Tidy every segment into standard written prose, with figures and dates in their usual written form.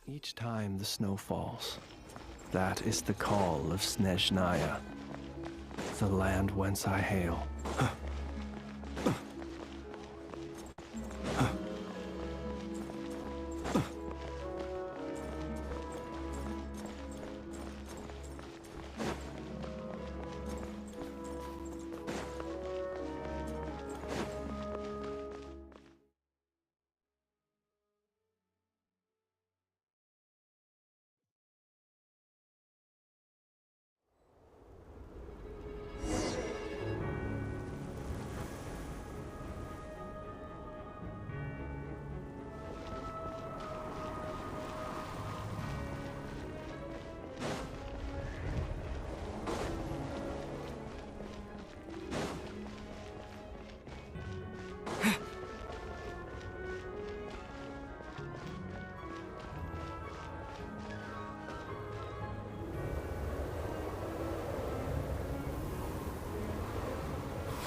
Each time the snow falls, that is the call of Snezhnaya, the land whence I hail.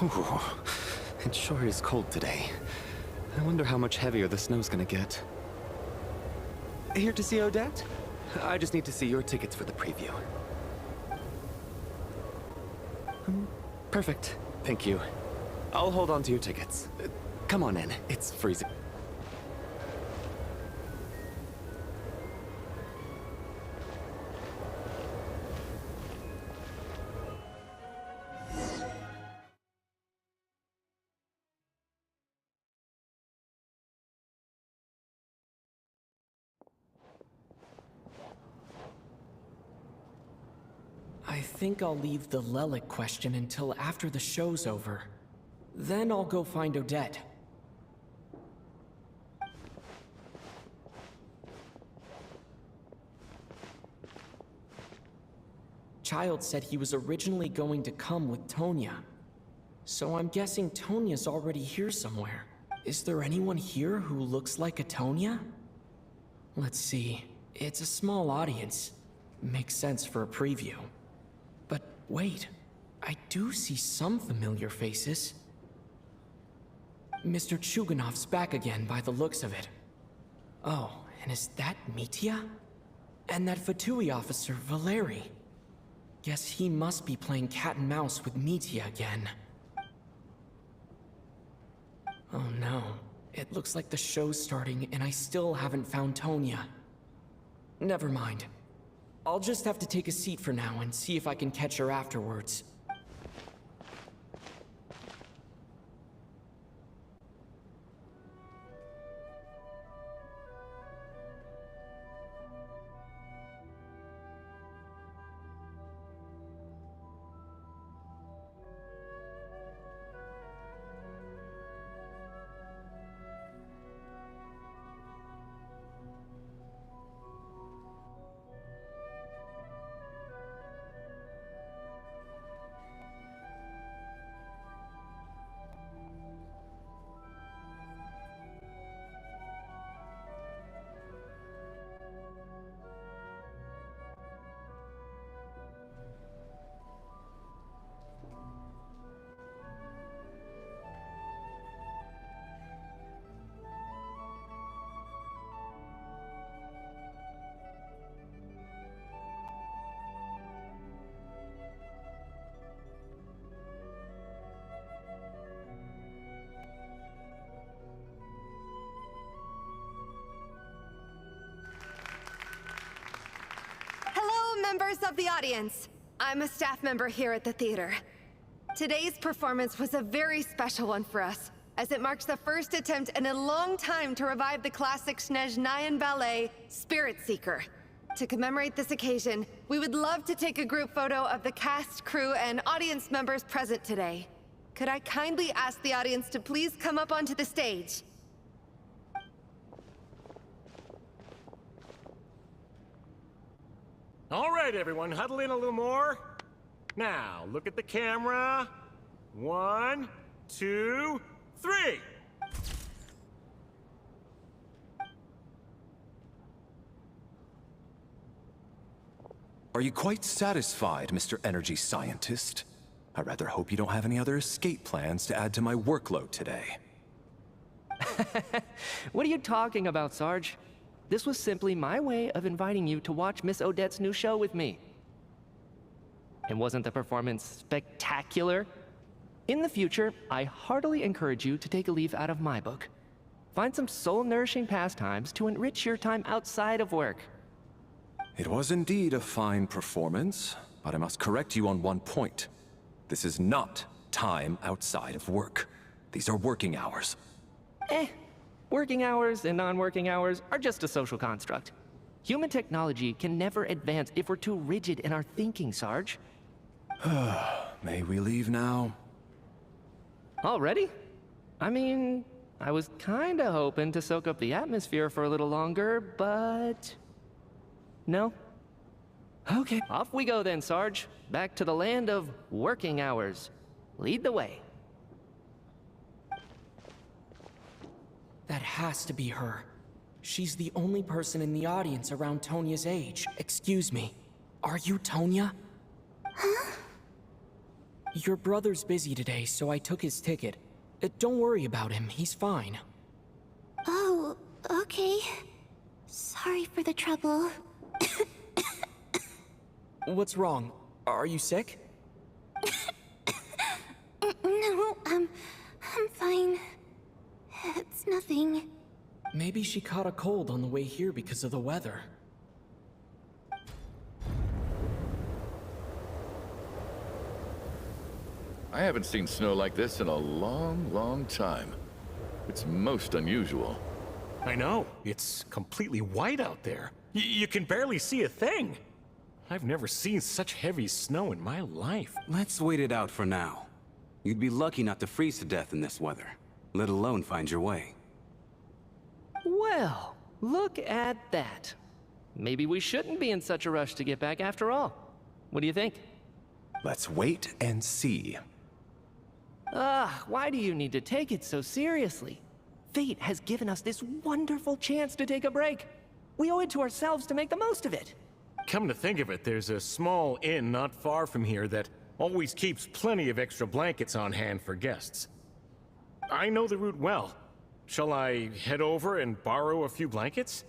Ooh, it sure is cold today. I wonder how much heavier the snow's gonna get. Here to see Odette? I just need to see your tickets for the preview. Perfect. Thank you. I'll hold on to your tickets. Come on in. It's freezing. I think I'll leave the Lelic question until after the show's over. Then I'll go find Odette. Child said he was originally going to come with Tonya. So I'm guessing Tonya's already here somewhere. Is there anyone here who looks like a Tonya? Let's see. It's a small audience. Makes sense for a preview. But wait, I do see some familiar faces. Mr. Chuganov's back again by the looks of it. Oh, and is that Mitya? And that Fatui officer, Valeri. Guess he must be playing cat and mouse with Mitya again. Oh no, it looks like the show's starting and I still haven't found Tonya. Never mind. I'll just have to take a seat for now and see if I can catch her afterwards. Members of the audience, I'm a staff member here at the theater. Today's performance was a very special one for us, as it marks the first attempt in a long time to revive the classic Snezhnayan ballet, Spirit Seeker. To commemorate this occasion, we would love to take a group photo of the cast, crew, and audience members present today. Could I kindly ask the audience to please come up onto the stage? All right, everyone, huddle in a little more. Now, look at the camera. 1, 2, 3. Are you quite satisfied, Mr. Energy Scientist? I rather hope you don't have any other escape plans to add to my workload today. What are you talking about, Sarge? This was simply my way of inviting you to watch Miss Odette's new show with me. And wasn't the performance spectacular? In the future, I heartily encourage you to take a leaf out of my book. Find some soul-nourishing pastimes to enrich your time outside of work. It was indeed a fine performance, but I must correct you on one point. This is not time outside of work. These are working hours. Working hours and non-working hours are just a social construct. Human technology can never advance if we're too rigid in our thinking, Sarge. May we leave now? Already? I mean, I was kinda hoping to soak up the atmosphere for a little longer, but... No? Okay, off we go then, Sarge. Back to the land of working hours. Lead the way. That has to be her. She's the only person in the audience around Tonya's age. Excuse me. Are you Tonya? Huh? Your brother's busy today, so I took his ticket. Don't worry about him, he's fine. Oh, okay. Sorry for the trouble. What's wrong? Are you sick? No, I'm fine. It's nothing. Maybe she caught a cold on the way here because of the weather. I haven't seen snow like this in a long, long time. It's most unusual. I know. It's completely white out there. You can barely see a thing. I've never seen such heavy snow in my life. Let's wait it out for now. You'd be lucky not to freeze to death in this weather, let alone find your way. Well, look at that. Maybe we shouldn't be in such a rush to get back after all. What do you think? Let's wait and see. Why do you need to take it so seriously? Fate has given us this wonderful chance to take a break. We owe it to ourselves to make the most of it. Come to think of it, there's a small inn not far from here that always keeps plenty of extra blankets on hand for guests. I know the route well. Shall I head over and borrow a few blankets?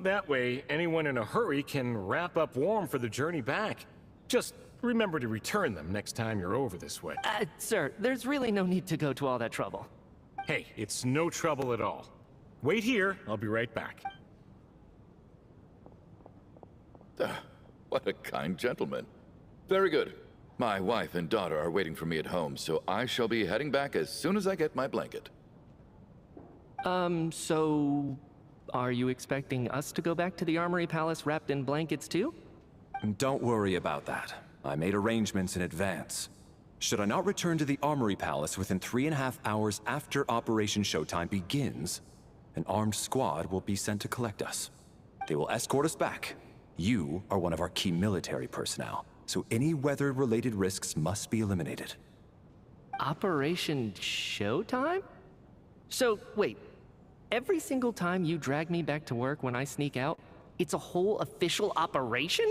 That way, anyone in a hurry can wrap up warm for the journey back. Just remember to return them next time you're over this way. Sir, there's really no need to go to all that trouble. Hey, it's no trouble at all. Wait here, I'll be right back. What a kind gentleman. Very good. My wife and daughter are waiting for me at home, so I shall be heading back as soon as I get my blanket. So... are you expecting us to go back to the Armory Palace wrapped in blankets too? Don't worry about that. I made arrangements in advance. Should I not return to the Armory Palace within 3.5 hours after Operation Showtime begins, an armed squad will be sent to collect us. They will escort us back. You are one of our key military personnel, so any weather-related risks must be eliminated. Operation Showtime? So, wait. Every single time you drag me back to work when I sneak out, it's a whole official operation?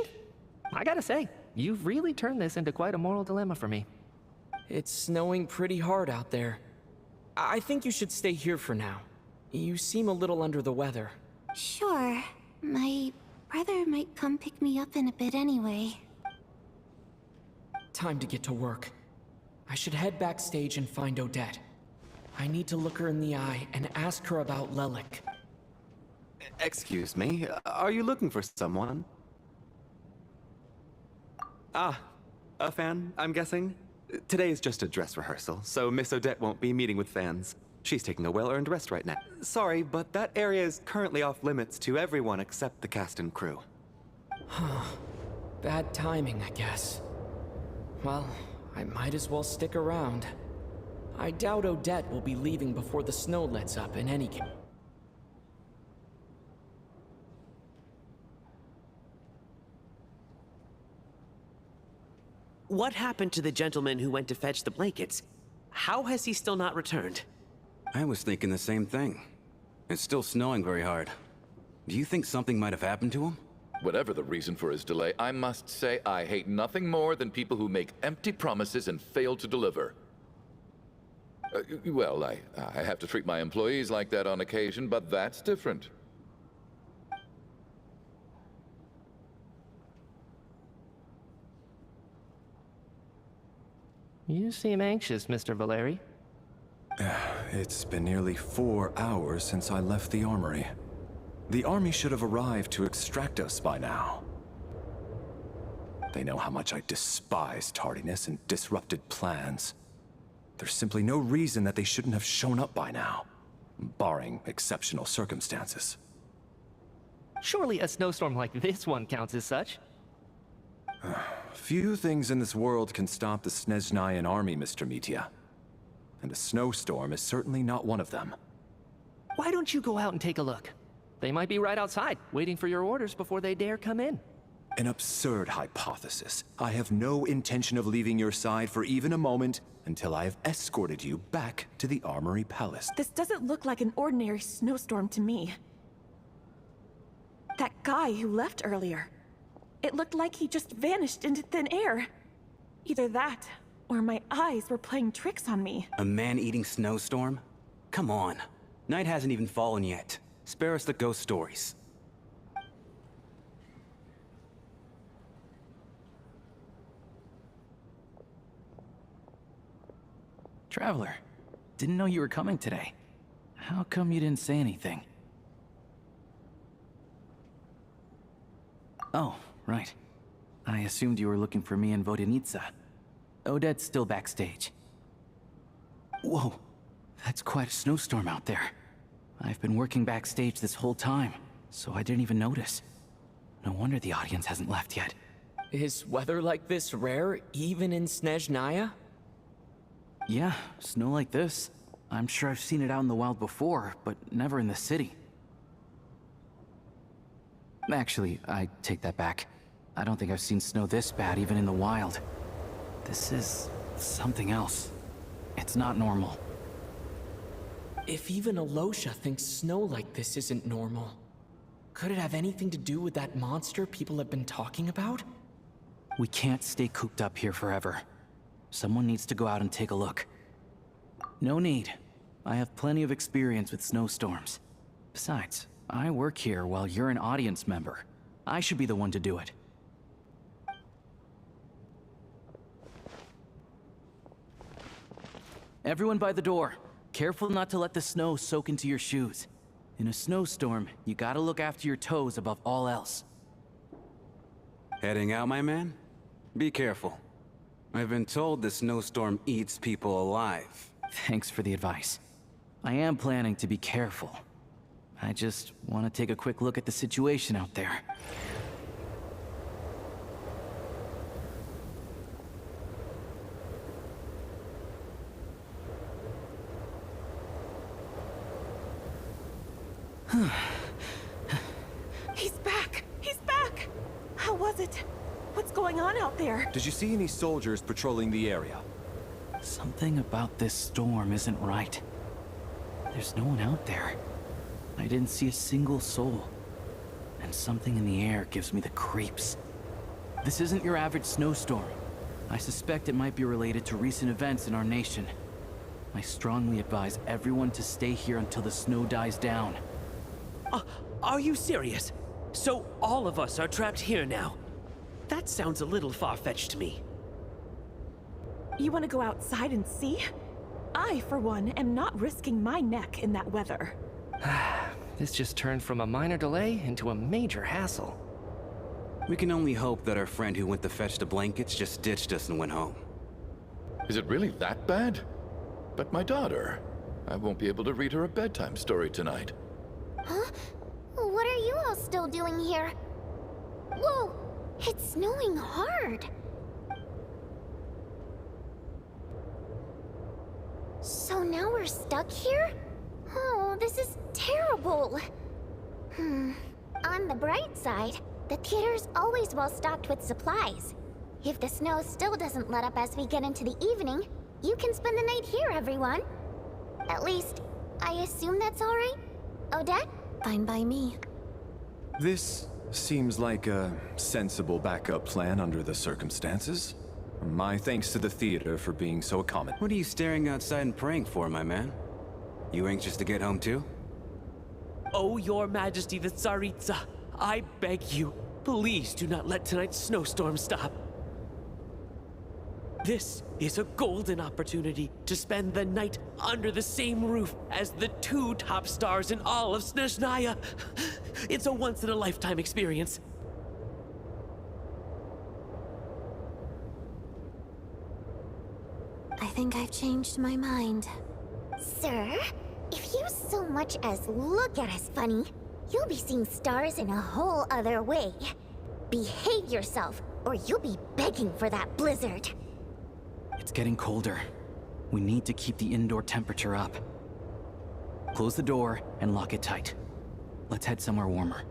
I gotta say, you've really turned this into quite a moral dilemma for me. It's snowing pretty hard out there. I think you should stay here for now. You seem a little under the weather. Sure. My brother might come pick me up in a bit anyway. Time to get to work. I should head backstage and find Odette. I need to look her in the eye and ask her about Lelik. Excuse me, are you looking for someone? Ah, a fan, I'm guessing? Today is just a dress rehearsal, so Miss Odette won't be meeting with fans. She's taking a well-earned rest right now. Sorry, but that area is currently off limits to everyone except the cast and crew. Bad timing, I guess. Well, I might as well stick around. I doubt Odette will be leaving before the snow lets up in any case. What happened to the gentleman who went to fetch the blankets? How has he still not returned? I was thinking the same thing. It's still snowing very hard. Do you think something might have happened to him? Whatever the reason for his delay, I must say I hate nothing more than people who make empty promises and fail to deliver. Well, I have to treat my employees like that on occasion, but that's different. You seem anxious, Mr. Valeri. It's been nearly 4 hours since I left the armory. The army should have arrived to extract us by now. They know how much I despise tardiness and disrupted plans. There's simply no reason that they shouldn't have shown up by now, barring exceptional circumstances. Surely a snowstorm like this one counts as such. Few things in this world can stop the Snezhnayan army, Mr. Mitya. And a snowstorm is certainly not one of them. Why don't you go out and take a look? They might be right outside, waiting for your orders before they dare come in. An absurd hypothesis. I have no intention of leaving your side for even a moment until I have escorted you back to the Armory Palace. This doesn't look like an ordinary snowstorm to me. That guy who left earlier. It looked like he just vanished into thin air. Either that, or my eyes were playing tricks on me. A man-eating snowstorm? Come on. Night hasn't even fallen yet. Spare us the ghost stories. Traveler, didn't know you were coming today. How come you didn't say anything? Oh, right. I assumed you were looking for me and Vodenitsa. Odette's still backstage. Whoa, that's quite a snowstorm out there. I've been working backstage this whole time, so I didn't even notice. No wonder the audience hasn't left yet. Is weather like this rare, even in Snezhnaya? Yeah, snow like this. I'm sure I've seen it out in the wild before, but never in the city. Actually, I take that back. I don't think I've seen snow this bad even in the wild. This is something else. It's not normal. If even Alosha thinks snow like this isn't normal, could it have anything to do with that monster people have been talking about? We can't stay cooped up here forever. Someone needs to go out and take a look. No need. I have plenty of experience with snowstorms. Besides, I work here while you're an audience member. I should be the one to do it. Everyone by the door. Careful not to let the snow soak into your shoes. In a snowstorm, you gotta look after your toes above all else. Heading out, my man? Be careful. I've been told the snowstorm eats people alive. Thanks for the advice. I am planning to be careful. I just want to take a quick look at the situation out there. He's back! He's back! How was it? What's going on out there? Did you see any soldiers patrolling the area? Something about this storm isn't right. There's no one out there. I didn't see a single soul. And something in the air gives me the creeps. This isn't your average snowstorm. I suspect it might be related to recent events in our nation. I strongly advise everyone to stay here until the snow dies down. Are you serious? So all of us are trapped here now? That sounds a little far-fetched to me. You want to go outside and see? I, for one, am not risking my neck in that weather. This just turned from a minor delay into a major hassle. We can only hope that our friend who went to fetch the blankets just ditched us and went home. Is it really that bad? But my daughter, I won't be able to read her a bedtime story tonight. Huh? What are you all still doing here? Whoa! It's snowing hard! So now we're stuck here? Oh, this is terrible! On the bright side, the theater's always well stocked with supplies. If the snow still doesn't let up as we get into the evening, you can spend the night here, everyone. At least, I assume that's alright? Odette? Fine by me. This Seems like a sensible backup plan under the circumstances. My thanks to the theater for being so accommodating. What are you staring outside and praying for, my man? You anxious to get home too? Oh, Your Majesty the Tsaritsa, I beg you, please do not let tonight's snowstorm stop. This is a golden opportunity to spend the night under the same roof as the 2 top stars in all of Snezhnaya. It's a once-in-a-lifetime experience. I think I've changed my mind. Sir, if you so much as look at us funny, you'll be seeing stars in a whole other way. Behave yourself, or you'll be begging for that blizzard. It's getting colder. We need to keep the indoor temperature up. Close the door and lock it tight. Let's head somewhere warmer.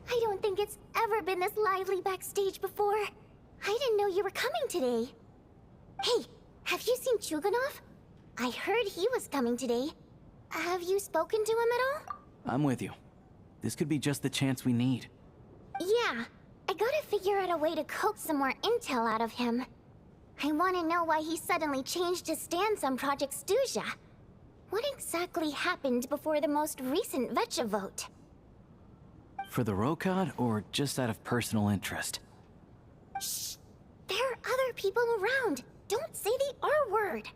I don't think it's ever been this lively backstage before. I didn't know you were coming today. Hey, have you seen Chuganov? I heard he was coming today. Have you spoken to him at all? I'm with you. This could be just the chance we need. Yeah, I gotta figure out a way to coax some more intel out of him. I want to know why he suddenly changed his stance on Project Stuzha. What exactly happened before the most recent Vecha vote? For the Rokad, or just out of personal interest? Shh! There are other people around. Don't say the R word.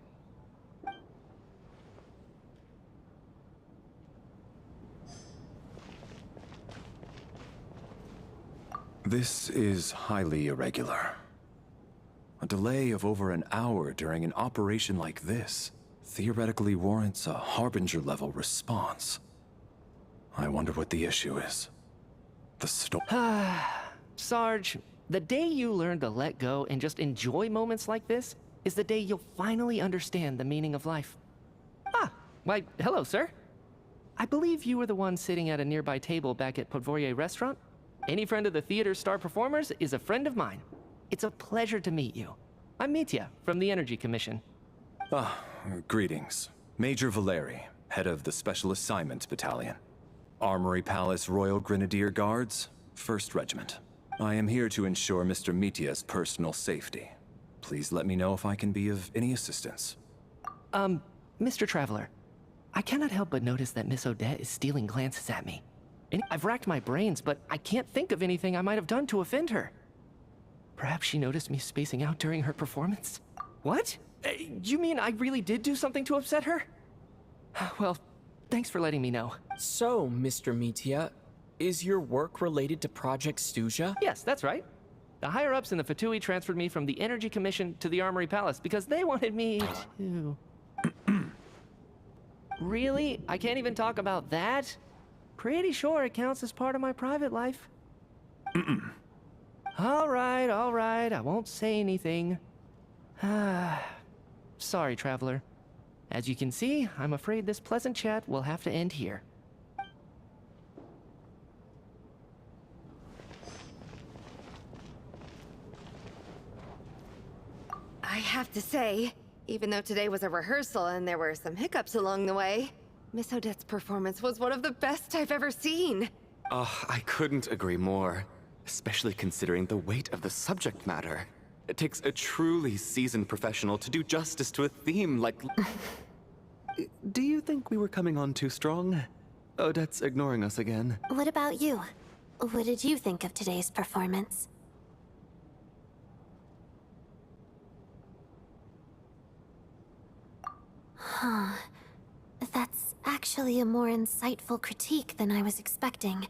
This is highly irregular. A delay of over an hour during an operation like this theoretically warrants a Harbinger-level response. I wonder what the issue is. The storm. Sarge, the day you learn to let go and just enjoy moments like this is the day you'll finally understand the meaning of life. Ah, why, hello, sir. I believe you were the one sitting at a nearby table back at Podvorye Restaurant. Any friend of the theater's star performers is a friend of mine. It's a pleasure to meet you. I'm Mitya, from the Energy Commission. Greetings. Major Valeri, head of the Special Assignments Battalion. Armory Palace Royal Grenadier Guards, 1st Regiment. I am here to ensure Mr. Mitya's personal safety. Please let me know if I can be of any assistance. Mr. Traveler, I cannot help but notice that Miss Odette is stealing glances at me. And I've racked my brains, but I can't think of anything I might have done to offend her. Perhaps she noticed me spacing out during her performance? What? You mean I really did do something to upset her? Well, thanks for letting me know. So, Mr. Mitya, is your work related to Project Stuzha? Yes, that's right. The higher-ups in the Fatui transferred me from the Energy Commission to the Armory Palace because they wanted me to... Really? I can't even talk about that? Pretty sure it counts as part of my private life. All right, I won't say anything. Sorry, traveler. As you can see, I'm afraid this pleasant chat will have to end here. I have to say, even though today was a rehearsal and there were some hiccups along the way, Miss Odette's performance was one of the best I've ever seen. Oh, I couldn't agree more. Especially considering the weight of the subject matter. It takes a truly seasoned professional to do justice to a theme like... Do you think we were coming on too strong? Odette's ignoring us again. What about you? What did you think of today's performance? Huh. That's actually a more insightful critique than I was expecting.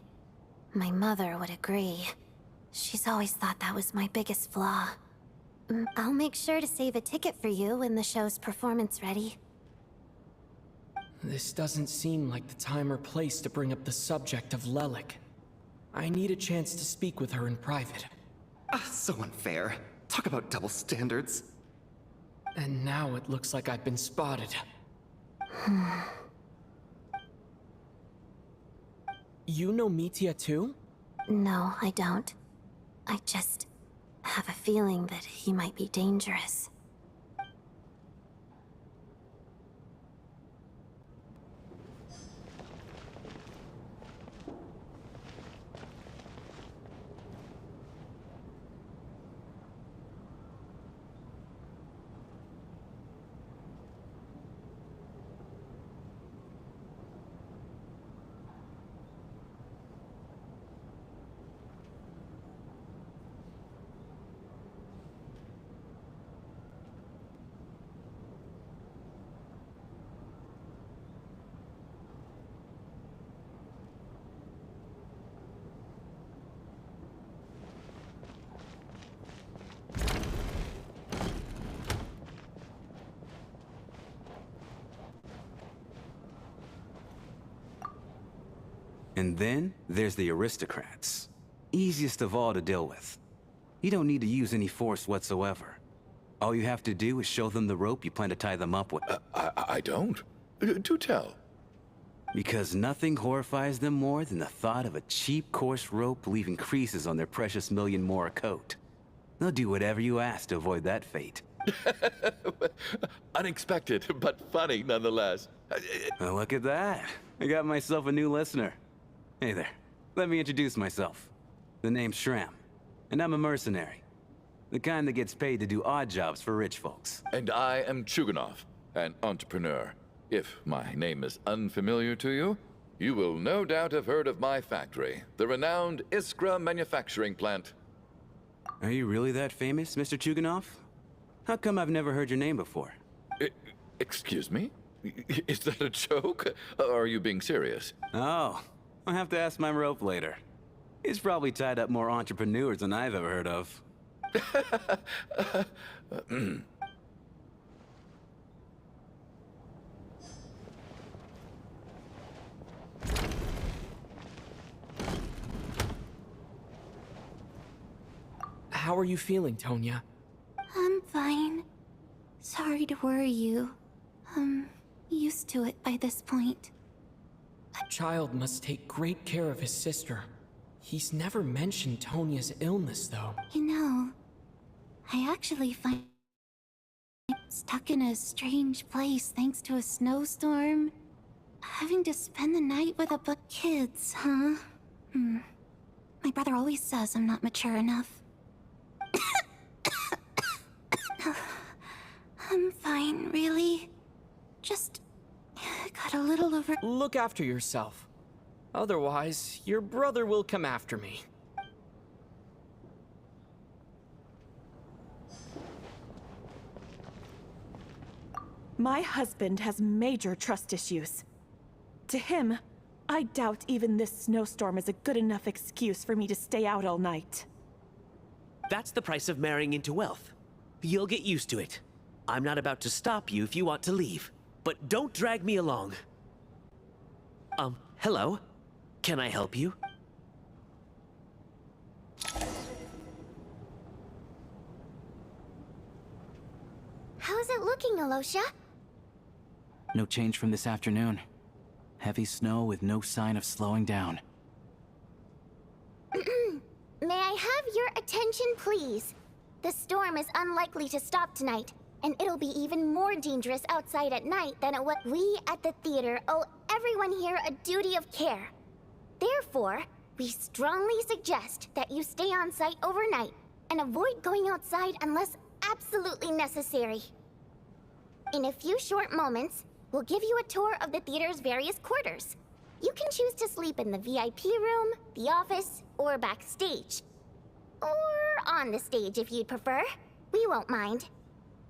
My mother would agree. She's always thought that was my biggest flaw. I'll make sure to save a ticket for you when the show's performance ready. This doesn't seem like the time or place to bring up the subject of Lelik. I need a chance to speak with her in private. So unfair. Talk about double standards. And now it looks like I've been spotted. You know Mitya too? No, I don't. I just have a feeling that he might be dangerous. And then there's the aristocrats. Easiest of all to deal with. You don't need to use any force whatsoever. All you have to do is show them the rope you plan to tie them up with. I don't. Do tell. Because nothing horrifies them more than the thought of a cheap, coarse rope leaving creases on their precious million Mora coat. They'll do whatever you ask to avoid that fate. Unexpected, but funny nonetheless. Well, look at that. I got myself a new listener. Hey there. Let me introduce myself. The name's Shram, and I'm a mercenary. The kind that gets paid to do odd jobs for rich folks. And I am Chuganov, an entrepreneur. If my name is unfamiliar to you, you will no doubt have heard of my factory, the renowned Iskra manufacturing plant. Are you really that famous, Mr. Chuganov? How come I've never heard your name before? Excuse me? Is that a joke? Or are you being serious? Oh, I'll have to ask my rope later. He's probably tied up more entrepreneurs than I've ever heard of. How are you feeling, Tonya? I'm fine. Sorry to worry you. I'm used to it by this point. A child must take great care of his sister. He's never mentioned Tonya's illness, though. You know, I actually find stuck in a strange place thanks to a snowstorm. Having to spend the night with a bunch of kids, huh? My brother always says I'm not mature enough. I'm fine, really. Just got a little over... Look after yourself. Otherwise, your brother will come after me. My husband has major trust issues. To him, I doubt even this snowstorm is a good enough excuse for me to stay out all night. That's the price of marrying into wealth. You'll get used to it. I'm not about to stop you if you want to leave, but don't drag me along. Hello? Can I help you? looking, Alosha? No change from this afternoon. Heavy snow with no sign of slowing down. May I have your attention, please? The storm is unlikely to stop tonight, and it'll be even more dangerous outside at night than it was. We at the theater owe everyone here a duty of care. Therefore, we strongly suggest that you stay on site overnight and avoid going outside unless absolutely necessary. In a few short moments, we'll give you a tour of the theater's various quarters. You can choose to sleep in the VIP room, the office, or backstage. Or on the stage if you'd prefer. We won't mind.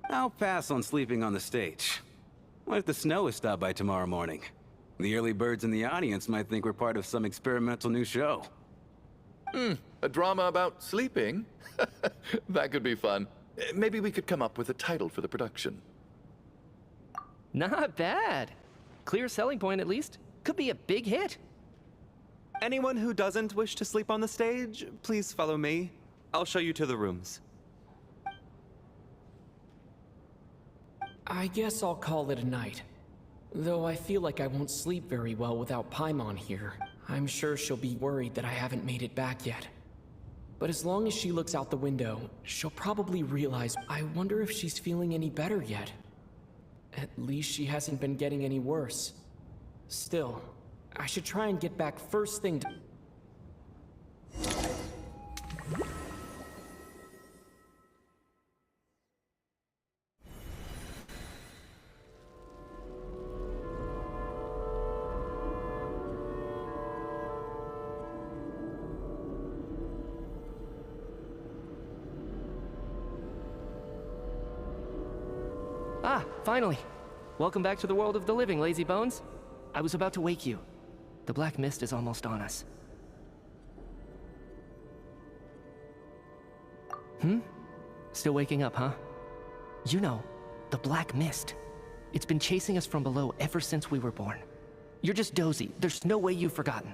I'll pass on sleeping on the stage. What if the snow is stopped by tomorrow morning? The early birds in the audience might think we're part of some experimental new show. A drama about sleeping? That could be fun. Maybe we could come up with a title for the production. Not bad. Clear selling point, at least. Could be a big hit. Anyone who doesn't wish to sleep on the stage, please follow me. I'll show you to the rooms. I guess I'll call it a night. Though I feel like I won't sleep very well without Paimon here. I'm sure she'll be worried that I haven't made it back yet. But as long as she looks out the window, she'll probably realize. I wonder if she's feeling any better yet. At least she hasn't been getting any worse. Still, I should try and get back first thing to... Ah, finally. Welcome back to the world of the living, lazy bones. I was about to wake you. The black mist is almost on us. Still waking up, huh? You know, the black mist. It's been chasing us from below ever since we were born. You're just dozy. There's no way you've forgotten.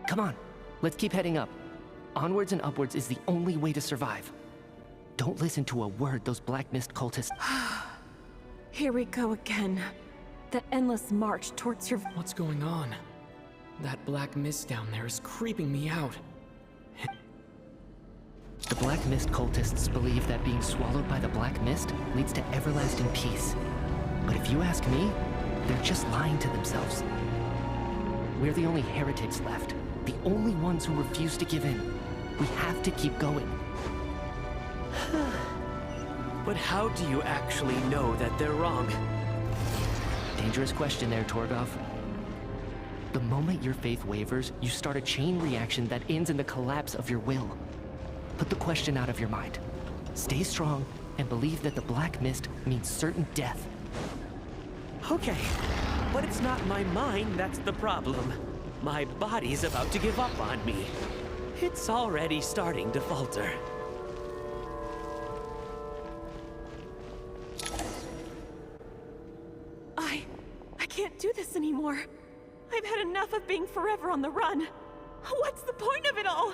Come on, let's keep heading up. Onwards and upwards is the only way to survive. Don't listen to a word those black mist cultists... Here we go again. The endless march towards your... What's going on? That black mist down there is creeping me out. The black mist cultists believe that being swallowed by the black mist leads to everlasting peace. But if you ask me, they're just lying to themselves. We're the only heretics left. The only ones who refuse to give in. We have to keep going. But how do you actually know that they're wrong? Dangerous question there, Torgov. The moment your faith wavers, you start a chain reaction that ends in the collapse of your will. Put the question out of your mind. Stay strong and believe that the black mist means certain death. Okay, but it's not my mind that's the problem. My body's about to give up on me. It's already starting to falter. I can't do this anymore. I've had enough of being forever on the run. What's the point of it all?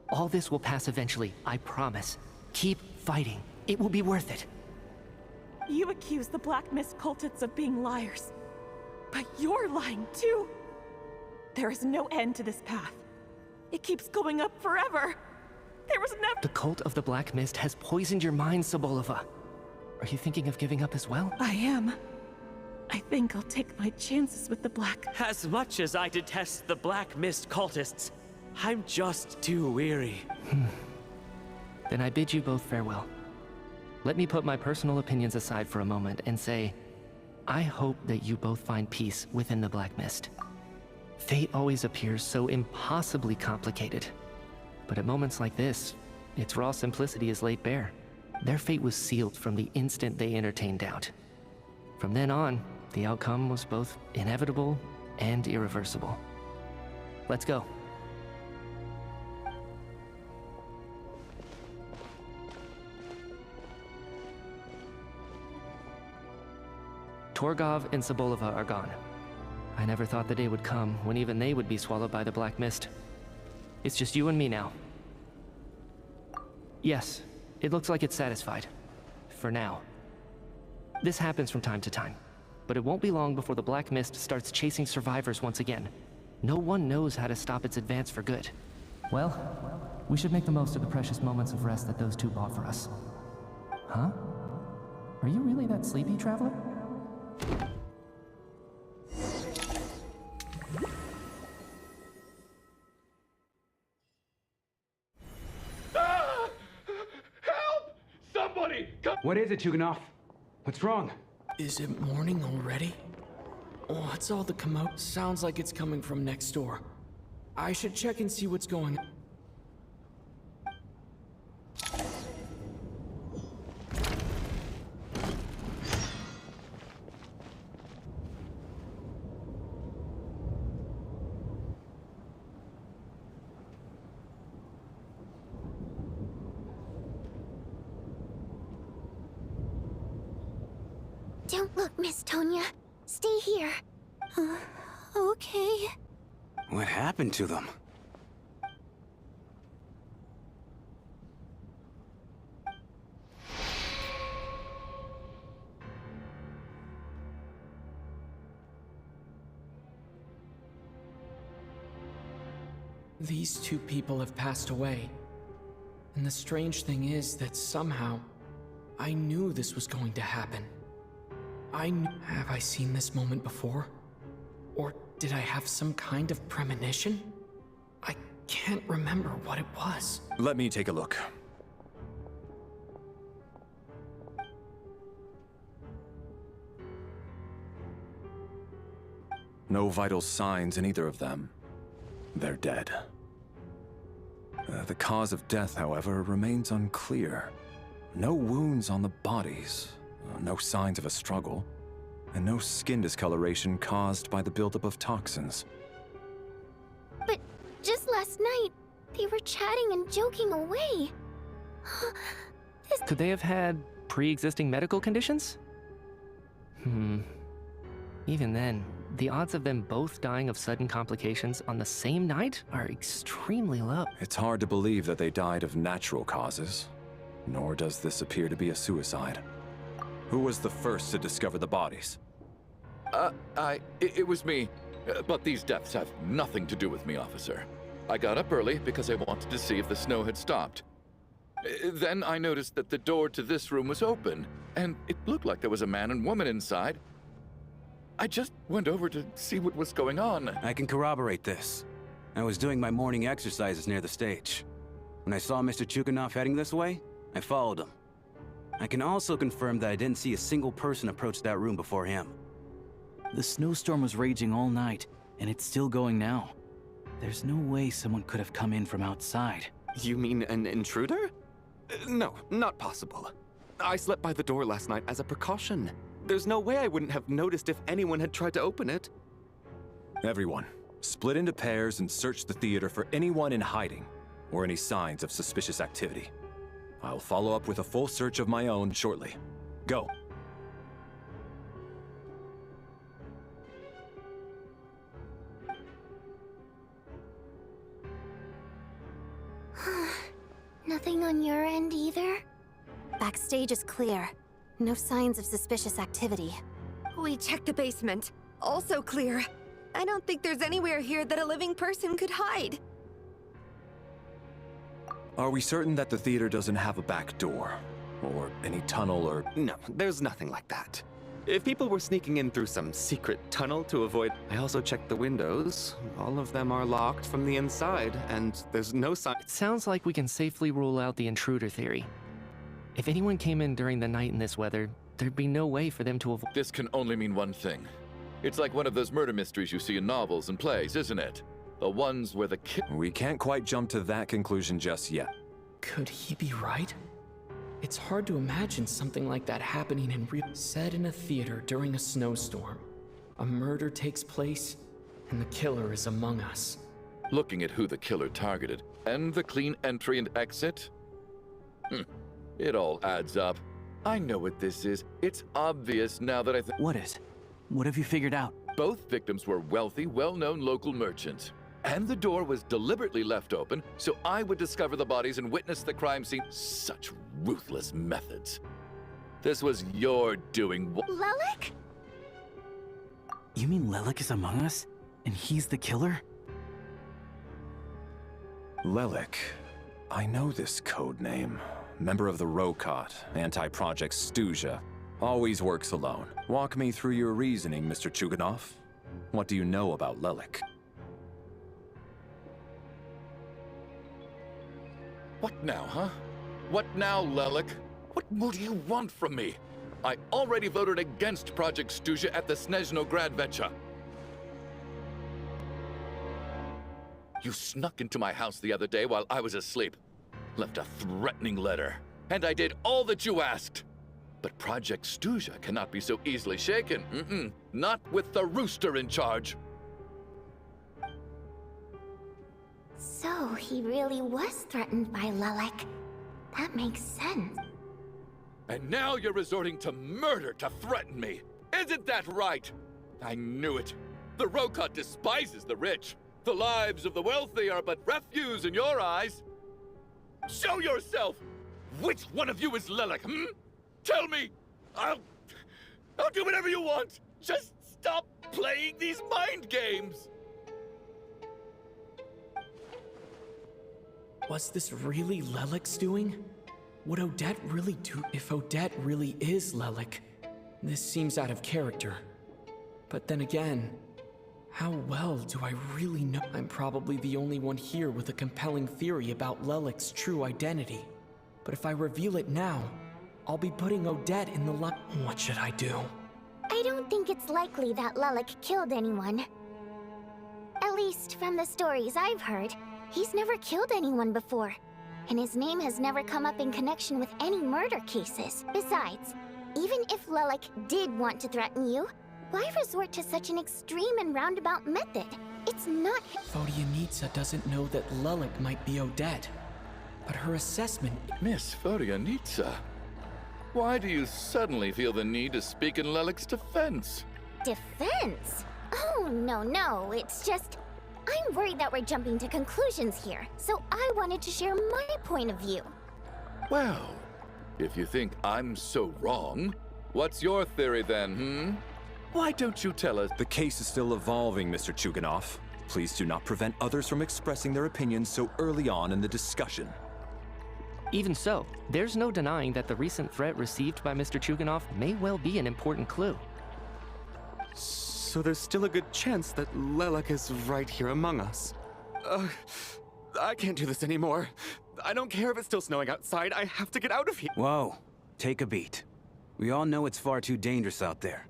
All this will pass eventually, I promise. Keep fighting. It will be worth it. You accuse the Black Mist cultists of being liars. But you're lying too. There is no end to this path. It keeps going up forever. There was never— The cult of the Black Mist has poisoned your mind, Sobolova. Are you thinking of giving up as well? I am. I think I'll take my chances with the Black. As much as I detest the Black Mist cultists, I'm just too weary. Then I bid you both farewell. Let me put my personal opinions aside for a moment and say, I hope that you both find peace within the Black Mist. Fate always appears so impossibly complicated. But at moments like this, its raw simplicity is laid bare. Their fate was sealed from the instant they entertained doubt. From then on, the outcome was both inevitable and irreversible. Let's go. Torgov and Sobolova are gone. I never thought the day would come when even they would be swallowed by the black mist. It's just you and me now. Yes, it looks like it's satisfied. For now. This happens from time to time, but it won't be long before the black mist starts chasing survivors once again. No one knows how to stop its advance for good. Well, we should make the most of the precious moments of rest that those two bought for us. Huh? Are you really that sleepy, traveler? Help! Somebody! Come! What is it, Chuganov? What's wrong? Is it morning already? What's all the commotion? Sounds like it's coming from next door. I should check and see what's going on. Don't look, Miss Tonya. Stay here. Okay. What happened to them? These two people have passed away. And the strange thing is that somehow, I knew this was going to happen. Have I seen this moment before? Or did I have some kind of premonition? I can't remember what it was. Let me take a look. No vital signs in either of them. They're dead. The cause of death, however, remains unclear. No wounds on the bodies, no signs of a struggle, and no skin discoloration caused by the buildup of toxins. But just last night, they were chatting and joking away. Could they have had pre-existing medical conditions? Even then, the odds of them both dying of sudden complications on the same night are extremely low. It's hard to believe that they died of natural causes, nor does this appear to be a suicide. Who was the first to discover the bodies? It was me. But these deaths have nothing to do with me, officer. I got up early because I wanted to see if the snow had stopped. Then I noticed that the door to this room was open, and it looked like there was a man and woman inside. I just went over to see what was going on. I can corroborate this. I was doing my morning exercises near the stage. When I saw Mr. Chuganov heading this way, I followed him. I can also confirm that I didn't see a single person approach that room before him. The snowstorm was raging all night, and it's still going now. There's no way someone could have come in from outside. You mean an intruder? No, not possible. I slept by the door last night as a precaution. There's no way I wouldn't have noticed if anyone had tried to open it. Everyone, split into pairs and search the theater for anyone in hiding, or any signs of suspicious activity. I'll follow up with a full search of my own shortly. Go. Nothing on your end either? Backstage is clear. No signs of suspicious activity. We checked the basement. Also clear. I don't think there's anywhere here that a living person could hide. Are we certain that the theater doesn't have a back door? Or any tunnel or... No, there's nothing like that. If people were sneaking in through some secret tunnel to avoid... I also checked the windows. All of them are locked from the inside, and there's no sign... It sounds like we can safely rule out the intruder theory. If anyone came in during the night in this weather, there'd be no way for them to avoid... This can only mean one thing. It's like one of those murder mysteries you see in novels and plays, isn't it? The ones where the We can't quite jump to that conclusion just yet. Could he be right? It's hard to imagine something like that happening in real... Set in a theater during a snowstorm. A murder takes place, and the killer is among us. Looking at who the killer targeted, and the clean entry and exit? It all adds up. I know what this is. It's obvious now that What is? What have you figured out? Both victims were wealthy, well-known local merchants. And the door was deliberately left open so I would discover the bodies and witness the crime scene. Such ruthless methods. This was your doing. Lelik? You mean Lelik is among us? And he's the killer? Lelik. I know this code name. Member of the Rokot, anti-Project Snezhnaya. Always works alone. Walk me through your reasoning, Mr. Chuganov. What do you know about Lelik? What now, huh? What now, Lelik? What more do you want from me? I already voted against Project Snezhnaya at the Snezhnograd. You snuck into my house the other day while I was asleep. Left a threatening letter. And I did all that you asked. But Project Snezhnaya cannot be so easily shaken. Not with the rooster in charge. So he really was threatened by Lelik. That makes sense. And now you're resorting to murder to threaten me. Isn't that right? I knew it. The Rokot despises the rich. The lives of the wealthy are but refuse in your eyes. Show yourself! Which one of you is Lelik, Tell me! I'll do whatever you want! Just stop playing these mind games! Was this really Lelik's doing? Would Odette really do if Odette really is Lelik? This seems out of character. But then again, how well do I really know? I'm probably the only one here with a compelling theory about Lelik's true identity. But if I reveal it now, I'll be putting Odette in the light. What should I do? I don't think it's likely that Lelik killed anyone. At least from the stories I've heard, he's never killed anyone before. And his name has never come up in connection with any murder cases. Besides, even if Lelik did want to threaten you, why resort to such an extreme and roundabout method? It's not... Vodyanitsa doesn't know that Lelik might be Odette. But her assessment... Miss Vodyanitsa, why do you suddenly feel the need to speak in Lelik's defense? Defense? Oh, no, it's just... I'm worried that we're jumping to conclusions here, so I wanted to share my point of view. Well, if you think I'm so wrong, what's your theory then, Why don't you tell us? The case is still evolving, Mr. Chuganov. Please do not prevent others from expressing their opinions so early on in the discussion. Even so, there's no denying that the recent threat received by Mr. Chuganov may well be an important clue. So there's still a good chance that Lelik is right here among us. I can't do this anymore. I don't care if it's still snowing outside. I have to get out of here. Whoa, take a beat. We all know it's far too dangerous out there.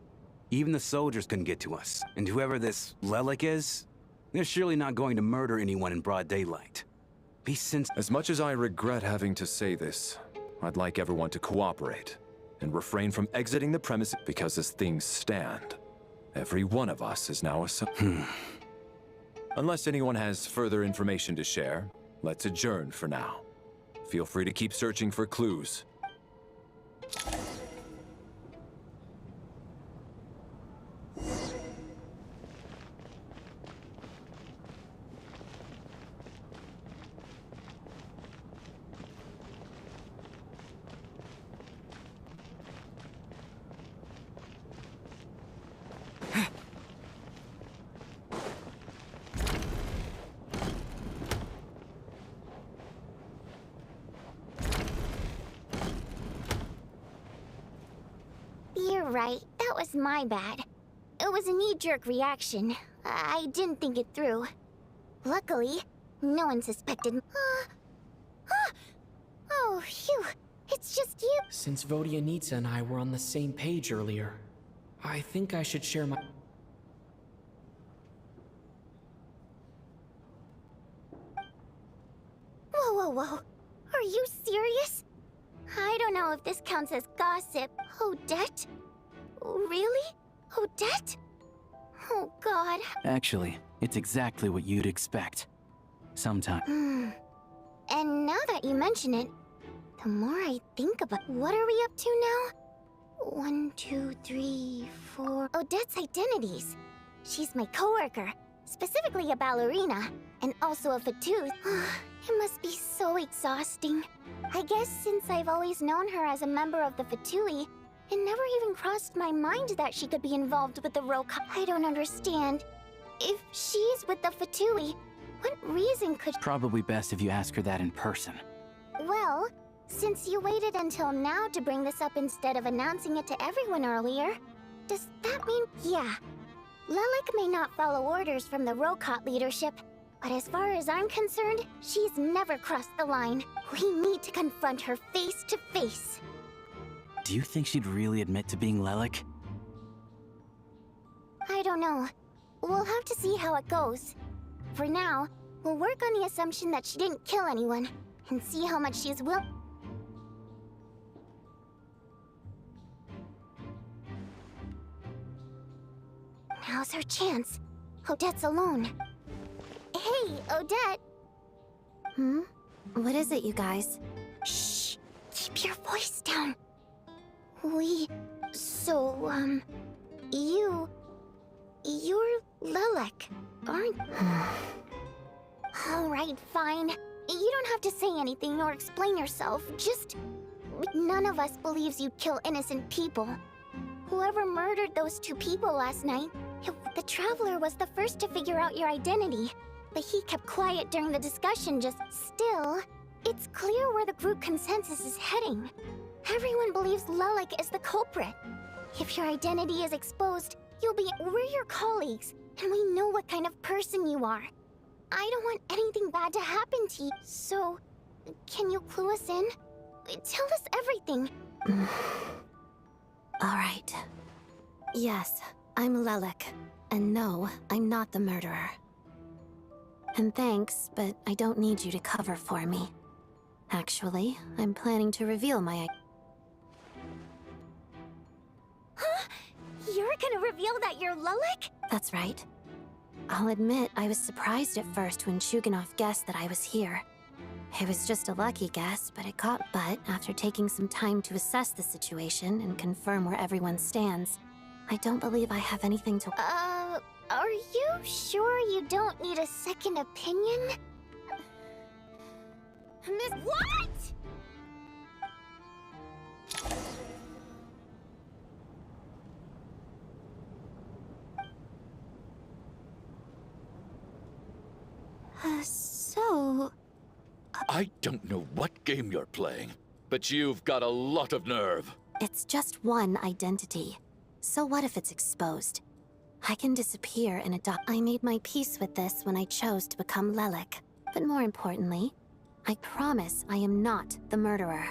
Even the soldiers couldn't get to us. And whoever this Lelik is, they're surely not going to murder anyone in broad daylight. Be sensible. As much as I regret having to say this, I'd like everyone to cooperate and refrain from exiting the premises because as things stand, every one of us is now a... Unless anyone has further information to share, let's adjourn for now. Feel free to keep searching for clues. You're right, that was my bad. It was a knee-jerk reaction. I didn't think it through. Luckily, no one suspected. Oh, phew. It's just you. Since Vodyanitsa and I were on the same page earlier, I think I should share my... Whoa. Are you serious? I don't know if this counts as gossip. Odette? Really? Odette? Oh, God. Actually, it's exactly what you'd expect. Sometime. And now that you mention it, the more I think about... What are we up to now? 1, 2, 3, 4... Odette's identities. She's my coworker, specifically a ballerina, and also a fatooth. It must be so exhausting. I guess since I've always known her as a member of the Fatui, it never even crossed my mind that she could be involved with the Roka. I don't understand. If she's with the Fatui, what reason could... Probably best if you ask her that in person. Well, since you waited until now to bring this up instead of announcing it to everyone earlier, does that mean... Yeah. Lelik may not follow orders from the Rokot leadership, but as far as I'm concerned, she's never crossed the line. We need to confront her face to face. Do you think she'd really admit to being Lelik? I don't know. We'll have to see how it goes. For now, we'll work on the assumption that she didn't kill anyone, and see how much she's Now's her chance. Odette's alone. Hey, Odette! What is it, you guys? Shh! Keep your voice down. You're Lelik, aren't... Alright, fine. You don't have to say anything or explain yourself, just... None of us believes you'd kill innocent people. Whoever murdered those 2 people last night, the Traveler was the first to figure out your identity. But he kept quiet during the discussion, Still, it's clear where the group consensus is heading. Everyone believes Lelik is the culprit. If your identity is exposed, we're your colleagues, and we know what kind of person you are. I don't want anything bad to happen to you, so... Can you clue us in? Tell us everything. Alright. Yes, I'm Lelik. And no, I'm not the murderer. And thanks, but I don't need you to cover for me. Actually, I'm planning to reveal my... Huh? You're gonna reveal that you're Lelik? That's right. I'll admit I was surprised at first when Chuganov guessed that I was here. It was just a lucky guess, but after taking some time to assess the situation and confirm where everyone stands, I don't believe I have anything to... Are you sure you don't need a second opinion? Miss... What?! I don't know what game you're playing, but you've got a lot of nerve. It's just one identity. So what if it's exposed? I can disappear and adopt. I made my peace with this when I chose to become Lelik. But more importantly, I promise I am not the murderer.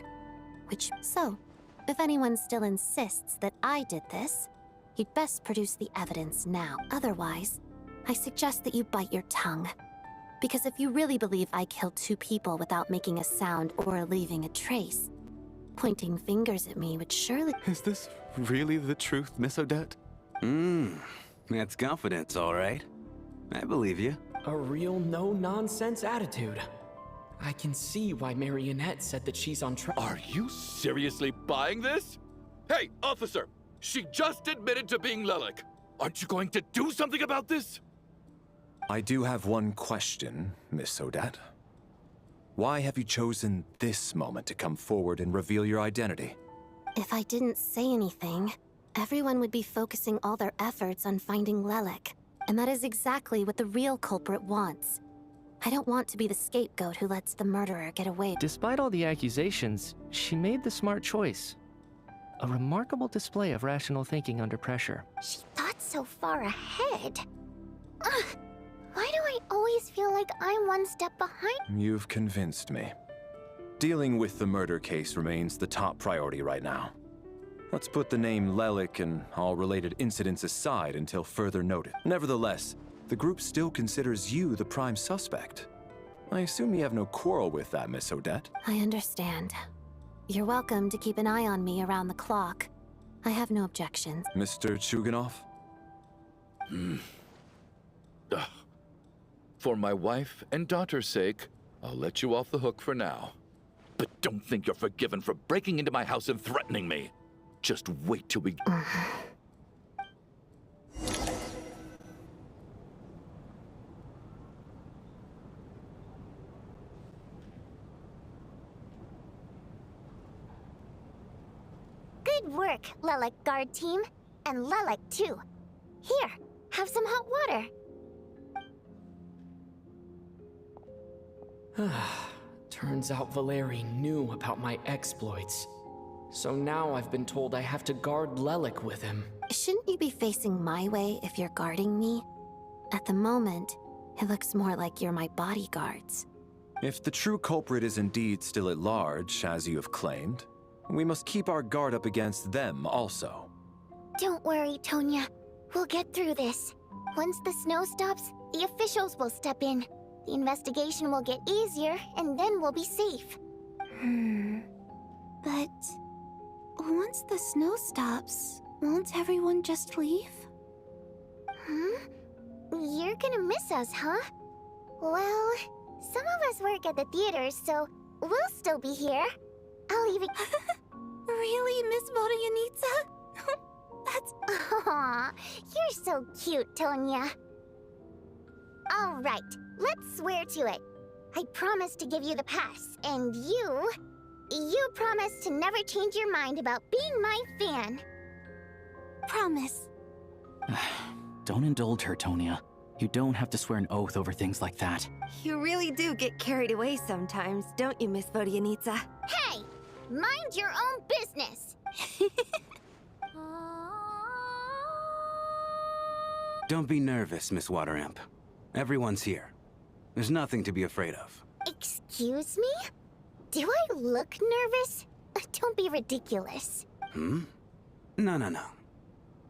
So, if anyone still insists that I did this, you'd best produce the evidence now. Otherwise, I suggest that you bite your tongue. Because if you really believe I killed 2 people without making a sound or leaving a trace, pointing fingers at me would surely... Is this really the truth, Miss Odette? That's confidence, all right. I believe you. A real no-nonsense attitude. I can see why Marionette said that she's on track. Are you seriously buying this? Hey, officer! She just admitted to being Lelik. Aren't you going to do something about this? I do have one question, Miss Odette. Why have you chosen this moment to come forward and reveal your identity? If I didn't say anything, everyone would be focusing all their efforts on finding Lelik. And that is exactly what the real culprit wants. I don't want to be the scapegoat who lets the murderer get away. Despite all the accusations, she made the smart choice. A remarkable display of rational thinking under pressure. She thought so far ahead. Why do I always feel like I'm one step behind? You've convinced me. Dealing with the murder case remains the top priority right now. Let's put the name Lelik and all related incidents aside until further notice. Nevertheless, the group still considers you the prime suspect. I assume you have no quarrel with that, Miss Odette? I understand. You're welcome to keep an eye on me around the clock. I have no objections. Mr. Chuganov? For my wife and daughter's sake, I'll let you off the hook for now. But don't think you're forgiven for breaking into my house and threatening me. Just wait till we... Good work, Lelek guard team. And Lelek too. Here, have some hot water. Turns out Valeri knew about my exploits. So now I've been told I have to guard Lelek with him. Shouldn't you be facing my way if you're guarding me? At the moment, it looks more like you're my bodyguards. If the true culprit is indeed still at large, as you have claimed, we must keep our guard up against them also. Don't worry, Tonya. We'll get through this. Once the snow stops, the officials will step in. The investigation will get easier, and then we'll be safe. But once the snow stops, won't everyone just leave? You're gonna miss us, huh? Well, some of us work at the theater, so we'll still be here. I'll even... Really, Miss Vodyanitsa? That's... Aw, you're so cute, Tonya. All right, let's swear to it. I promise to give you the pass, and you promise to never change your mind about being my fan. Promise. Don't indulge her, Tonya. You don't have to swear an oath over things like that. You really do get carried away sometimes, don't you, Miss Vodyanitsa? Hey! Mind your own business! Don't be nervous, Miss Water Imp. Everyone's here. There's nothing to be afraid of. Excuse me? Do I look nervous? Don't be ridiculous. No.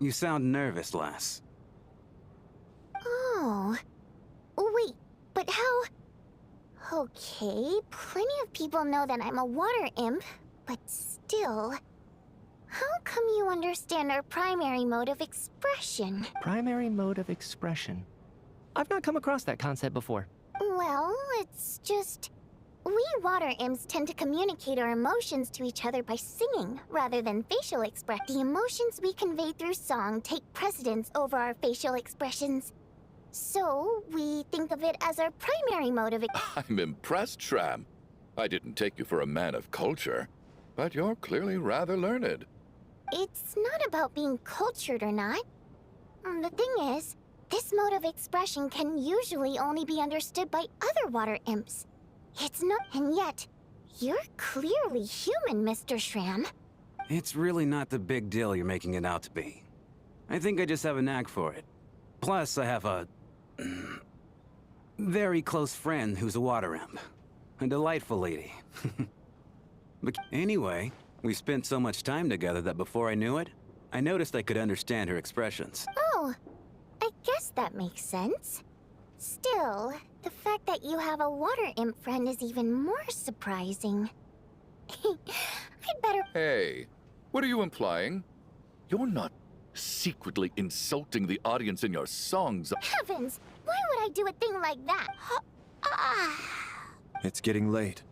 You sound nervous, lass. Oh. Wait, but how... Okay, plenty of people know that I'm a water imp, but still... How come you understand our primary mode of expression? Primary mode of expression. I've not come across that concept before. Well, it's just... We water imps tend to communicate our emotions to each other by singing, rather than facial expression. The emotions we convey through song take precedence over our facial expressions. So, we think of it as our primary mode of I'm impressed, Shram. I didn't take you for a man of culture, but you're clearly rather learned. It's not about being cultured or not. The thing is, this mode of expression can usually only be understood by other water imps. It's not, and yet, you're clearly human, Mr. Shram. It's really not the big deal you're making it out to be. I think I just have a knack for it. Plus, I have a... very close friend who's a water imp. A delightful lady. But anyway, we spent so much time together that before I knew it, I noticed I could understand her expressions. Oh, I guess that makes sense. Still, the fact that you have a water imp friend is even more surprising. I'd better... Hey, what are you implying? You're not secretly insulting the audience in your songs. Heavens! Why would I do a thing like that? It's getting late.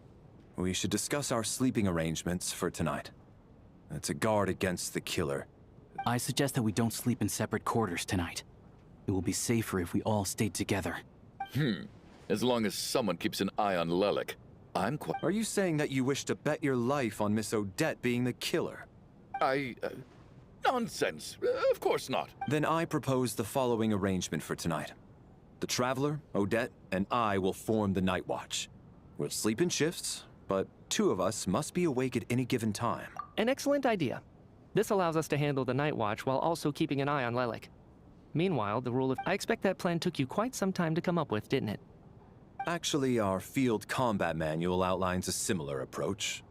We should discuss our sleeping arrangements for tonight. It's a guard against the killer. I suggest that we don't sleep in separate quarters tonight. It will be safer if we all stayed together. As long as someone keeps an eye on Lelek, I'm quite... Are you saying that you wish to bet your life on Miss Odette being the killer? Nonsense. Of course not. Then I propose the following arrangement for tonight. The Traveler, Odette, and I will form the Night Watch. We'll sleep in shifts, but two of us must be awake at any given time. An excellent idea. This allows us to handle the Night Watch while also keeping an eye on Lelek. Meanwhile, the rule of... I expect that plan took you quite some time to come up with, didn't it? Actually, our field combat manual outlines a similar approach.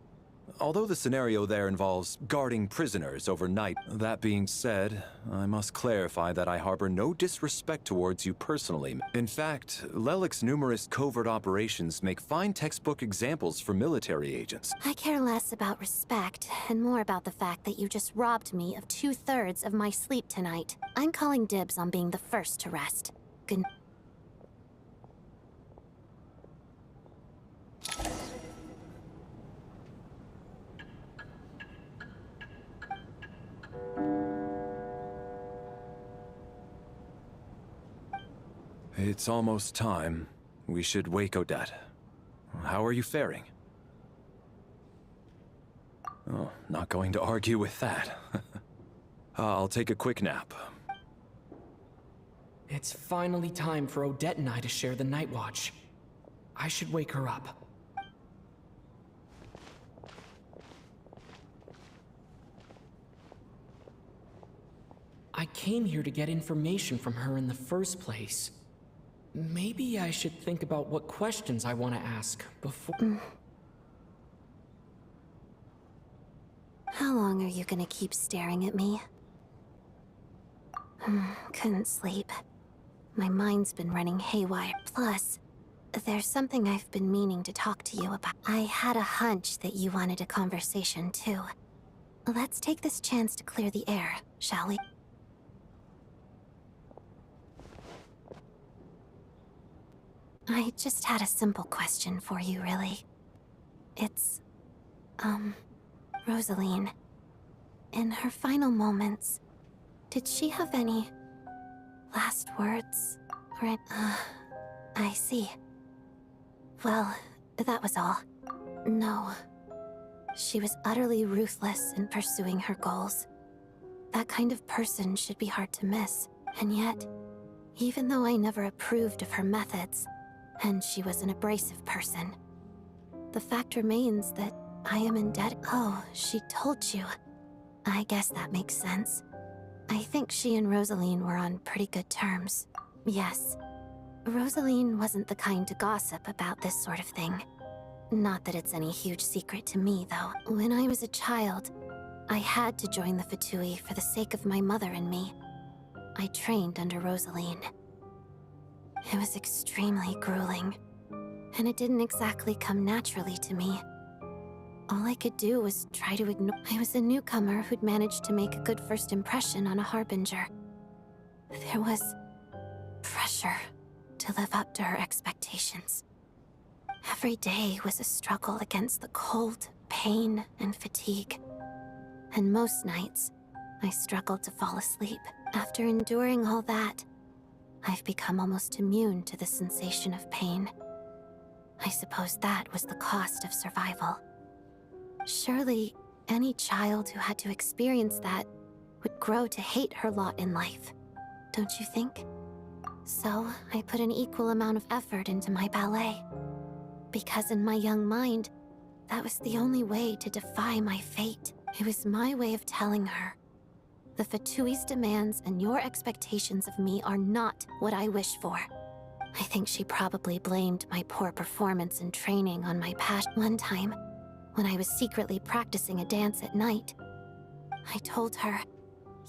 Although the scenario there involves guarding prisoners overnight. That being said, I must clarify that I harbor no disrespect towards you personally. In fact, Lelek's numerous covert operations make fine textbook examples for military agents. I care less about respect and more about the fact that you just robbed me of 2/3 of my sleep tonight. I'm calling dibs on being the first to rest. Good. It's almost time. We should wake Odette. How are you faring? Oh, not going to argue with that. I'll take a quick nap. It's finally time for Odette and I to share the night watch. I should wake her up. I came here to get information from her in the first place. Maybe I should think about what questions I want to ask before... How long are you gonna keep staring at me? Couldn't sleep. My mind's been running haywire. Plus, there's something I've been meaning to talk to you about. I had a hunch that you wanted a conversation too. Let's take this chance to clear the air, shall we? I just had a simple question for you, really. It's, Rosaline. In her final moments, did she have any last words? Or I see. Well, that was all. No. She was utterly ruthless in pursuing her goals. That kind of person should be hard to miss. And yet, even though I never approved of her methods, and she was an abrasive person, the fact remains that I am indebted. Oh, she told you. I guess that makes sense. I think she and Rosaline were on pretty good terms. Yes. Rosaline wasn't the kind to gossip about this sort of thing. Not that it's any huge secret to me, though. When I was a child, I had to join the Fatui for the sake of my mother and me. I trained under Rosaline. It was extremely grueling, and it didn't exactly come naturally to me. All I could do was try to ignore. I was a newcomer who'd managed to make a good first impression on a harbinger. There was pressure to live up to her expectations. Every day was a struggle against the cold, pain, and fatigue. And most nights, I struggled to fall asleep. After enduring all that, I've become almost immune to the sensation of pain. I suppose that was the cost of survival. Surely, any child who had to experience that would grow to hate her lot in life, don't you think? So, I put an equal amount of effort into my ballet. Because in my young mind, that was the only way to defy my fate. It was my way of telling her, the Fatui's demands and your expectations of me are not what I wish for. I think she probably blamed my poor performance in training on my passion. One time, when I was secretly practicing a dance at night, I told her,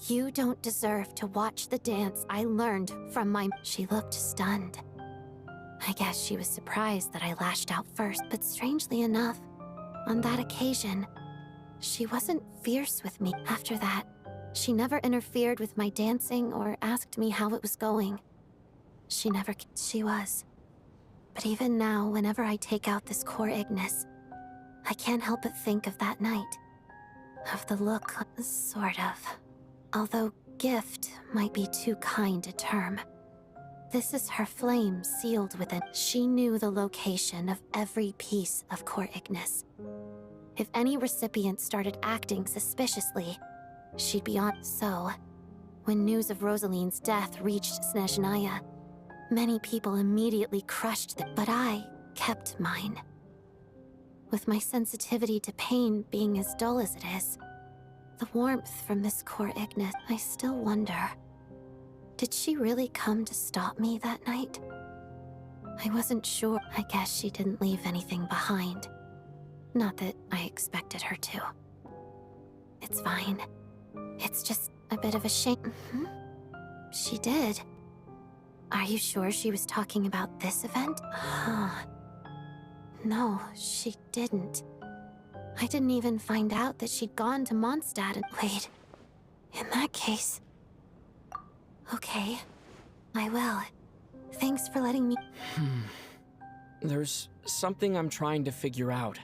"You don't deserve to watch the dance I learned from my..." She looked stunned. I guess she was surprised that I lashed out first, but strangely enough, on that occasion, she wasn't fierce with me. After that, she never interfered with my dancing or asked me how it was going. She was. But even now, whenever I take out this core Ignis, I can't help but think of that night. Of the look, sort of. Although gift might be too kind a term. This is her flame sealed within. She knew the location of every piece of core Ignis. If any recipient started acting suspiciously, she'd be on. So, when news of Rosaline's death reached Snezhnaya, many people immediately crushed it, but I kept mine. With my sensitivity to pain being as dull as it is, the warmth from this core Ignis, I still wonder, did she really come to stop me that night? I wasn't sure. I guess she didn't leave anything behind. Not that I expected her to. It's fine. It's just a bit of a shame. She did. Are you sure she was talking about this event? No, she didn't. I didn't even find out that she'd gone to Mondstadt and... Wait. In that case... Okay. I will. Thanks for letting me... There's something I'm trying to figure out.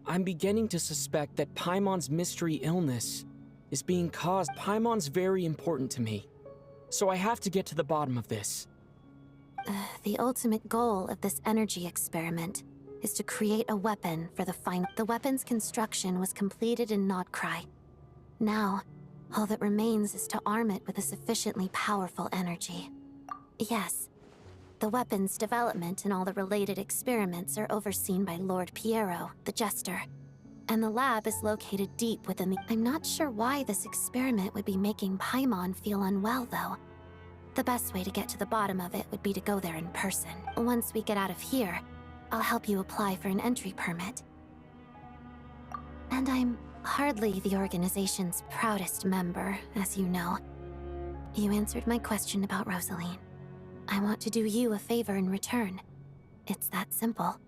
I'm beginning to suspect that Paimon's mystery illness is being caused. Paimon's very important to me, so I have to get to the bottom of this. The ultimate goal of this energy experiment is to create a weapon for the final. The weapon's construction was completed in Nodcry. Now, all that remains is to arm it with a sufficiently powerful energy. Yes, the weapon's development and all the related experiments are overseen by Lord Piero, the Jester. And the lab is located deep within the... I'm not sure why this experiment would be making Paimon feel unwell, though. The best way to get to the bottom of it would be to go there in person. Once we get out of here, I'll help you apply for an entry permit. And I'm hardly the organization's proudest member, as you know. You answered my question about Rosaline. I want to do you a favor in return. It's that simple.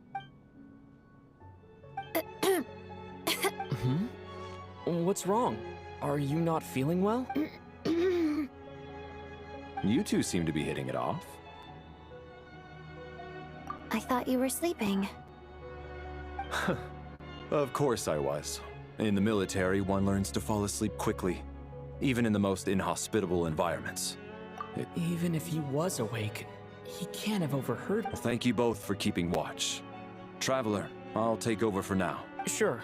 What's wrong? Are you not feeling well? You two seem to be hitting it off. I thought you were sleeping. Of course I was. In the military, one learns to fall asleep quickly, even in the most inhospitable environments. Even if he was awake, he can't have overheard. Well, thank you both for keeping watch. Traveler, I'll take over for now. Sure.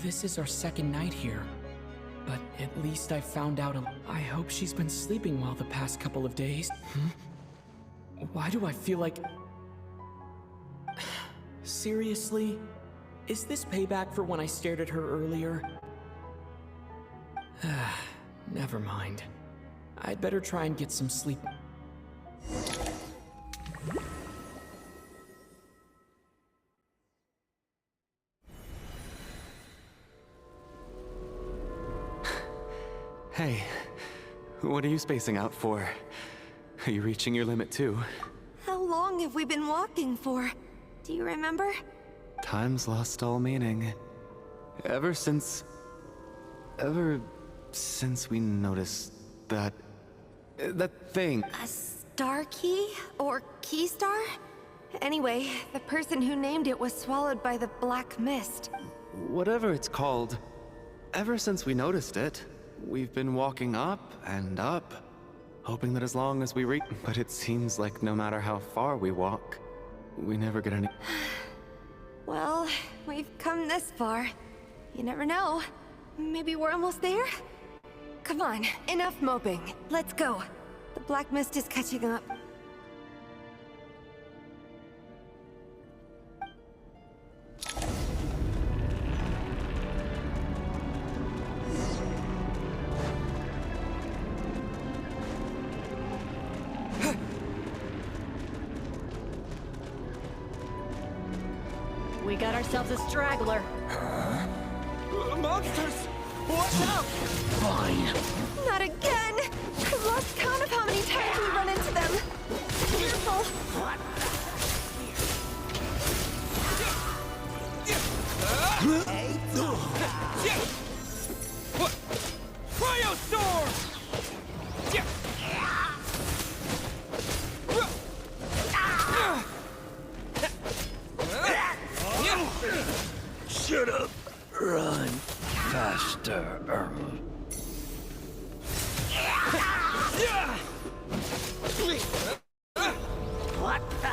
This is our second night here, but at least I found out I hope she's been sleeping well the past couple of days. Why do I feel like... Seriously? Is this payback for when I stared at her earlier? Never mind. I'd better try and get some sleep. Hey, what are you spacing out for? Are you reaching your limit too? How long have we been walking for? Do you remember? Time's lost all meaning. Ever since we noticed that thing. A star key? Or key star? Anyway, the person who named it was swallowed by the black mist. Whatever it's called. Ever since we noticed it, we've been walking up and up, hoping that as long as we reach... But it seems like no matter how far we walk, we never get any... Well, we've come this far. You never know. Maybe we're almost there? Come on, enough moping. Let's go. The black mist is catching up. We got ourselves a straggler. Monsters! Watch out! Fine. Not again! I've lost count of how many times we run into them. Careful! Cryostorm! Shut up. Run faster, Earl. What the?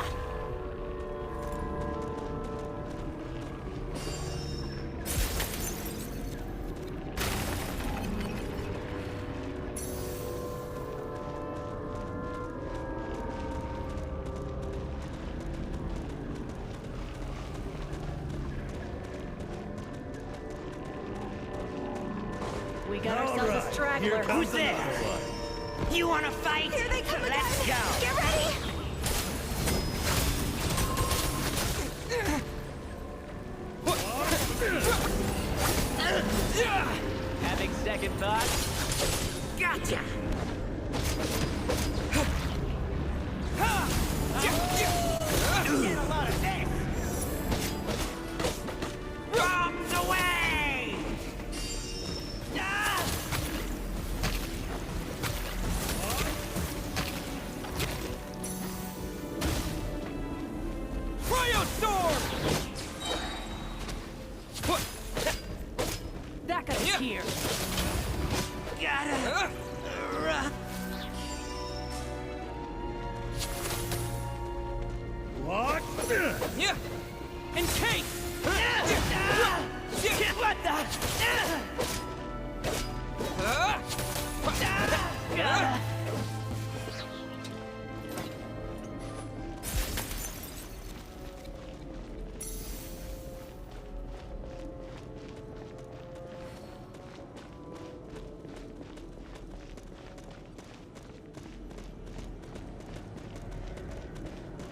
We got ourselves a straggler. Who's there? You want to fight? Here they come again! Let's go. Get ready! Having second thoughts? Gotcha! Get a lot of this! Bombs away! Cryostorm! here. Gotta... What? Yeah. And Kate! What the?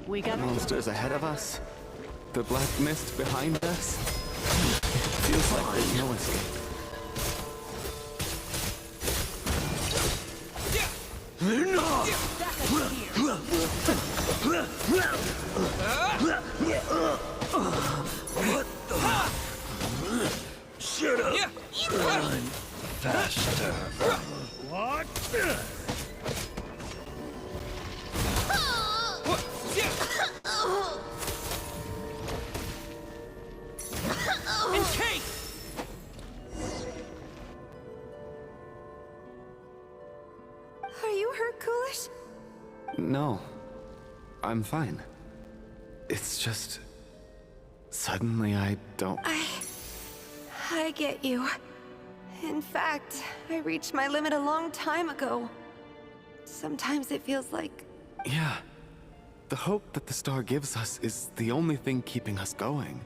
We got Monsters ahead of us. The black mist behind us. Feels like there's no escape. What the? Shut up! Run faster. What? And Kate! Are you hurt, Coolish? No. I'm fine. It's just... Suddenly I don't... I get you. In fact, I reached my limit a long time ago. Sometimes it feels like... Yeah. The hope that the star gives us is the only thing keeping us going.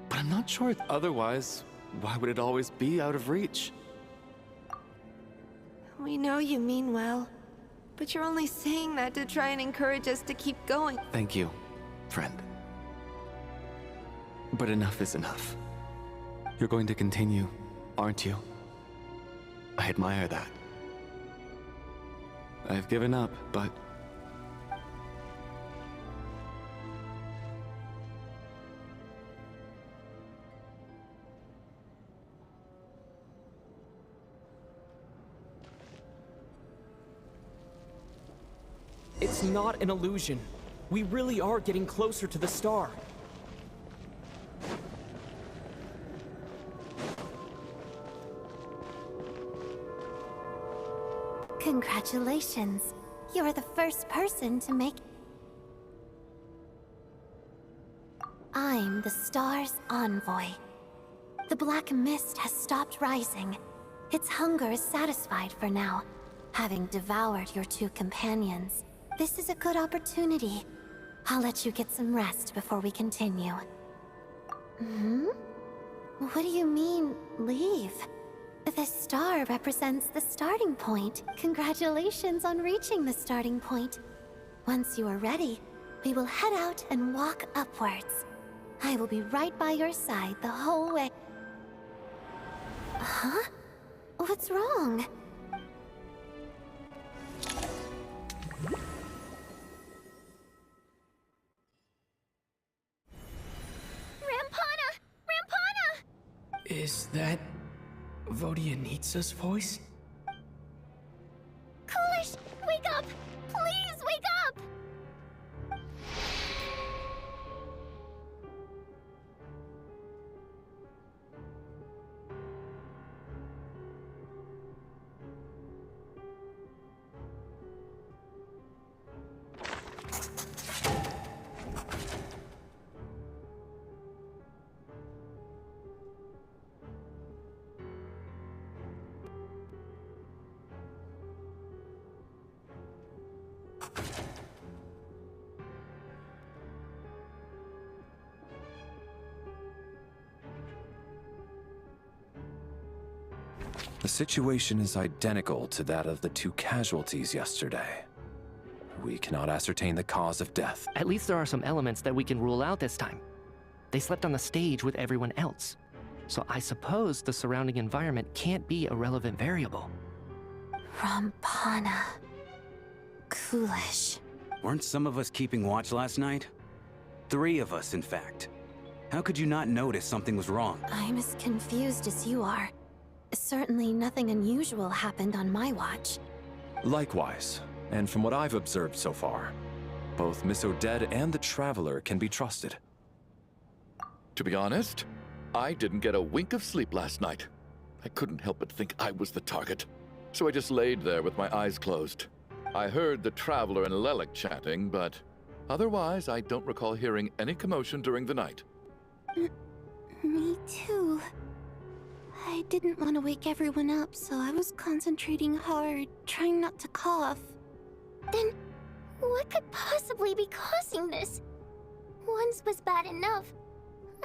But I'm not sure otherwise, why would it always be out of reach? We know you mean well, but you're only saying that to try and encourage us to keep going. Thank you, friend. But enough is enough. You're going to continue, aren't you? I admire that. I've given up, but... It's not an illusion. We really are getting closer to the star. Congratulations. You are the first person to make... I'm the star's envoy. The black mist has stopped rising. Its hunger is satisfied for now, having devoured your two companions. This is a good opportunity. I'll let you get some rest before we continue. What do you mean, leave? The star represents the starting point. Congratulations on reaching the starting point. Once you are ready, we will head out and walk upwards. I will be right by your side the whole way. Huh? What's wrong? Is that Vodyanitsa's voice? Coolish, wake up! Please wake up! The situation is identical to that of the two casualties yesterday. We cannot ascertain the cause of death. At least there are some elements that we can rule out this time. They slept on the stage with everyone else. So I suppose the surrounding environment can't be a relevant variable. Rampana. Coolish. Weren't some of us keeping watch last night? 3 of us, in fact. How could you not notice something was wrong? I'm as confused as you are. Certainly nothing unusual happened on my watch. Likewise, and from what I've observed so far, both Miss Odette and the Traveler can be trusted. To be honest, I didn't get a wink of sleep last night. I couldn't help but think I was the target, so I just laid there with my eyes closed. I heard the Traveler and Lelik chatting, but otherwise I don't recall hearing any commotion during the night. Me too. I didn't want to wake everyone up, so I was concentrating hard, trying not to cough. Then, what could possibly be causing this? Once was bad enough.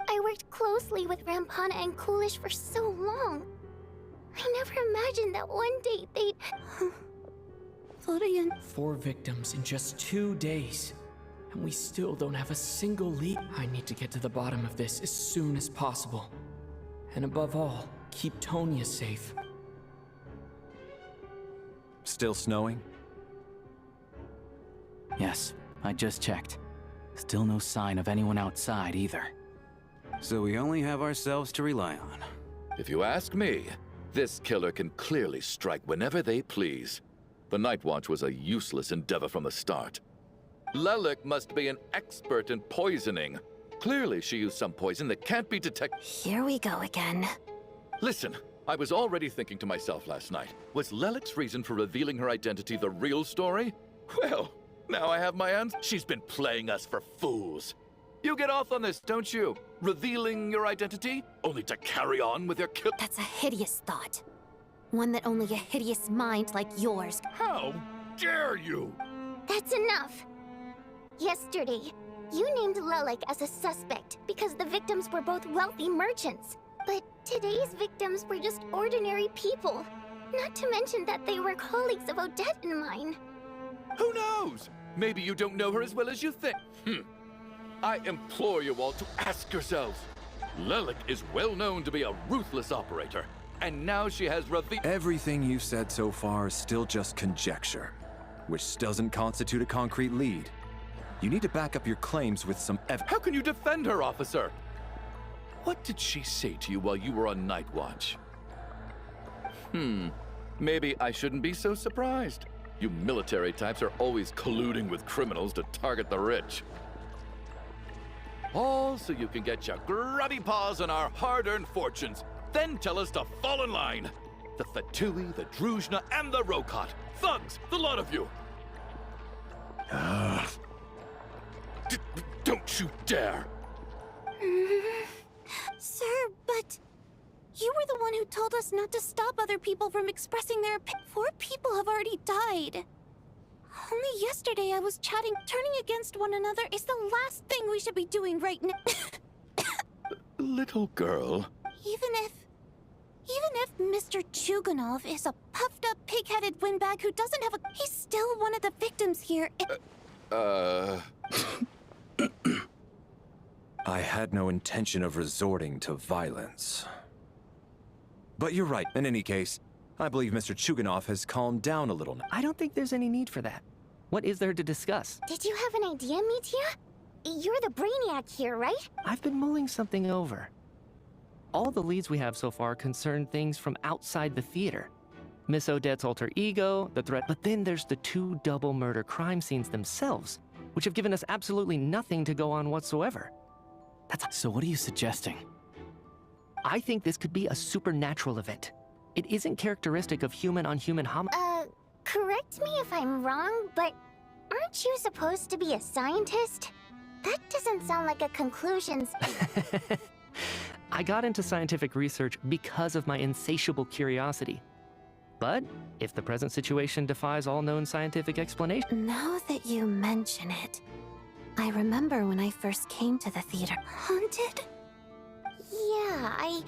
I worked closely with Rampana and Coolish for so long. I never imagined that one day they'd... Florian. 4 victims in just 2 days. And we still don't have a single lead. I need to get to the bottom of this as soon as possible. And above all, keep Tonya safe. Still snowing? Yes, I just checked. Still no sign of anyone outside either. So we only have ourselves to rely on. If you ask me, this killer can clearly strike whenever they please. The Night Watch was a useless endeavor from the start. Lelik must be an expert in poisoning. Clearly she used some poison that can't be detected. Here we go again. Listen, I was already thinking to myself last night, was Lelik's reason for revealing her identity the real story? Well, now I have my answer. She's been playing us for fools. You get off on this, don't you? Revealing your identity, only to carry on with your kill. That's a hideous thought. One that only a hideous mind like yours. How dare you? That's enough! Yesterday, you named Lelik as a suspect because the victims were both wealthy merchants. But today's victims were just ordinary people. Not to mention that they were colleagues of Odette and mine. Who knows? Maybe you don't know her as well as you think. I implore you all to ask yourselves. Lelik is well known to be a ruthless operator, and now she has revealed... Everything you've said so far is still just conjecture, which doesn't constitute a concrete lead. You need to back up your claims with some evidence. How can you defend her, officer? What did she say to you while you were on Night Watch? Maybe I shouldn't be so surprised. You military types are always colluding with criminals to target the rich. All so you can get your grubby paws on our hard-earned fortunes, then tell us to fall in line. The Fatui, the Druzhna, and the Rokot. Thugs, the lot of you. Don't you dare! Sir, but... You were the one who told us not to stop other people from expressing their opinion. 4 people have already died. Only yesterday I was chatting. Turning against one another is the last thing we should be doing right now. Little girl. Even if Mr. Chuganov is a puffed-up, pig-headed windbag who doesn't have a... He's still one of the victims here. I had no intention of resorting to violence. But you're right. In any case, I believe Mr. Chuganov has calmed down a little now. I don't think there's any need for that. What is there to discuss? Did you have an idea, Mitya? You're the brainiac here, right? I've been mulling something over. All the leads we have so far concern things from outside the theater. Miss Odette's alter ego, the threat, but then there's the 2 double murder crime scenes themselves, which have given us absolutely nothing to go on whatsoever. So what are you suggesting? I think this could be a supernatural event. It isn't characteristic of human-on-human Correct me if I'm wrong, but aren't you supposed to be a scientist? That doesn't sound like a conclusion. I got into scientific research because of my insatiable curiosity. But if the present situation defies all known scientific explanation... Now that you mention it, I remember when I first came to the theater. Haunted? Yeah, I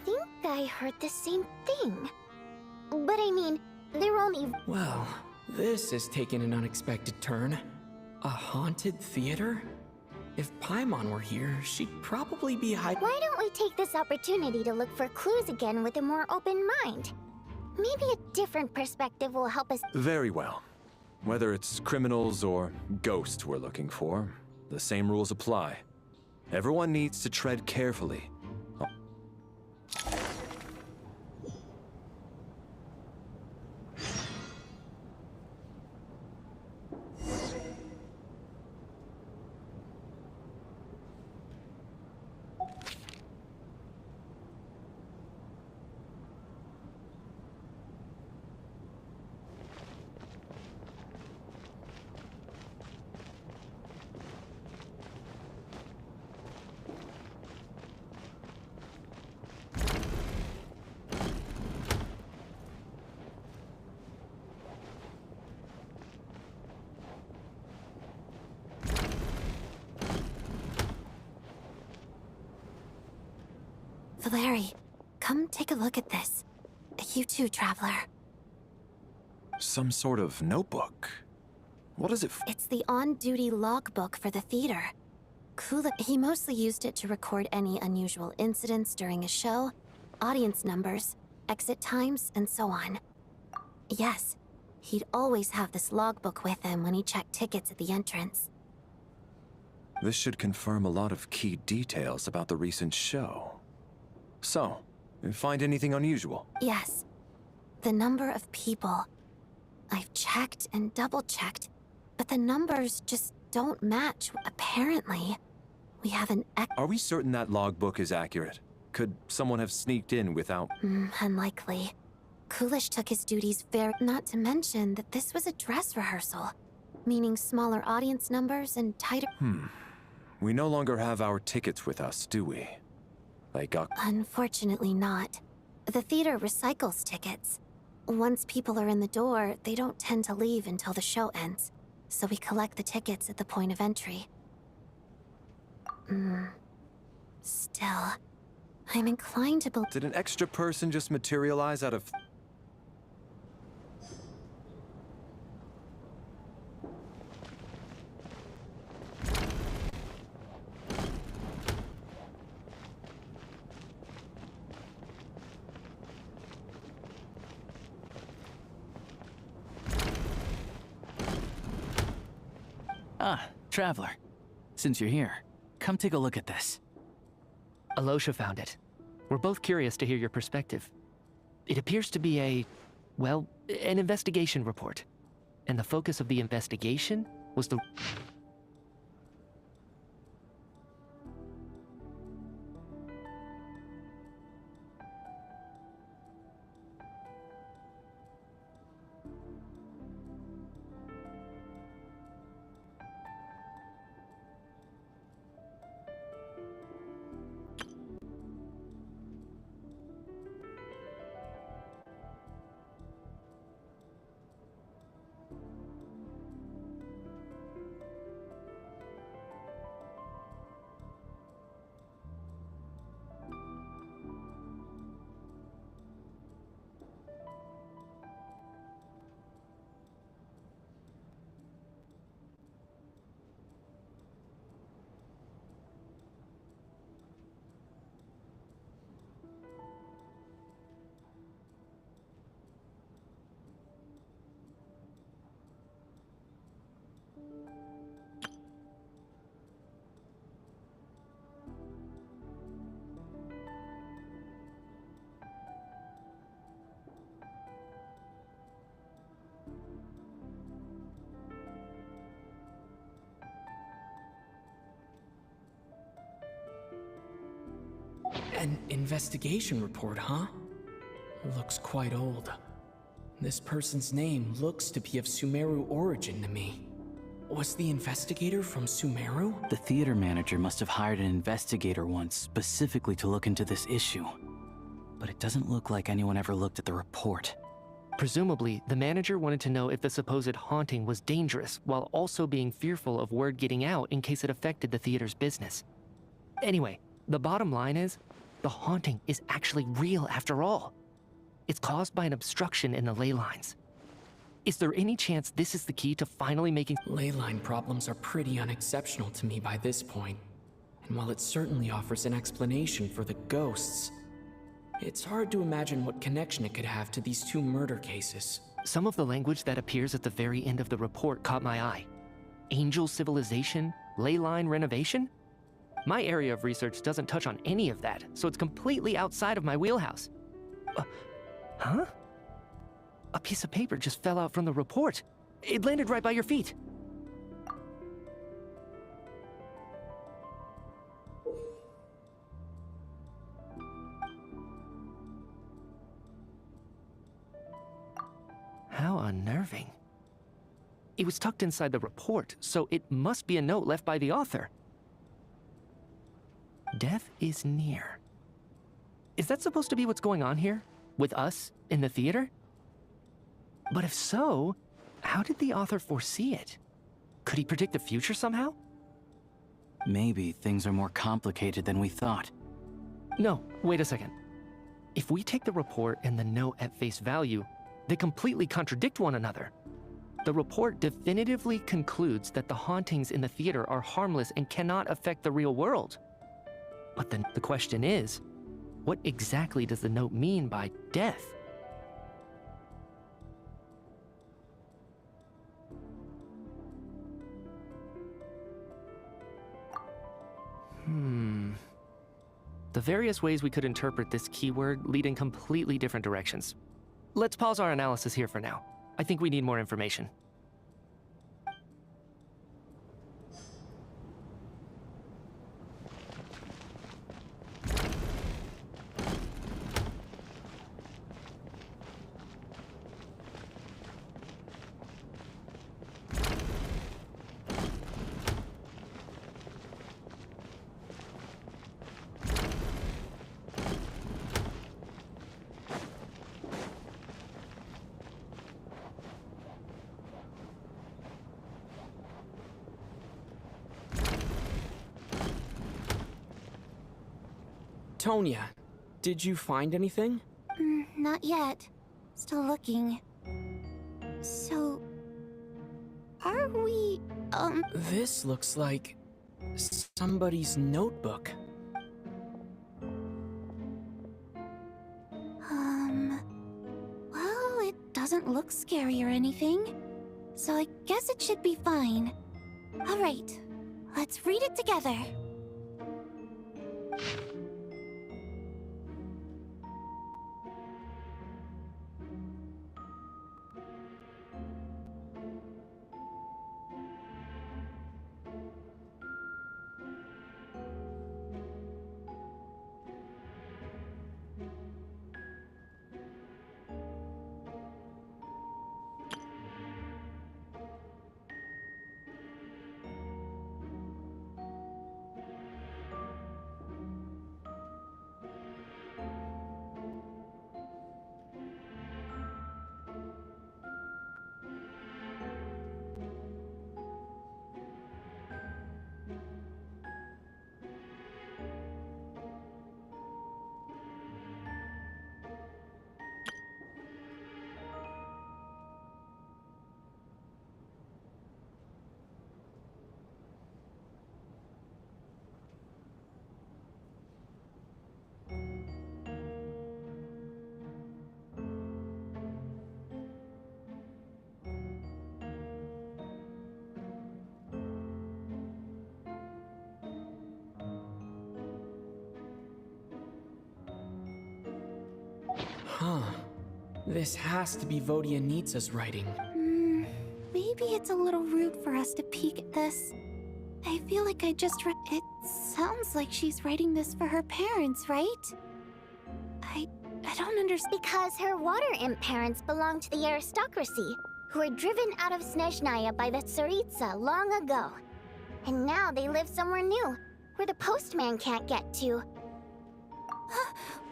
think I heard the same thing. But I mean, they're only... Well, this has taken an unexpected turn. A haunted theater? If Paimon were here, she'd probably be hiding... Why don't we take this opportunity to look for clues again with a more open mind? Maybe a different perspective will help us... Very well. Whether it's criminals or ghosts we're looking for, the same rules apply. Everyone needs to tread carefully. Valeri, come take a look at this. You too, Traveler. Some sort of notebook. What is it It's the on-duty logbook for the theater. He mostly used it to record any unusual incidents during a show, audience numbers, exit times, and so on. Yes, he'd always have this logbook with him when he checked tickets at the entrance. This should confirm a lot of key details about the recent show. So, you find anything unusual? Yes. The number of people. I've checked and double-checked, but the numbers just don't match. Apparently, we have an Are we certain that logbook is accurate? Could someone have sneaked in without... Unlikely. Coolish took his duties not to mention that this was a dress rehearsal, meaning smaller audience numbers and tighter... We no longer have our tickets with us, do we? Like, Unfortunately not. The theater recycles tickets. Once people are in the door, they don't tend to leave until the show ends, so we collect the tickets at the point of entry. Still, I'm inclined to believe... Did an extra person just materialize out of... Ah, Traveler. Since you're here, come take a look at this. Alosha found it. We're both curious to hear your perspective. It appears to be an investigation report. And the focus of the investigation was the... An investigation report, huh? Looks quite old. This person's name looks to be of Sumeru origin to me. Was the investigator from Sumeru? The theater manager must have hired an investigator once specifically to look into this issue. But it doesn't look like anyone ever looked at the report. Presumably, the manager wanted to know if the supposed haunting was dangerous, while also being fearful of word getting out in case it affected the theater's business. Anyway, the bottom line is, the haunting is actually real after all. It's caused by an obstruction in the ley lines. Is there any chance this is the key to finally making... Ley line problems are pretty unexceptional to me by this point. And while it certainly offers an explanation for the ghosts, it's hard to imagine what connection it could have to these two murder cases. Some of the language that appears at the very end of the report caught my eye. Angel civilization, ley line renovation? My area of research doesn't touch on any of that, so it's completely outside of my wheelhouse. Huh? A piece of paper just fell out from the report. It landed right by your feet. How unnerving. It was tucked inside the report, so it must be a note left by the author. Death is near. Is that supposed to be what's going on here? With us in the theater? But if so, how did the author foresee it? Could he predict the future somehow? Maybe things are more complicated than we thought. No, wait a second. If we take the report and the note at face value, they completely contradict one another. The report definitively concludes that the hauntings in the theater are harmless and cannot affect the real world. But then the question is, what exactly does the note mean by death? The various ways we could interpret this keyword lead in completely different directions. Let's pause our analysis here for now. I think we need more information. Tonya, did you find anything? Not yet. Still looking. So... are we, This looks like... somebody's notebook. Well, it doesn't look scary or anything. So I guess it should be fine. Alright, let's read it together. Huh. This has to be Vodyanitsa's writing. Maybe it's a little rude for us to peek at this. I feel like I just read... It sounds like she's writing this for her parents, right? I don't understand. Because her water imp parents belong to the aristocracy, who were driven out of Snezhnaya by the Tsaritsa long ago. And now they live somewhere new, where the postman can't get to.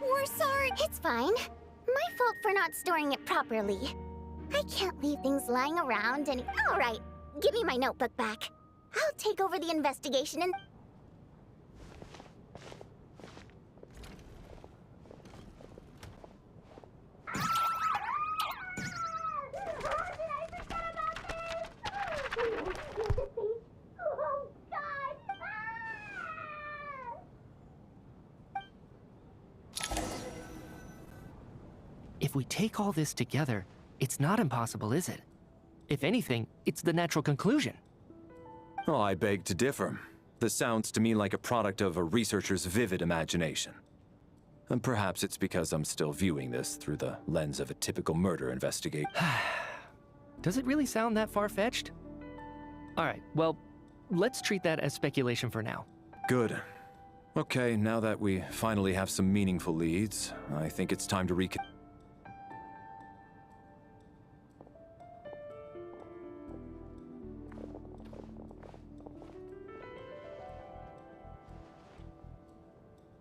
We're sorry. It's fine. My fault for not storing it properly. I can't leave things lying around and... Alright, give me my notebook back. I'll take over the investigation and... If we take all this together, it's not impossible, is it? If anything, it's the natural conclusion. Oh, I beg to differ. This sounds to me like a product of a researcher's vivid imagination. And perhaps it's because I'm still viewing this through the lens of a typical murder investigation. Does it really sound that far-fetched? Alright, well, let's treat that as speculation for now. Good. Okay, now that we finally have some meaningful leads, I think it's time to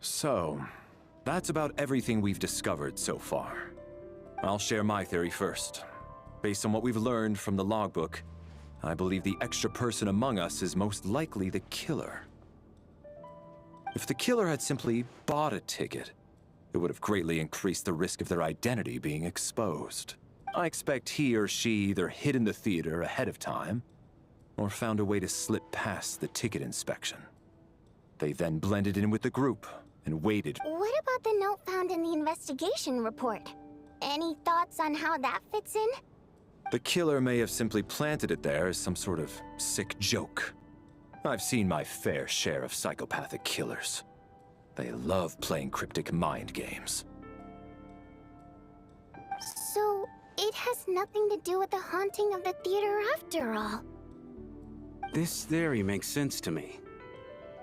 So, that's about everything we've discovered so far. I'll share my theory first. Based on what we've learned from the logbook, I believe the extra person among us is most likely the killer. If the killer had simply bought a ticket, it would have greatly increased the risk of their identity being exposed. I expect he or she either hid in the theater ahead of time, or found a way to slip past the ticket inspection. They then blended in with the group and waited. What about the note found in the investigation report? Any thoughts on how that fits in? The killer may have simply planted it there as some sort of sick joke. I've seen my fair share of psychopathic killers. They love playing cryptic mind games. So, it has nothing to do with the haunting of the theater after all. This theory makes sense to me.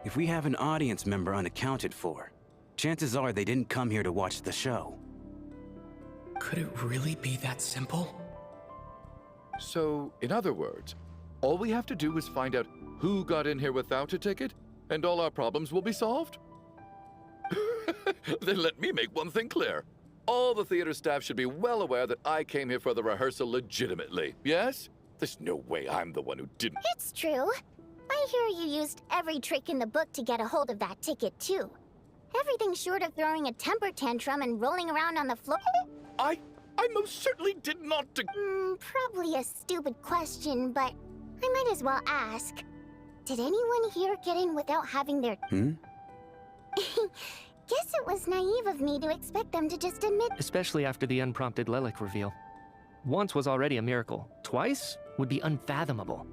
If we have an audience member unaccounted for, chances are they didn't come here to watch the show. Could it really be that simple? So, in other words, all we have to do is find out who got in here without a ticket, and all our problems will be solved? Then let me make one thing clear. All the theater staff should be well aware that I came here for the rehearsal legitimately, yes? There's no way I'm the one who didn't— It's true. I hear you used every trick in the book to get a hold of that ticket, too. Everything short of throwing a temper tantrum and rolling around on the floor— I most certainly did not— Probably a stupid question, but I might as well ask. Did anyone here get in without having their— Guess it was naive of me to expect them to just admit— Especially after the unprompted Lelek reveal. Once was already a miracle. Twice would be unfathomable.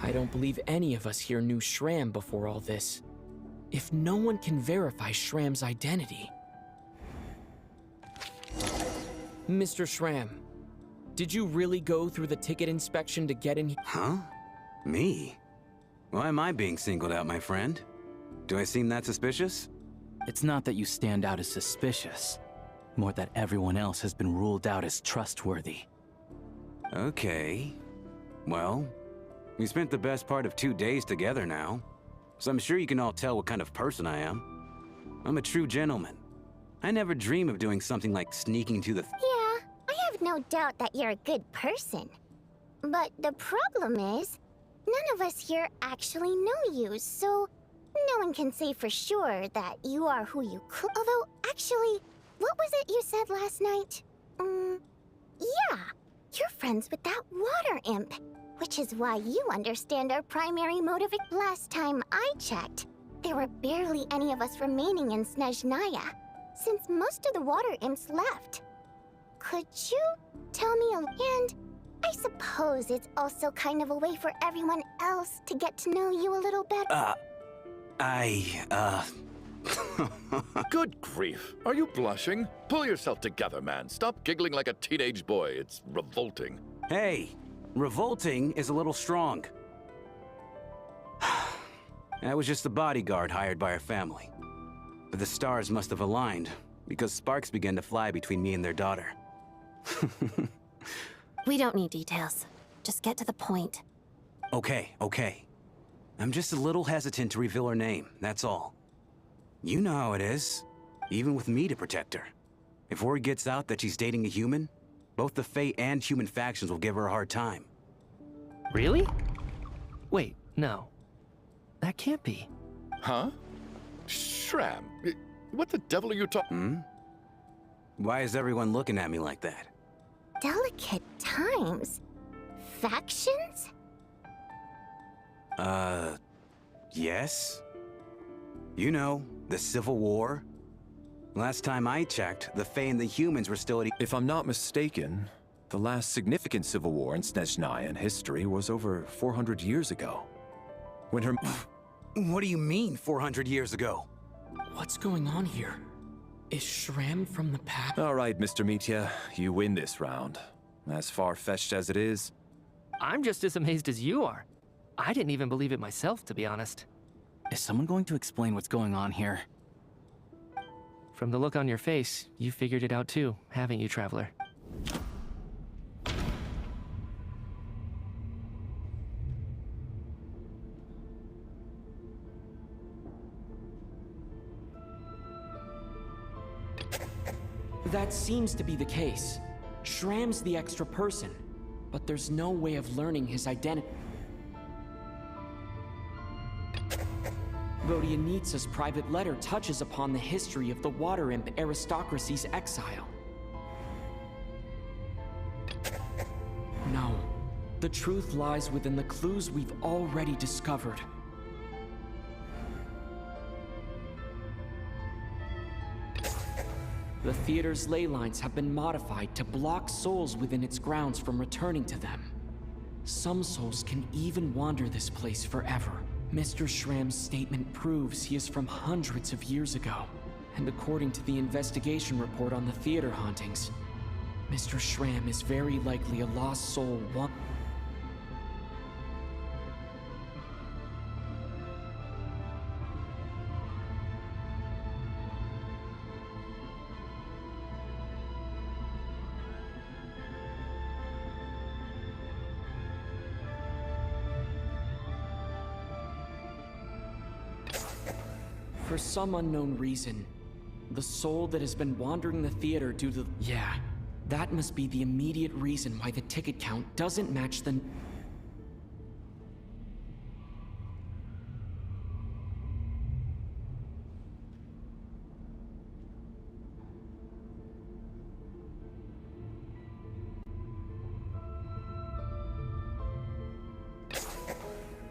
I don't believe any of us here knew Shram before all this. If no one can verify Shram's identity... Mr. Shram, did you really go through the ticket inspection to get in here? Huh? Me? Why am I being singled out, my friend? Do I seem that suspicious? It's not that you stand out as suspicious, more that everyone else has been ruled out as trustworthy. Okay. Well, we spent the best part of 2 days together now, so I'm sure you can all tell what kind of person I am. I'm a true gentleman. I never dream of doing something like sneaking to the— Yeah, I have no doubt that you're a good person. But the problem is, none of us here actually know you, so no one can say for sure that you are who you could. Although, actually, what was it you said last night? Yeah, you're friends with that water imp, which is why you understand our primary motive. Last time I checked, there were barely any of us remaining in Snezhnaya, since most of the water imps left. Could you tell me and I suppose it's also kind of a way for everyone else to get to know you a little better. Good grief. Are you blushing? Pull yourself together, man. Stop giggling like a teenage boy. It's revolting. Hey, revolting is a little strong. I was just a bodyguard hired by our family. But the stars must have aligned, because sparks began to fly between me and their daughter. We don't need details. Just get to the point. Okay. I'm just a little hesitant to reveal her name, that's all. You know how it is, even with me to protect her. If word gets out that she's dating a human, both the Fae and human factions will give her a hard time. Really? Wait, no. That can't be. Huh? Shram, what the devil are you talking? Why is everyone looking at me like that? Delicate times? Factions? Yes? You know, the Civil War? Last time I checked, the Fae and the humans were still at If I'm not mistaken, the last significant civil war in Snezhnaya history was over 400 years ago. When her... What do you mean, 400 years ago? What's going on here? Is Shram from the past? All right, Mr. Mitya, you win this round. As far-fetched as it is. I'm just as amazed as you are. I didn't even believe it myself, to be honest. Is someone going to explain what's going on here? From the look on your face, you figured it out too, haven't you, Traveler? That seems to be the case. Shram's the extra person, but there's no way of learning his identity. Vodyanitsa's private letter touches upon the history of the Water Imp aristocracy's exile. No, the truth lies within the clues we've already discovered. The theater's ley lines have been modified to block souls within its grounds from returning to them. Some souls can even wander this place forever. Mr. Shram's statement proves he is from hundreds of years ago. And according to the investigation report on the theater hauntings, Mr. Shram is very likely a lost soul For some unknown reason, the soul that has been wandering the theater due to... Yeah, that must be the immediate reason why the ticket count doesn't match the...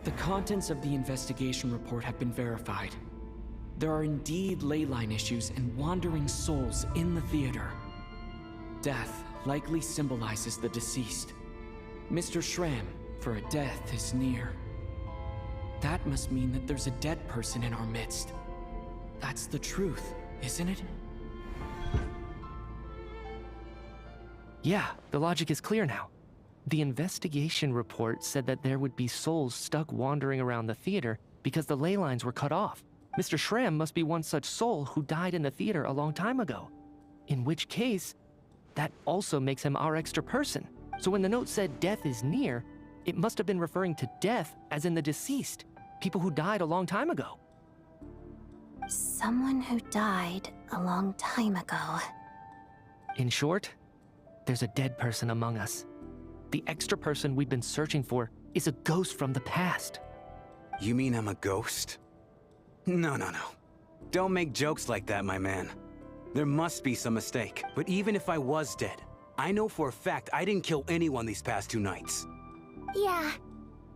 The contents of the investigation report have been verified. There are indeed ley line issues and wandering souls in the theater. Death likely symbolizes the deceased. Mr. Shram, for a death is near. That must mean that there's a dead person in our midst. That's the truth, isn't it? Yeah, the logic is clear now. The investigation report said that there would be souls stuck wandering around the theater because the ley lines were cut off. Mr. Shram must be one such soul who died in the theater a long time ago. In which case, that also makes him our extra person. So when the note said death is near, it must have been referring to death as in the deceased, people who died a long time ago. Someone who died a long time ago. In short, there's a dead person among us. The extra person we've been searching for is a ghost from the past. You mean I'm a ghost? No. Don't make jokes like that, my man. There must be some mistake. But even if I was dead, I know for a fact I didn't kill anyone these past 2 nights. Yeah,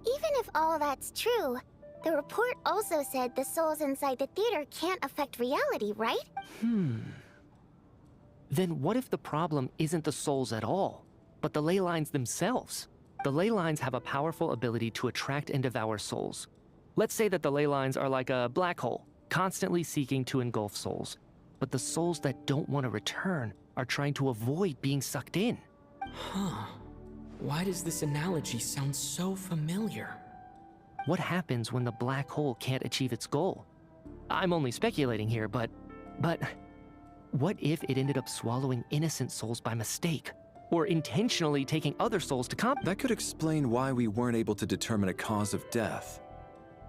even if all that's true, the report also said the souls inside the theater can't affect reality, right? Then what if the problem isn't the souls at all, but the ley lines themselves? The ley lines have a powerful ability to attract and devour souls. Let's say that the ley lines are like a black hole, constantly seeking to engulf souls. But the souls that don't want to return are trying to avoid being sucked in. Huh. Why does this analogy sound so familiar? What happens when the black hole can't achieve its goal? I'm only speculating here, but What if it ended up swallowing innocent souls by mistake? Or intentionally taking other souls to comp— That could explain why we weren't able to determine a cause of death.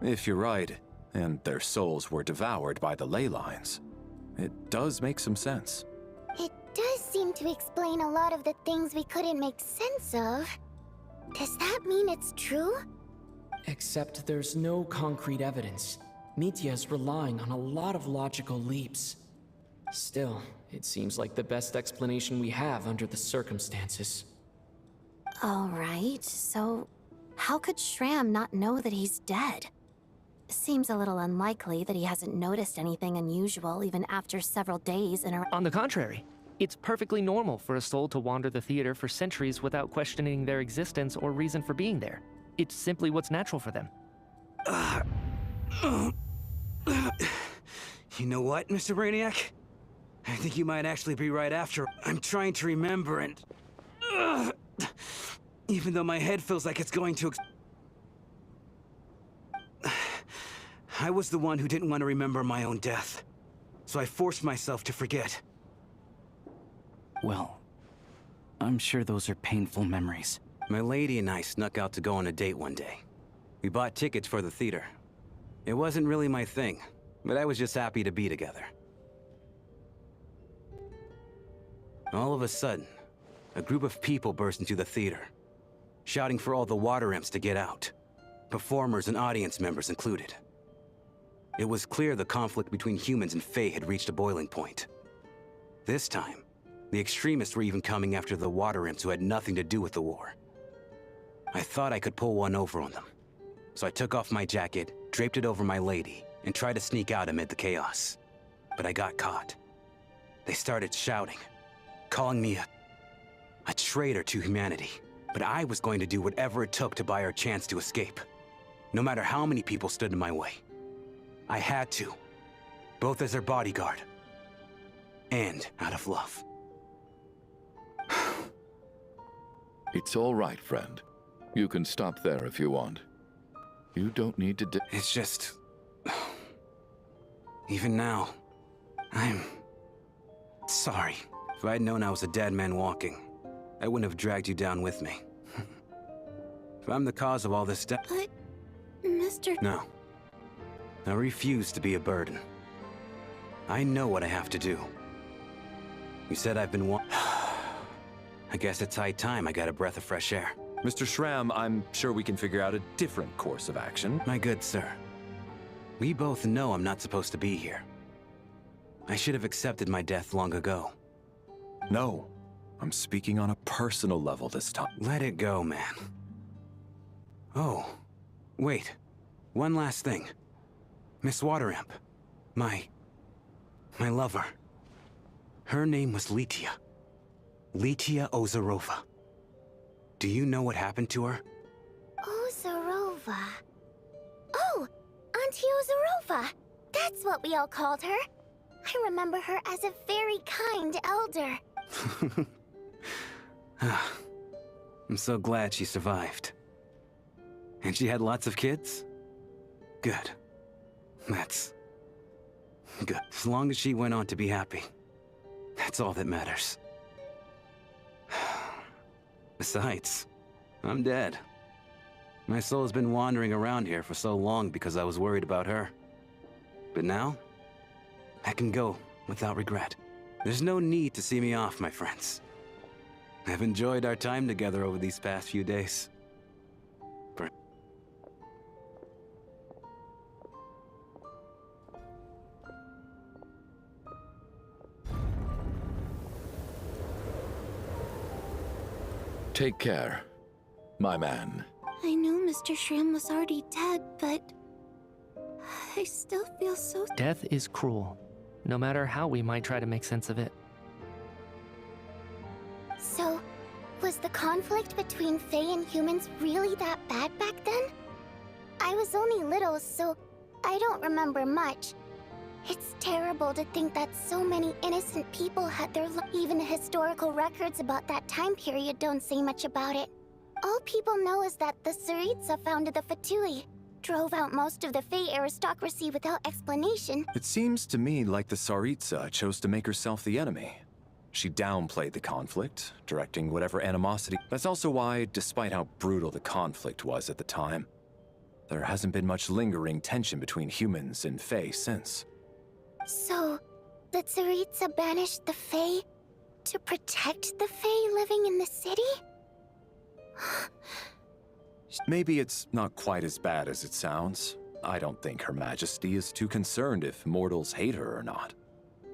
If you're right, and their souls were devoured by the ley lines, it does make some sense. It does seem to explain a lot of the things we couldn't make sense of. Does that mean it's true? Except there's no concrete evidence. Mitya is relying on a lot of logical leaps. Still, it seems like the best explanation we have under the circumstances. Alright, so how could Shram not know that he's dead? Seems a little unlikely that he hasn't noticed anything unusual even after several days in a— On the contrary, it's perfectly normal for a soul to wander the theater for centuries without questioning their existence or reason for being there. It's simply what's natural for them. You know what, Mr. Brainiac? I think you might actually be right after. I'm trying to remember and... even though my head feels like it's going to... I was the one who didn't want to remember my own death. So I forced myself to forget. Well, I'm sure those are painful memories. My lady and I snuck out to go on a date one day. We bought tickets for the theater. It wasn't really my thing, but I was just happy to be together. All of a sudden, a group of people burst into the theater, shouting for all the water imps to get out, performers and audience members included. It was clear the conflict between humans and Fae had reached a boiling point. This time, the extremists were even coming after the water imps who had nothing to do with the war. I thought I could pull one over on them, so I took off my jacket, draped it over my lady, and tried to sneak out amid the chaos. But I got caught. They started shouting, calling me a traitor to humanity. But I was going to do whatever it took to buy our chance to escape, no matter how many people stood in my way. I had to, both as their bodyguard and out of love. It's all right, friend. You can stop there if you want. You don't need to It's just... even now, I'm... sorry. If I'd known I was a dead man walking, I wouldn't have dragged you down with me. If I'm the cause of all this stuff... But... Mr. No. I refuse to be a burden. I know what I have to do. You said I've been I guess it's high time I got a breath of fresh air. Mr. Shram, I'm sure we can figure out a different course of action. My good sir, we both know I'm not supposed to be here. I should have accepted my death long ago. No, I'm speaking on a personal level this time. Let it go, man. Oh, wait. One last thing. Miss Waterimp. My lover. Her name was Letia. Letia Ozarova. Do you know what happened to her? Ozarova. Oh, Auntie Ozarova. That's what we all called her. I remember her as a very kind elder. I'm so glad she survived. And she had lots of kids? Good. That's... good. As long as she went on to be happy. That's all that matters. Besides, I'm dead. My soul has been wandering around here for so long because I was worried about her. But now, I can go without regret. There's no need to see me off, my friends. I've enjoyed our time together over these past few days. Take care, my man. I know Mr. Shram was already dead, but... I still feel so... Death is cruel, no matter how we might try to make sense of it. So, was the conflict between Fae and humans really that bad back then? I was only little, so I don't remember much. It's terrible to think that so many innocent people had their even historical records about that time period don't say much about it. All people know is that the Tsaritsa founded the Fatui, drove out most of the Fey aristocracy without explanation. It seems to me like the Tsaritsa chose to make herself the enemy. She downplayed the conflict, directing whatever animosity. That's also why, despite how brutal the conflict was at the time, there hasn't been much lingering tension between humans and Fey since. So, the Tsaritsa banished the Fey to protect the Fey living in the city? Maybe it's not quite as bad as it sounds. I don't think Her Majesty is too concerned if mortals hate her or not.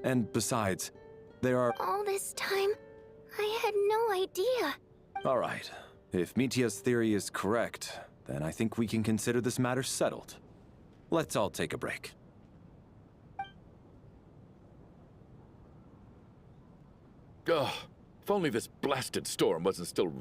And besides, there are— All this time, I had no idea. Alright, if Mitia's theory is correct, then I think we can consider this matter settled. Let's all take a break. Ugh, if only this blasted storm wasn't still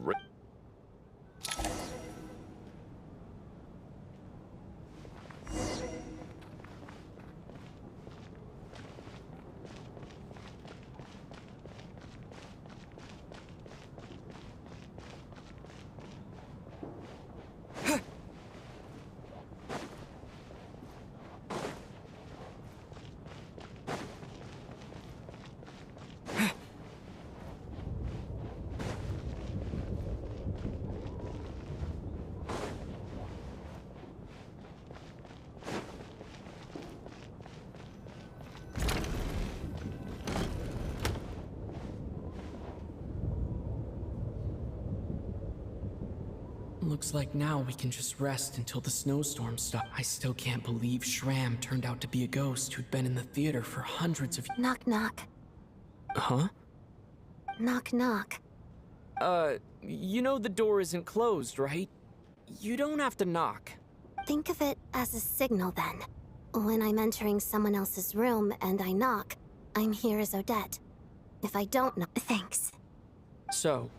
Looks like now we can just rest until the snowstorm stops. I still can't believe Shram turned out to be a ghost who'd been in the theater for hundreds of— Knock, knock. Huh? Knock, knock. You know the door isn't closed, right? You don't have to knock. Think of it as a signal then. When I'm entering someone else's room and I knock, I'm here as Odette. If I don't knock— Thanks. So,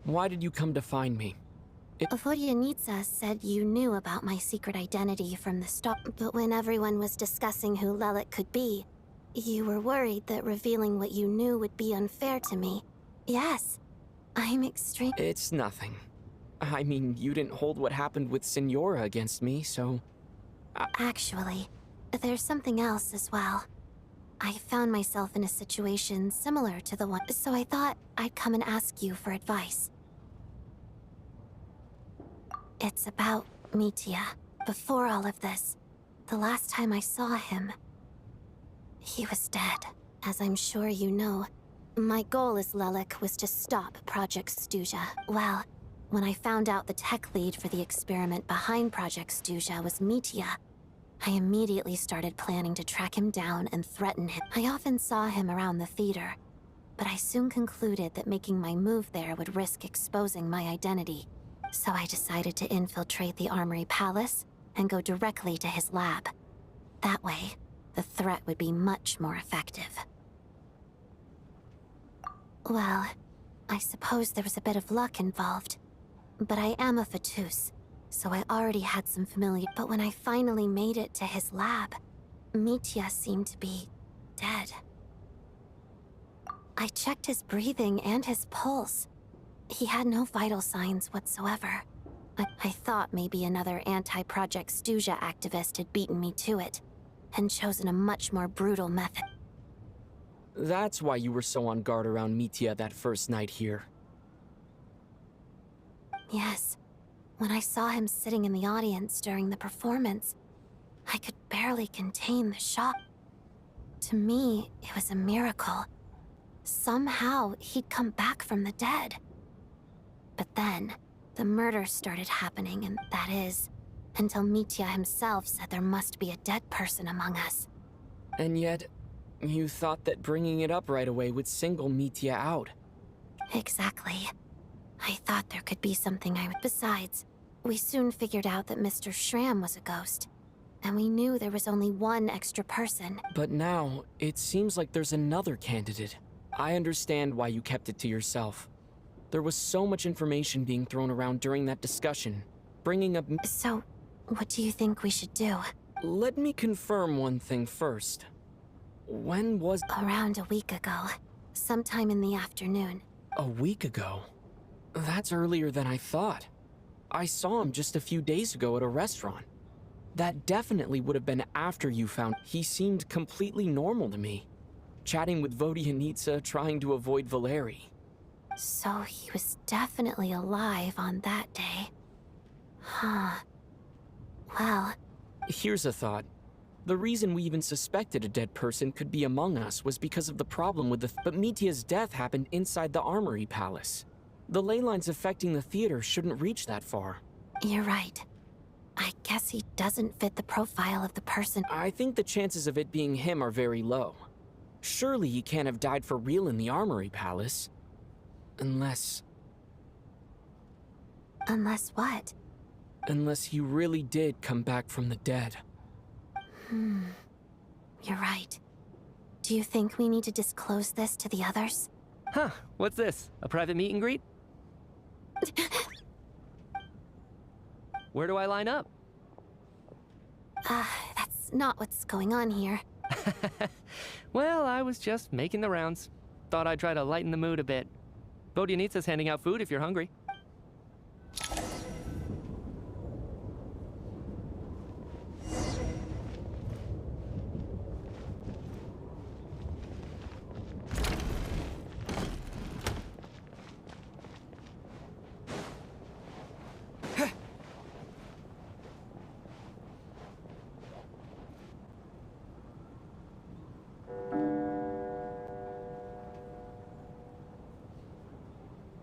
why did you come to find me? Vodyanitsa said you knew about my secret identity from the start, but when everyone was discussing who Lelik could be, you were worried that revealing what you knew would be unfair to me. Yes, I'm extreme— It's nothing. I mean, you didn't hold what happened with Signora against me, so— Actually, there's something else as well. I found myself in a situation similar to the one, so I thought I'd come and ask you for advice. It's about Mitya. Before all of this, the last time I saw him, he was dead. As I'm sure you know, my goal as Lelik was to stop Project Stuja. Well, when I found out the tech lead for the experiment behind Project Stuja was Mitya, I immediately started planning to track him down and threaten him. I often saw him around the theater, but I soon concluded that making my move there would risk exposing my identity. So I decided to infiltrate the Armory Palace and go directly to his lab. That way, the threat would be much more effective. Well, I suppose there was a bit of luck involved, but I am a Fatus, so I already had some familiar. But when I finally made it to his lab, Mitya seemed to be dead. I checked his breathing and his pulse. He had no vital signs whatsoever. I thought maybe another anti-Project Stuja activist had beaten me to it, and chosen a much more brutal method. That's why you were so on guard around Mitya that first night here. Yes. When I saw him sitting in the audience during the performance, I could barely contain the shock. To me, it was a miracle. Somehow, he'd come back from the dead. But then, the murder started happening, and that is, until Mitya himself said there must be a dead person among us. And yet, you thought that bringing it up right away would single Mitya out. Exactly. I thought there could be something I would— Besides, we soon figured out that Mr. Shram was a ghost, and we knew there was only one extra person. But now, it seems like there's another candidate. I understand why you kept it to yourself. There was so much information being thrown around during that discussion. Bringing up— So, what do you think we should do? Let me confirm one thing first. When was— Around a week ago. Sometime in the afternoon. A week ago? That's earlier than I thought. I saw him just a few days ago at a restaurant. That definitely would have been after you found. He seemed completely normal to me. Chatting with Vodyanitsa, trying to avoid Valeri. So he was definitely alive on that day. Huh. Well... Here's a thought. The reason we even suspected a dead person could be among us was because of the problem with the... But Mitya's death happened inside the Armory Palace. The ley lines affecting the theater shouldn't reach that far. You're right. I guess he doesn't fit the profile of the person. I think the chances of it being him are very low. Surely he can't have died for real in the Armory Palace. Unless... Unless what? Unless he really did come back from the dead. You're right. Do you think we need to disclose this to the others? Huh, what's this? A private meet and greet? Where do I line up? That's not what's going on here. Well, I was just making the rounds. Thought I'd try to lighten the mood a bit. Vodyanitsa's handing out food if you're hungry.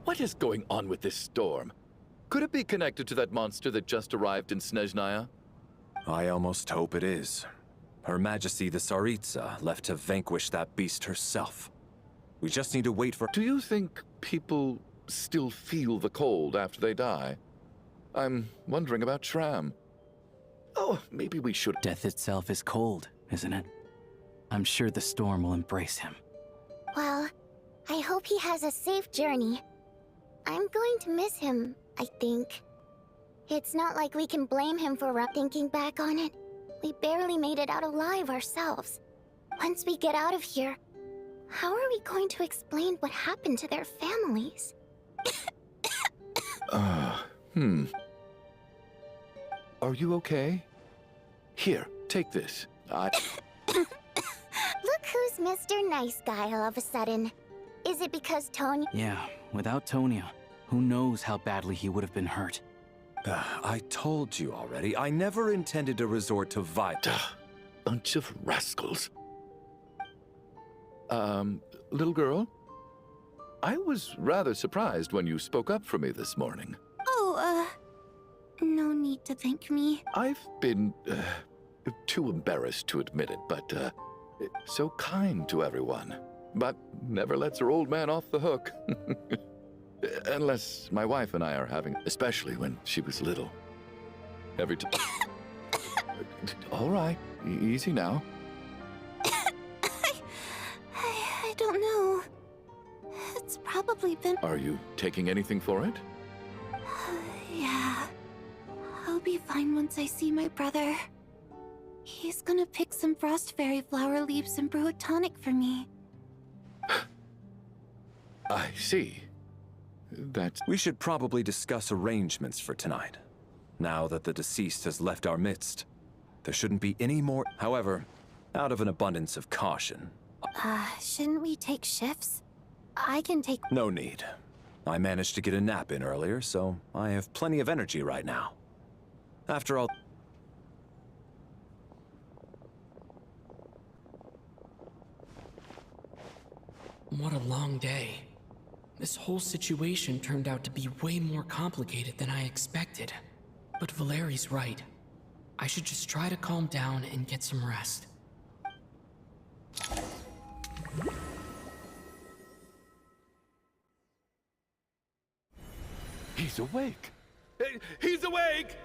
What is going on with this storm? Could it be connected to that monster that just arrived in Snezhnaya? I almost hope it is. Her Majesty the Tsaritsa left to vanquish that beast herself. We just need to wait for... Do you think people still feel the cold after they die? I'm wondering about Shram. Oh, maybe we should... Death itself is cold, isn't it? I'm sure the storm will embrace him. Well, I hope he has a safe journey. I'm going to miss him, I think. It's not like we can blame him for thinking back on it. We barely made it out alive ourselves. Once we get out of here, how are we going to explain what happened to their families? Are you okay? Here, take this. Look who's Mr. Nice Guy all of a sudden. Is it because Tonya... Yeah, without Tonya, who knows how badly he would have been hurt. I told you already, I never intended to resort to violence. Bunch of rascals. Little girl? I was rather surprised when you spoke up for me this morning. Oh, no need to thank me. I've been, too embarrassed to admit it, but, so kind to everyone. But never lets her old man off the hook. Unless my wife and I are having, especially when she was little. Every time. All right, easy now. I don't know. It's probably been... Are you taking anything for it? Yeah. I'll be fine once I see my brother. He's gonna pick some frost fairy flower leaves and brew a tonic for me. I see. That's... We should probably discuss arrangements for tonight. Now that the deceased has left our midst, there shouldn't be any more... However, out of an abundance of caution... Shouldn't we take shifts? I can take... No need. I managed to get a nap in earlier, so I have plenty of energy right now. After all... What a long day. This whole situation turned out to be way more complicated than I expected. But Valeri's right. I should just try to calm down and get some rest. He's awake! He's awake!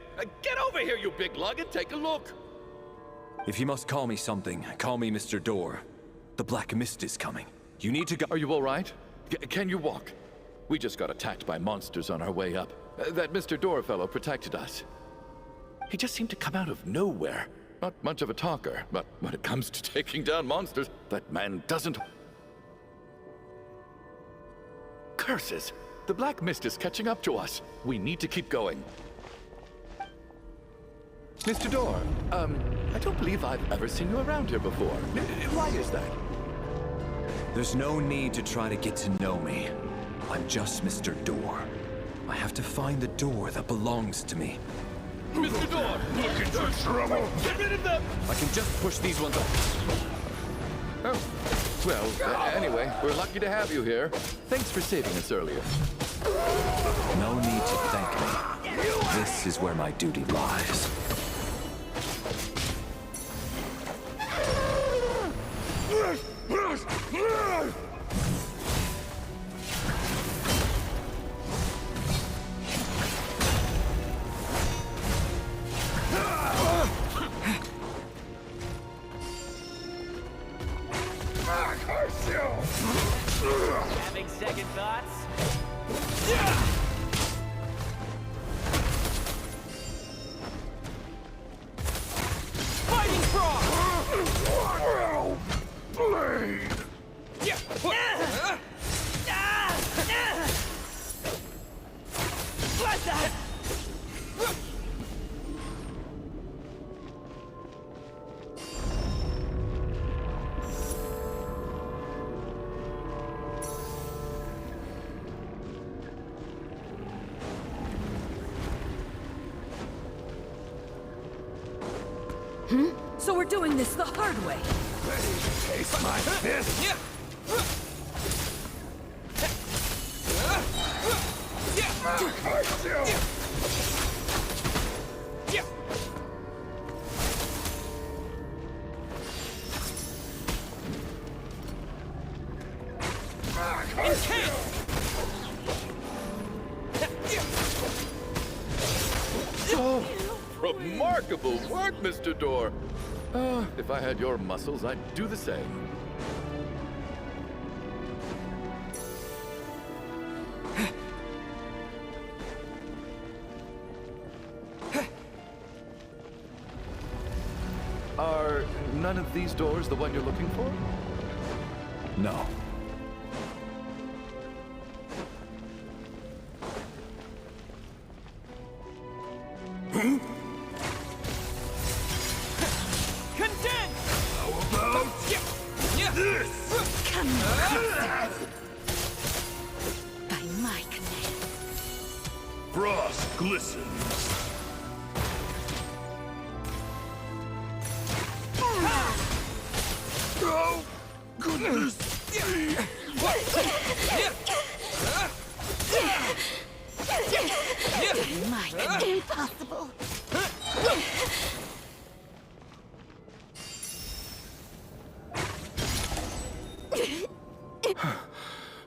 Get over here, you big lug, and take a look! If you must call me something, call me Mr. Door. The Black Mist is coming. You need to go... Are you all right? Can you walk? We just got attacked by monsters on our way up. That Mr. Door fellow protected us. He just seemed to come out of nowhere. Not much of a talker, but when it comes to taking down monsters, that man doesn't... Curses! The Black Mist is catching up to us. We need to keep going. Mr. Door, I don't believe I've ever seen you around here before. Why is that? There's no need to try to get to know me. I'm just Mr. Door. I have to find the door that belongs to me. Mr. Door! Looking for trouble? Get rid of them! I can just push these ones up. Oh, well, anyway, we're lucky to have you here. Thanks for saving us earlier. No need to thank me. This is where my duty lies. Having second thoughts? Fighting frog! Blade! Like that! So we're doing this the hard way. Taste my fist! Oh, remarkable work, Mr. Door. If I had your muscles, I'd do the same. Are none of these doors the one you're looking for? No. Frost glistens. Oh, goodness! Impossible.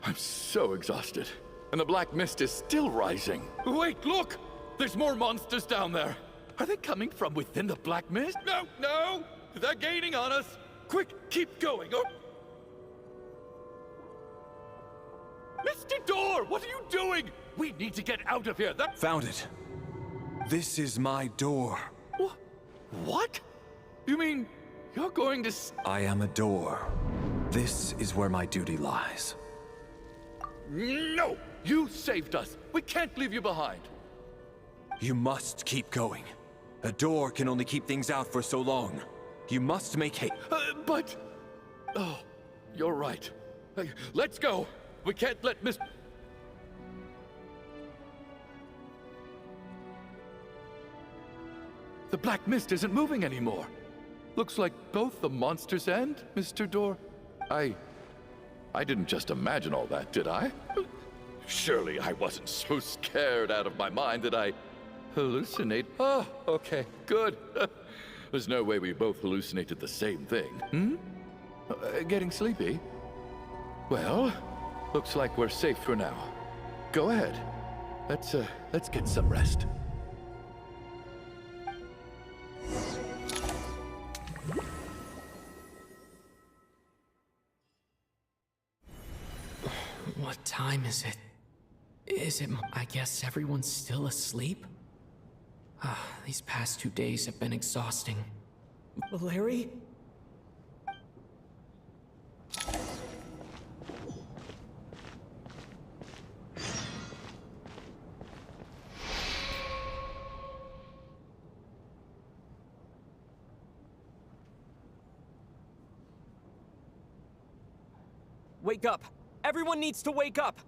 I'm so exhausted. And the black mist is still rising. Wait, look! There's more monsters down there. Are they coming from within the black mist? No, no! They're gaining on us! Quick, keep going! Oh. Mr. Door, what are you doing? We need to get out of here. Found it. This is my door. What? You mean you're going to... I am a door. This is where my duty lies. No! You saved us. We can't leave you behind. You must keep going. A door can only keep things out for so long. You must make haste. But... Oh, you're right. Let's go. We can't let Miss... The black mist isn't moving anymore. Looks like both the monsters and Mr. Door... I didn't just imagine all that, did I? Surely I wasn't so scared out of my mind that I hallucinate. Oh, okay, good. There's no way we both hallucinated the same thing. Getting sleepy? Well, looks like we're safe for now. Go ahead. Let's get some rest. What time is it? I guess everyone's still asleep? These past 2 days have been exhausting. Larry? wake up! Everyone needs to wake up!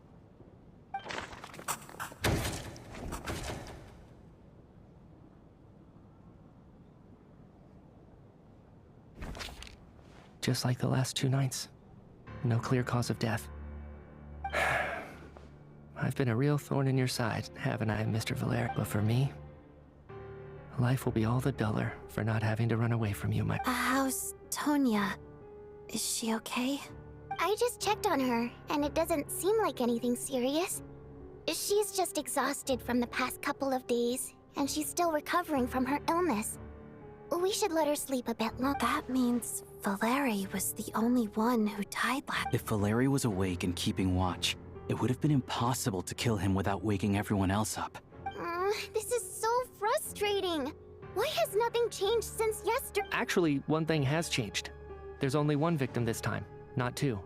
Just like the last 2 nights. No clear cause of death. I've been a real thorn in your side, haven't I, Mr. Valer? But for me, life will be all the duller for not having to run away from you, my— How's Tonya? Is she okay? I just checked on her, and it doesn't seem like anything serious. She's just exhausted from the past couple of days, and she's still recovering from her illness. We should let her sleep a bit longer. That means Valeri was the only one who died last— If Valeri was awake and keeping watch, it would have been impossible to kill him without waking everyone else up. This is so frustrating. Why has nothing changed since yesterday? Actually, one thing has changed. There's only 1 victim this time, not 2.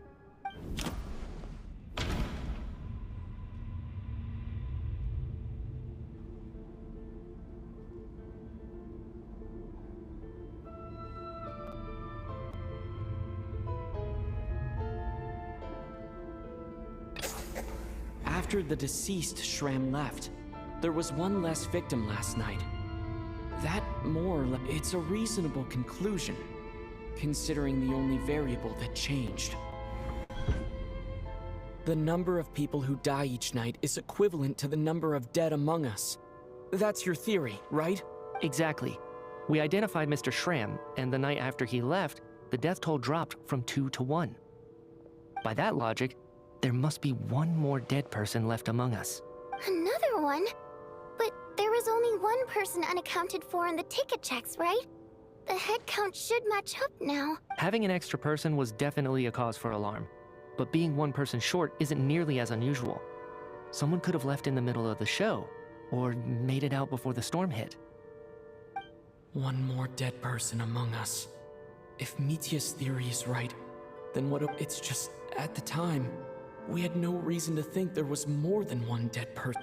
After the deceased Shram left, there was 1 less victim last night. That more or less, it's a reasonable conclusion, considering the only variable that changed. The number of people who die each night is equivalent to the number of dead among us. That's your theory, right? Exactly. We identified Mr. Shram, and the night after he left, the death toll dropped from 2 to 1. By that logic, there must be 1 more dead person left among us. Another one? But there was only 1 person unaccounted for in the ticket checks, right? The head count should match up now. Having an extra person was definitely a cause for alarm, but being 1 person short isn't nearly as unusual. Someone could have left in the middle of the show, or made it out before the storm hit. 1 more dead person among us. If Mitya's theory is right, then it's just, at the time, we had no reason to think there was more than 1 dead person.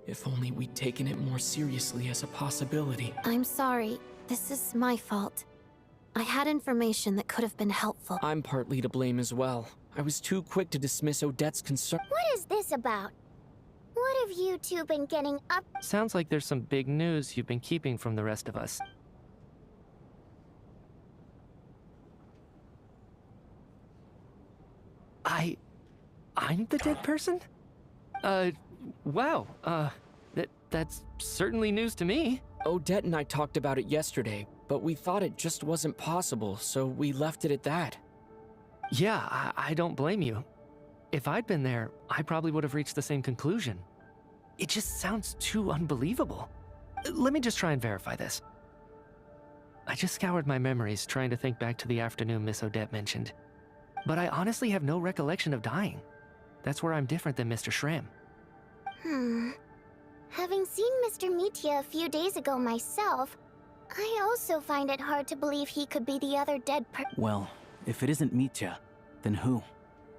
If only we'd taken it more seriously as a possibility. I'm sorry. This is my fault. I had information that could have been helpful. I'm partly to blame as well. I was too quick to dismiss Odette's concern. What is this about? What have you two been getting up? Sounds like there's some big news you've been keeping from the rest of us. I'm the dead person? Wow, that's certainly news to me. Odette and I talked about it yesterday, but we thought it just wasn't possible, so we left it at that. Yeah, I don't blame you. If I'd been there, I probably would have reached the same conclusion. It just sounds too unbelievable. Let me just try and verify this. I just scoured my memories trying to think back to the afternoon Miss Odette mentioned. But I honestly have no recollection of dying. That's where I'm different than Mr. Shram. Having seen Mr. Mitya a few days ago myself, I also find it hard to believe he could be the other dead Well, if it isn't Mitya, then who?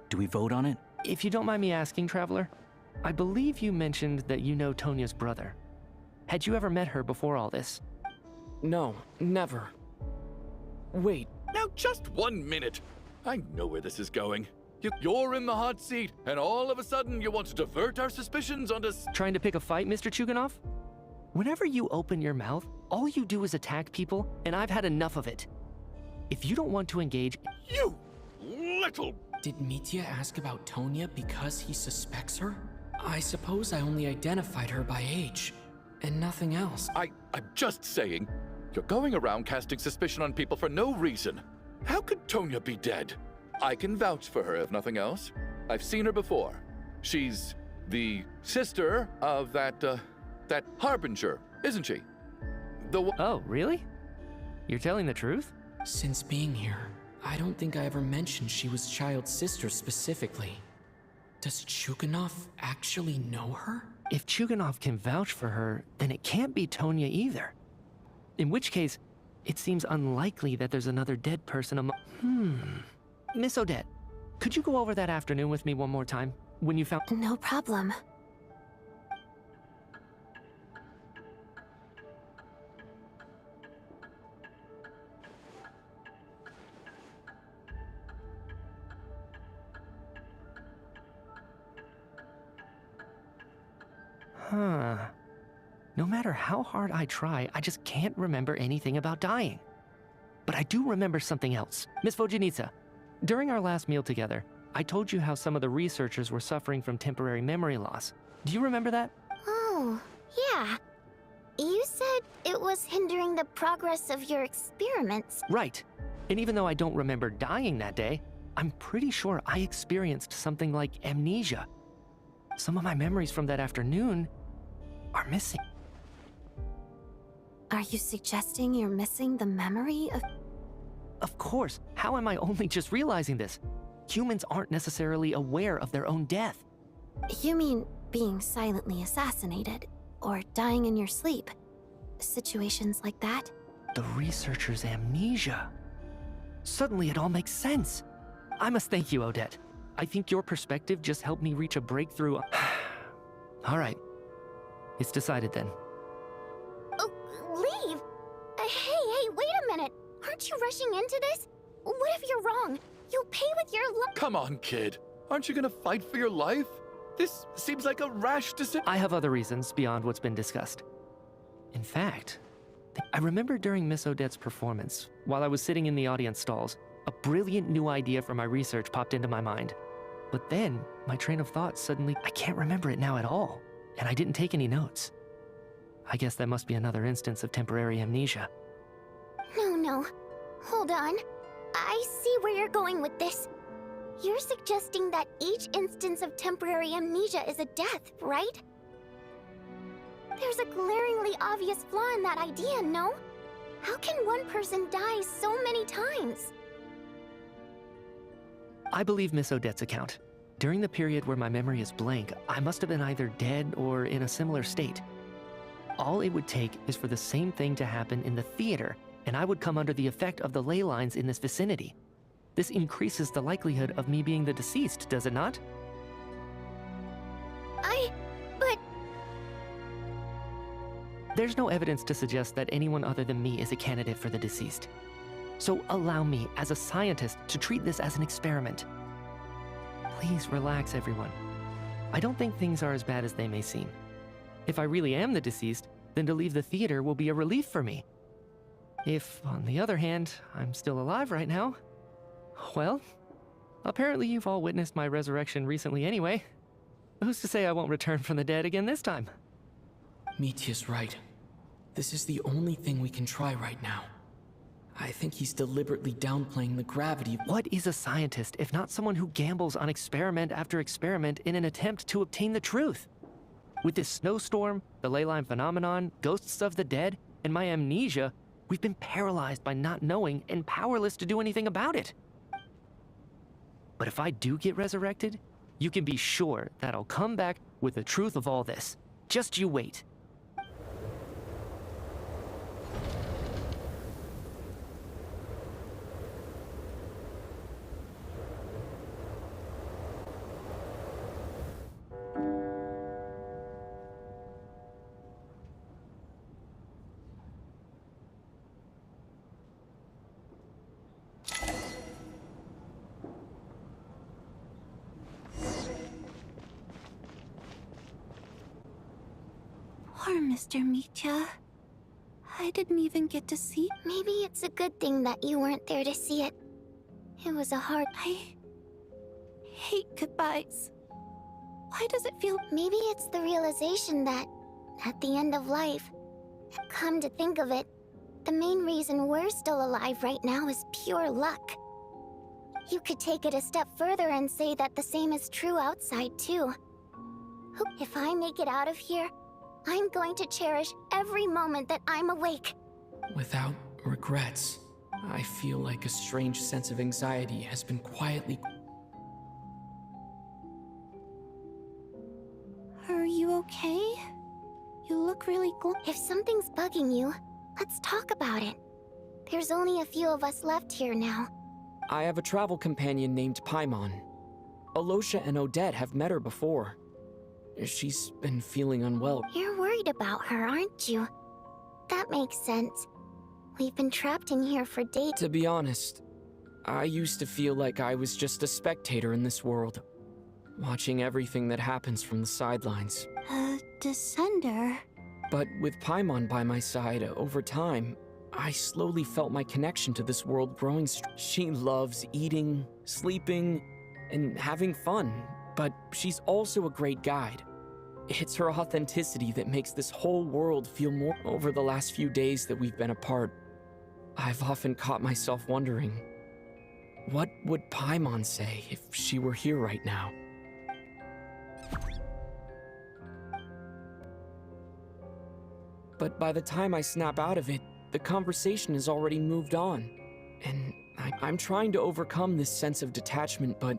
Do we vote on it? If you don't mind me asking, Traveler, I believe you mentioned that you know Tonya's brother. Had you ever met her before all this? No, never. Wait. Now just 1 minute. I know where this is going. You're in the hot seat, and all of a sudden you want to divert our suspicions onto— Trying to pick a fight, Mr. Chuganov? Whenever you open your mouth, all you do is attack people, and I've had enough of it. If you don't want to engage— You little— Did Mitya ask about Tonya because he suspects her? I suppose I only identified her by age, and nothing else. I'm just saying, you're going around casting suspicion on people for no reason. How could Tonya be dead? I can vouch for her if nothing else. I've seen her before. She's the sister of that Harbinger, isn't she? Oh, really? You're telling the truth? Since being here, I don't think I ever mentioned she was Child's sister specifically. Does Chuganov actually know her? If Chuganov can vouch for her, then it can't be Tonya either. In which case, it seems unlikely that there's another dead person among— Miss Odette, could you go over that afternoon with me one more time? When you found— No problem. Huh. No matter how hard I try, I just can't remember anything about dying. But I do remember something else. Miss Vojanitsa, during our last meal together, I told you how some of the researchers were suffering from temporary memory loss. Do you remember that? Oh, yeah. You said it was hindering the progress of your experiments. Right. And even though I don't remember dying that day, I'm pretty sure I experienced something like amnesia. Some of my memories from that afternoon are missing. Are you suggesting you're missing the memory of... Of course. How am I only just realizing this? Humans aren't necessarily aware of their own death. You mean being silently assassinated, or dying in your sleep? Situations like that? The researcher's amnesia. Suddenly it all makes sense. I must thank you, Odette. I think your perspective just helped me reach a breakthrough. All right. It's decided then. Oh, leave! Hey, wait a minute! Aren't you rushing into this? What if you're wrong? You'll pay with your life. Come on, kid. Aren't you gonna fight for your life? This seems like a rash decision. I have other reasons beyond what's been discussed. In fact, I remember during Miss Odette's performance, while I was sitting in the audience stalls, a brilliant new idea for my research popped into my mind. But then, my train of thought suddenly, I can't remember it now at all, and I didn't take any notes. I guess that must be another instance of temporary amnesia. No. Hold on. I see where you're going with this. You're suggesting that each instance of temporary amnesia is a death, right? There's a glaringly obvious flaw in that idea, no? How can one person die so many times? I believe Miss Odette's account. During the period where my memory is blank, I must have been either dead or in a similar state. All it would take is for the same thing to happen in the theater, and I would come under the effect of the ley lines in this vicinity. This increases the likelihood of me being the deceased, does it not? But... There's no evidence to suggest that anyone other than me is a candidate for the deceased. So allow me, as a scientist, to treat this as an experiment. Please relax, everyone. I don't think things are as bad as they may seem. If I really am the deceased, then to leave the theater will be a relief for me. If, on the other hand, I'm still alive right now, well, apparently you've all witnessed my resurrection recently anyway. Who's to say I won't return from the dead again this time? Mitya's right. This is the only thing we can try right now. I think he's deliberately downplaying the gravity. What is a scientist if not someone who gambles on experiment after experiment in an attempt to obtain the truth? With this snowstorm, the ley line phenomenon, ghosts of the dead, and my amnesia, we've been paralyzed by not knowing and powerless to do anything about it. But if I do get resurrected, you can be sure that I'll come back with the truth of all this. Just you wait. Poor Mr. Mitya. I didn't even get to see... Maybe it's a good thing that you weren't there to see it. It was a hard... I hate goodbyes. Why does it feel... Maybe it's the realization that, at the end of life, come to think of it, the main reason we're still alive right now is pure luck. You could take it a step further and say that the same is true outside, too. If I make it out of here, I'm going to cherish every moment that I'm awake. Without regrets, I feel like a strange sense of anxiety has been quietly... Are you okay? You look really If something's bugging you, let's talk about it. There's only a few of us left here now. I have a travel companion named Paimon. Alosha and Odette have met her before. She's been feeling unwell. You're worried about her, aren't you? That makes sense. We've been trapped in here for days. To be honest, I used to feel like I was just a spectator in this world. watching everything that happens from the sidelines. Descender? But with Paimon by my side, over time, I slowly felt my connection to this world growing. She loves eating, sleeping, and having fun, but she's also a great guide. It's her authenticity that makes this whole world feel more. Over the last few days that we've been apart, I've often caught myself wondering, what would Paimon say if she were here right now? But by the time I snap out of it, the conversation has already moved on. And I'm trying to overcome this sense of detachment, but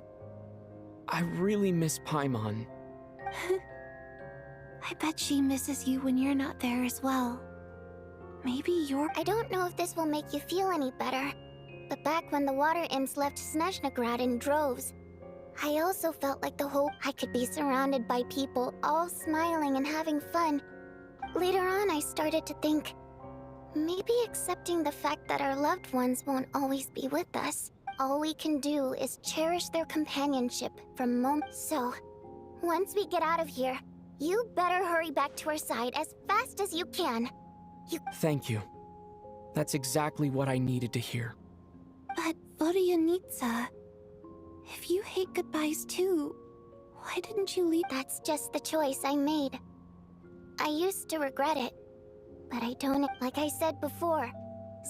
I really miss Paimon. I bet she misses you when you're not there as well. Maybe you're... I don't know if this will make you feel any better, but back when the water imps left Snezhnaya in droves, I also felt like the whole... I could be surrounded by people, all smiling and having fun. Later on, I started to think, maybe accepting the fact that our loved ones won't always be with us. All we can do is cherish their companionship from moments. So, once we get out of here, you better hurry back to our side as fast as you can. Thank you. That's exactly what I needed to hear. But Vodyanitsa, if you hate goodbyes too, why didn't you leave? That's just the choice I made. I used to regret it, but I don't. Like I said before,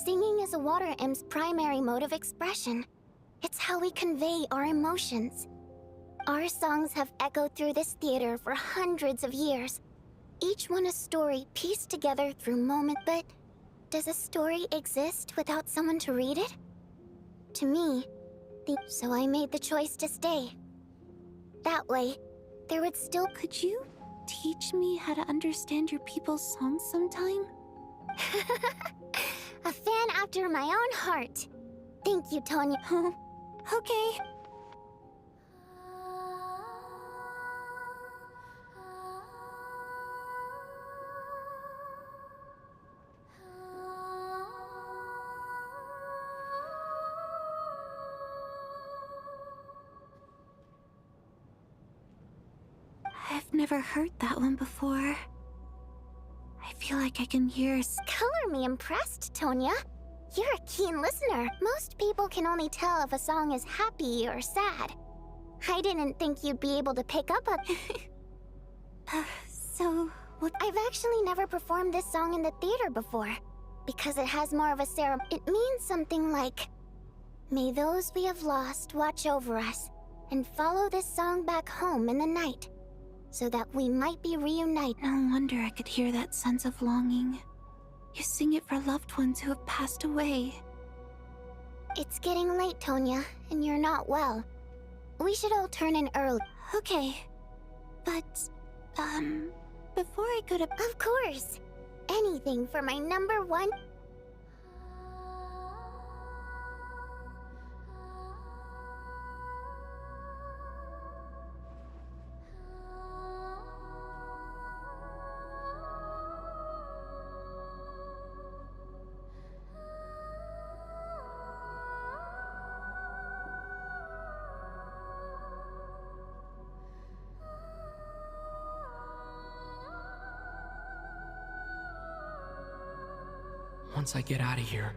singing is a water imp's primary mode of expression. It's how we convey our emotions. Our songs have echoed through this theater for hundreds of years, each one a story pieced together through moments. But does a story exist without someone to read it? To me, so I made the choice to stay. That way, there would still... Could you teach me how to understand your people's songs sometime? A fan after my own heart. Thank you, Tonya. Okay. I've never heard that one before. I feel like I can hear... Color me impressed, Tonya. You're a keen listener. Most people can only tell if a song is happy or sad. I didn't think you'd be able to pick up on... So, what... I've actually never performed this song in the theater before, because it has more of a ceremony. It means something like, may those we have lost watch over us, and follow this song back home in the night, so that we might be reunited. No wonder I could hear that sense of longing. You sing it for loved ones who have passed away. It's getting late, Tonya, and you're not well. We should all turn in early. Okay. But, before I go to... Of course! Anything for my number one... Once I get out of here,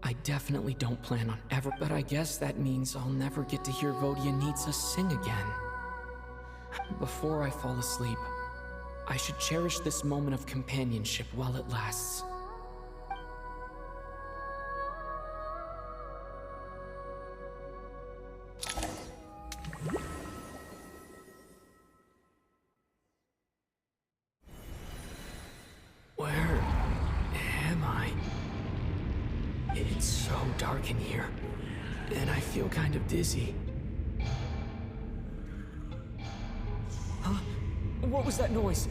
I definitely don't plan on ever, but I guess that means I'll never get to hear Vodyanitsa sing again. Before I fall asleep, I should cherish this moment of companionship while it lasts. It's so dark in here, and I feel kind of dizzy. Huh? What was that noise?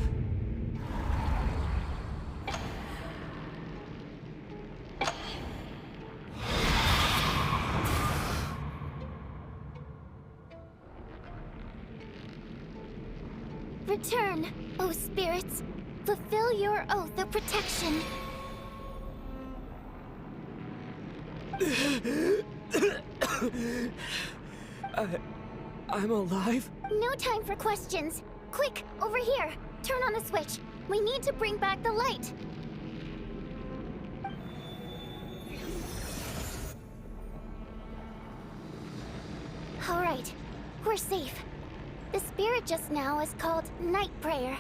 Return, O spirits. Fulfill your oath of protection. I'm alive? No time for questions. Quick, over here. Turn on the switch. We need to bring back the light. Alright, we're safe. The spirit just now is called Night Prayer.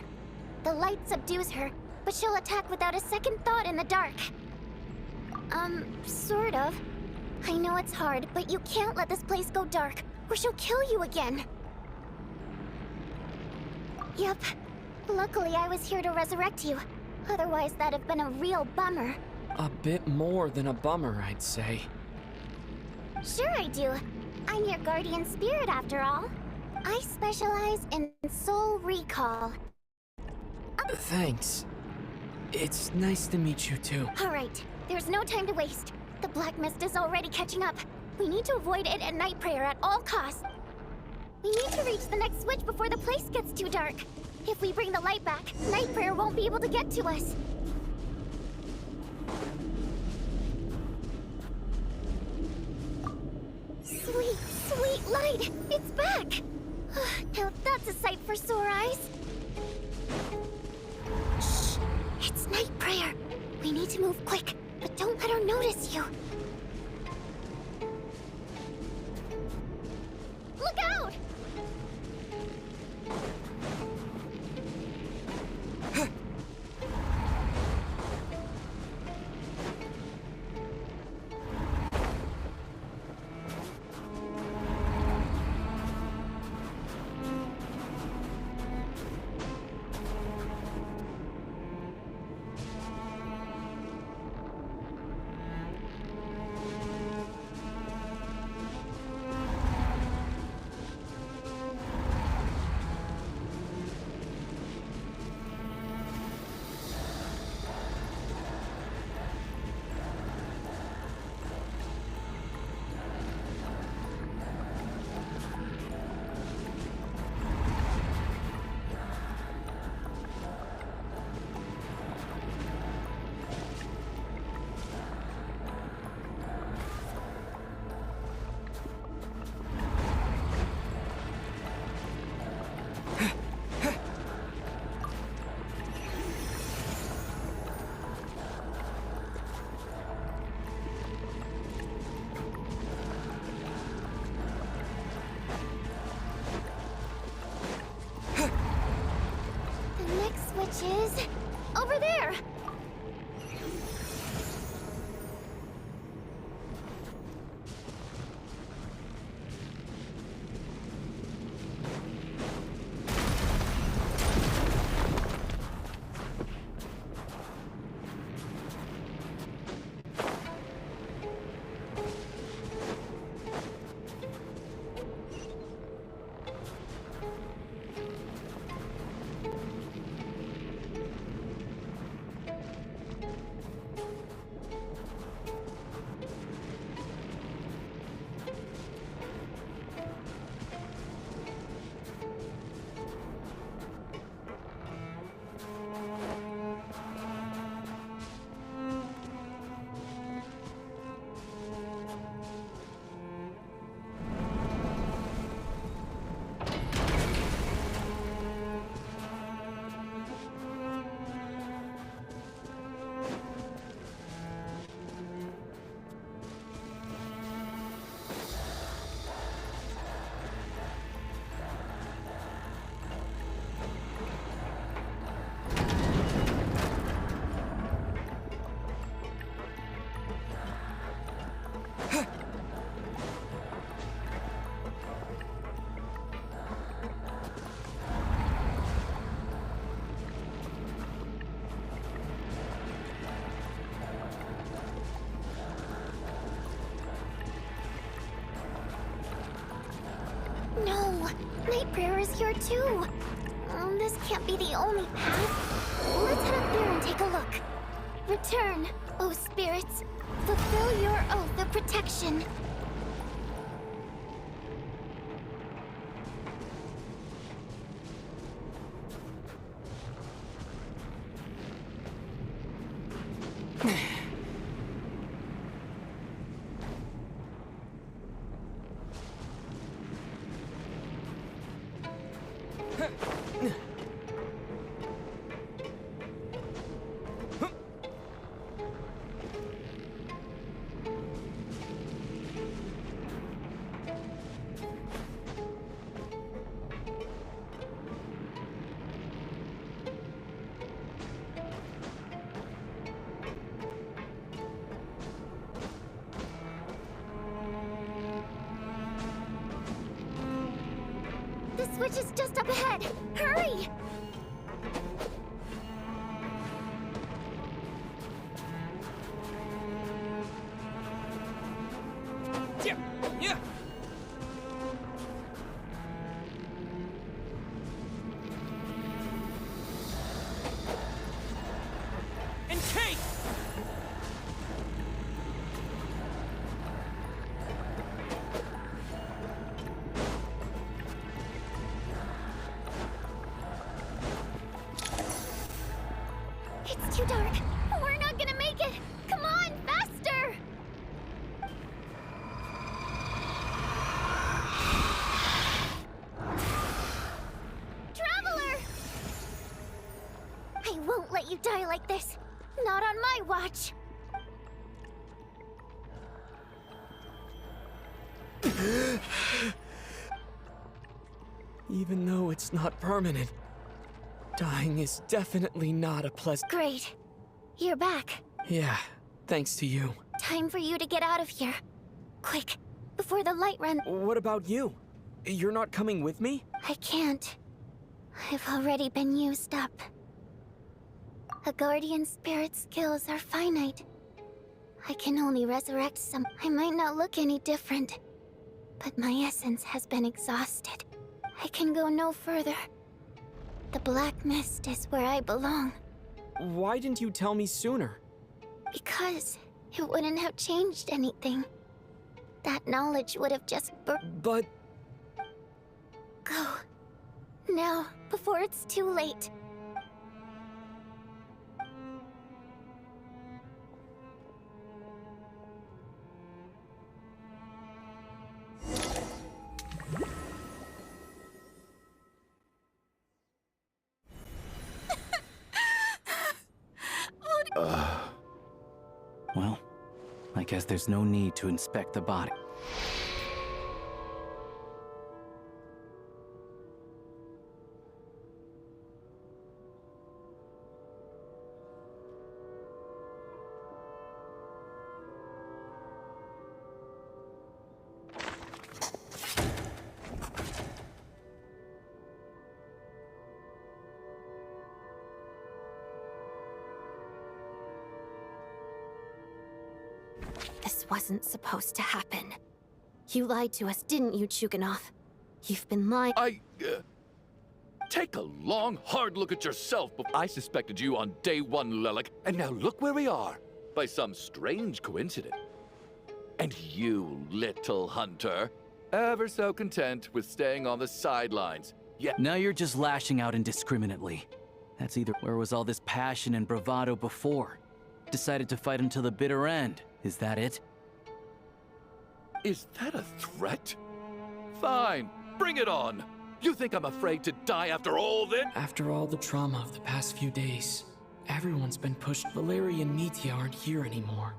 The light subdues her, but she'll attack without a second thought in the dark. Sort of. I know it's hard, but you can't let this place go dark, or she'll kill you again. Yep. Luckily, I was here to resurrect you. Otherwise, that'd have been a real bummer. A bit more than a bummer, I'd say. Sure I do. I'm your guardian spirit, after all. I specialize in soul recall. Thanks. It's nice to meet you, too. Alright, there's no time to waste. The black mist is already catching up. We need to avoid it at Night Prayer at all costs. We need to reach the next switch before the place gets too dark. If we bring the light back, Night Prayer won't be able to get to us. Sweet, sweet light! It's back! Now that's a sight for sore eyes. Shh! It's Night Prayer. We need to move quick, but don't let her notice you. Look out! Which is over there. No, Night Prayer is here too. This can't be the only path. Let's head up there and take a look. Return, O spirits. Fulfill your oath of protection. switch is just up ahead. Hurry! Yeah. And take! It's too dark. We're not gonna make it. Come on, faster! Traveler! I won't let you die like this. Not on my watch. Even though it's not permanent, dying is definitely not a pleasant... Great. You're back. Yeah, thanks to you. Time for you to get out of here. Quick, before the light runs. What about you? You're not coming with me? I can't. I've already been used up. A guardian spirit's skills are finite. I can only resurrect some. I might not look any different, but my essence has been exhausted. I can go no further. The Black Mist is where I belong. Why didn't you tell me sooner? Because it wouldn't have changed anything. That knowledge would have just But... Go. Now, before it's too late. Well, I guess there's no need to inspect the body. This wasn't supposed to happen. You lied to us, didn't you, Chuganov? You've been lying. Take a long, hard look at yourself. I suspected you on day one, Lelik, and now look where we are. By some strange coincidence. And you, little hunter, ever so content with staying on the sidelines. Yeah. Now you're just lashing out indiscriminately. That's either where was all this passion and bravado before? Decided to fight until the bitter end. Is that it? Is that a threat? Fine, bring it on. You think I'm afraid to die after all this? After all the trauma of the past few days, everyone's been pushed. Valeria and Mitya aren't here anymore.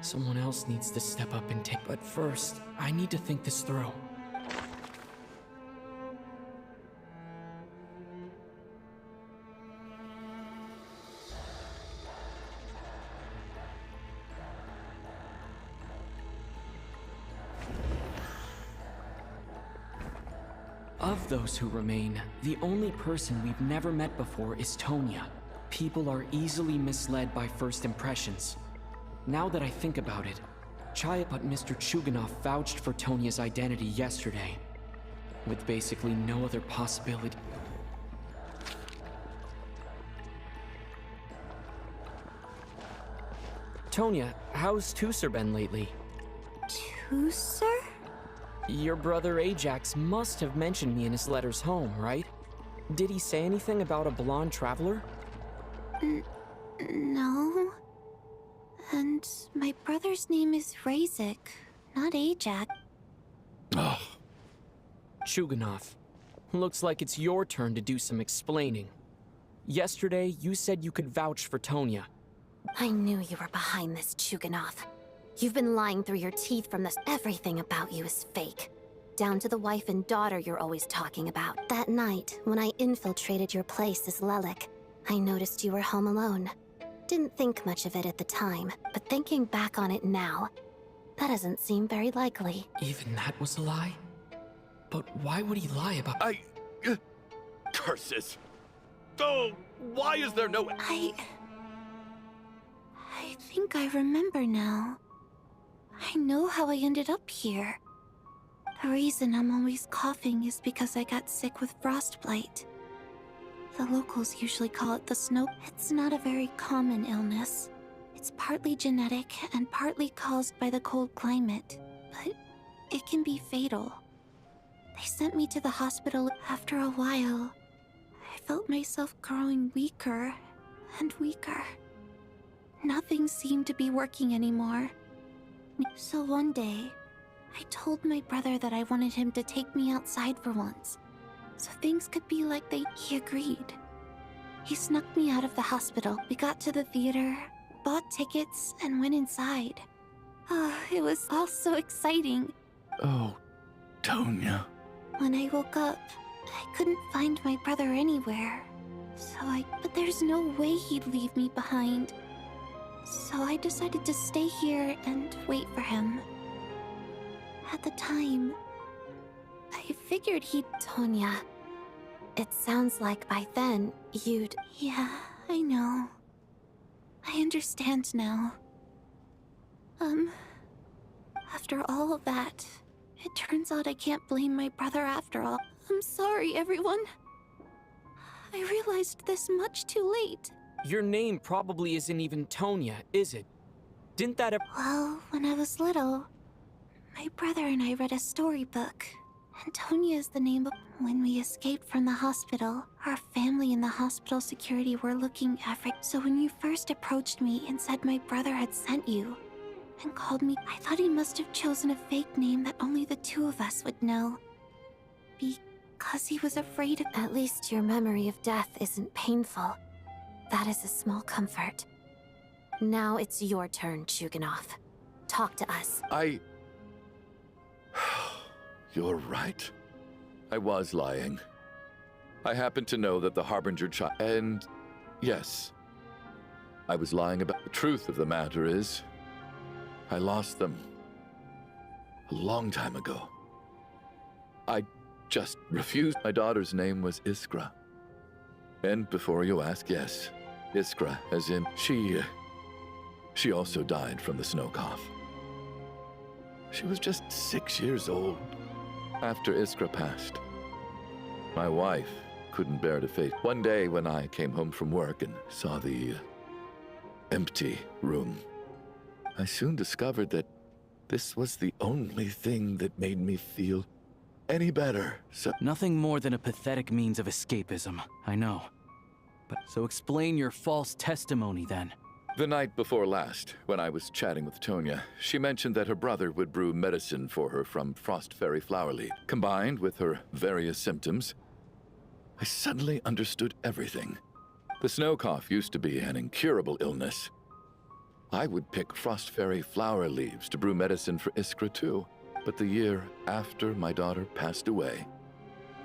Someone else needs to step up and take... But first, I need to think this through. Of those who remain, the only person we've never met before is Tonya. People are easily misled by first impressions. Now that I think about it, but Mr. Chuganov vouched for Tonya's identity yesterday, with basically no other possibility. Tonya, how's Tusser been lately? Tusser? Your brother Ajax must have mentioned me in his letters home, right? Did he say anything about a blonde traveler? No. And my brother's name is Razik, not Ajax. Chuganov, looks like it's your turn to do some explaining. Yesterday, you said you could vouch for Tonya. I knew you were behind this, Chuganov. You've been lying through your teeth from this. Everything about you is fake. Down to the wife and daughter you're always talking about. That night, when I infiltrated your place as Lelik, I noticed you were home alone. Didn't think much of it at the time, but thinking back on it now, that doesn't seem very likely. Even that was a lie? But why would he lie about... Curses! Oh, why is there no... I think I remember now. I know how I ended up here. The reason I'm always coughing is because I got sick with frostbite. The locals usually call it the snow. It's not a very common illness. It's partly genetic and partly caused by the cold climate, but it can be fatal. They sent me to the hospital. After a while, I felt myself growing weaker and weaker. Nothing seemed to be working anymore. So one day, I told my brother that I wanted him to take me outside for once, so things could be like they... He agreed. He snuck me out of the hospital. We got to the theater, bought tickets, and went inside. Oh, it was all so exciting. Oh, Tonya. When I woke up, I couldn't find my brother anywhere. But there's no way he'd leave me behind. So I decided to stay here and wait for him. At the time, I figured he'd... Tonya, it sounds like by then, you'd... Yeah, I know. I understand now. After all of that, it turns out I can't blame my brother after all. I'm sorry, everyone. I realized this much too late. Your name probably isn't even Tonya, is it? Didn't that... Well, when I was little, my brother and I read a storybook. And Tonya is the name of... When we escaped from the hospital, our family and the hospital security were looking every... So when you first approached me and said my brother had sent you, and called me, I thought he must have chosen a fake name that only the two of us would know. Because he was afraid of... At least your memory of death isn't painful. That is a small comfort. Now it's your turn, Chuganov. Talk to us. You're right. I was lying. I happened to know that the Harbinger child... And... yes. I was lying about... The truth of the matter is... I lost them. A long time ago. I just refused. My daughter's name was Iskra. And before you ask, yes, Iskra, as in she also died from the snow cough. She was just 6 years old. After Iskra passed, my wife couldn't bear to face. One day when I came home from work and saw the empty room, I soon discovered that this was the only thing that made me feel any better. So nothing more than a pathetic means of escapism, I know. But so explain your false testimony then. The night before last, when I was chatting with Tonya, she mentioned that her brother would brew medicine for her from Frost Fairy flower leaf. Combined with her various symptoms, I suddenly understood everything. The snow cough used to be an incurable illness. I would pick Frost Fairy flower leaves to brew medicine for Iskra too. But the year after my daughter passed away,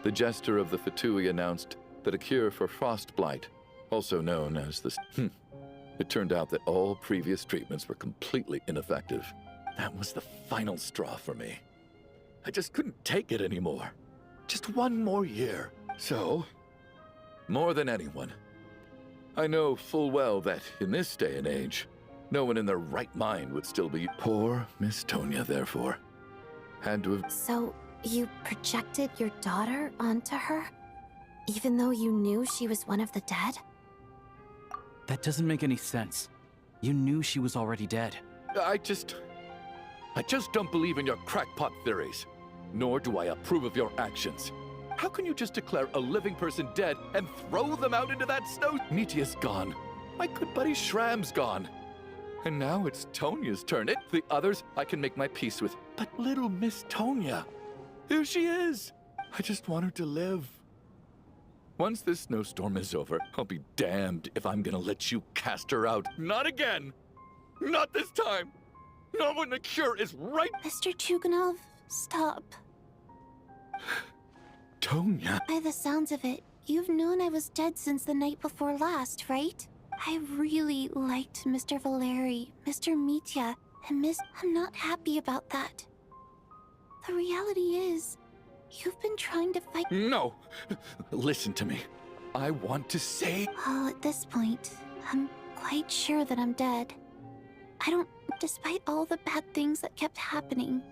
the Jester of the Fatui announced that a cure for frost blight, also known as the... It turned out that all previous treatments were completely ineffective. That was the final straw for me. I just couldn't take it anymore. Just one more year. So, more than anyone, I know full well that in this day and age, no one in their right mind would still be... Poor Miss Tonya, therefore, had to have... So, you projected your daughter onto her? Even though you knew she was one of the dead? That doesn't make any sense. You knew she was already dead. I just don't believe in your crackpot theories. Nor do I approve of your actions. How can you just declare a living person dead and throw them out into that snow? Mitya's gone. My good buddy Shram's gone. And now it's Tonya's turn. The others I can make my peace with. But little Miss Tonya, here she is. I just want her to live. Once this snowstorm is over, I'll be damned if I'm gonna let you cast her out. Not again! Not this time! Not when the cure is right— Mr. Chuganov, stop. Tonya. By the sounds of it, you've known I was dead since the night before last, right? I really liked Mr. Valeri, Mr. Mitya, and I'm not happy about that. The reality is, You've been trying to fight— No! Listen to me. I want to say— Well, at this point, I'm quite sure that I'm dead. I don't— Despite all the bad things that kept happening,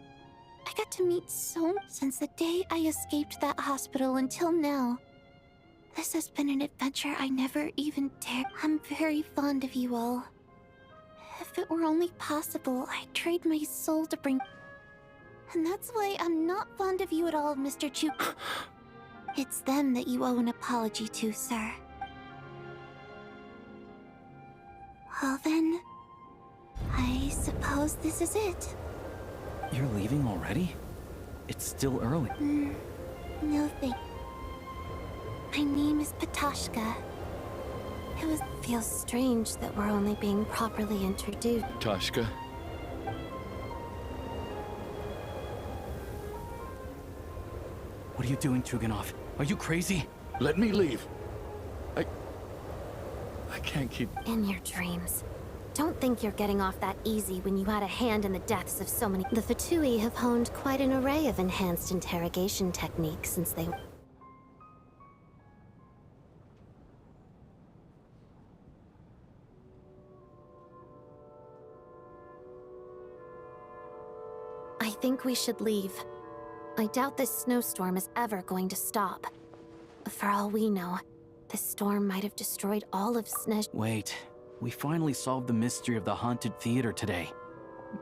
I got to meet so— Since the day I escaped that hospital until now, this has been an adventure I never even dared. I'm very fond of you all. If it were only possible, I'd trade my soul to bring— And that's why I'm not fond of you at all, Mr. Chu. It's them that you owe an apology to, sir. Well then, I suppose this is it. You're leaving already? It's still early. No thank— My name is Patashka. Feels strange that we're only being properly introduced. Tashka. What are you doing, Chuganov? Are you crazy? Let me leave. I can't keep— In your dreams. Don't think you're getting off that easy when you had a hand in the deaths of so many— The Fatui have honed quite an array of enhanced interrogation techniques since they— I think we should leave. I doubt this snowstorm is ever going to stop. For all we know, this storm might have destroyed all of Snezh— Wait, we finally solved the mystery of the haunted theater today.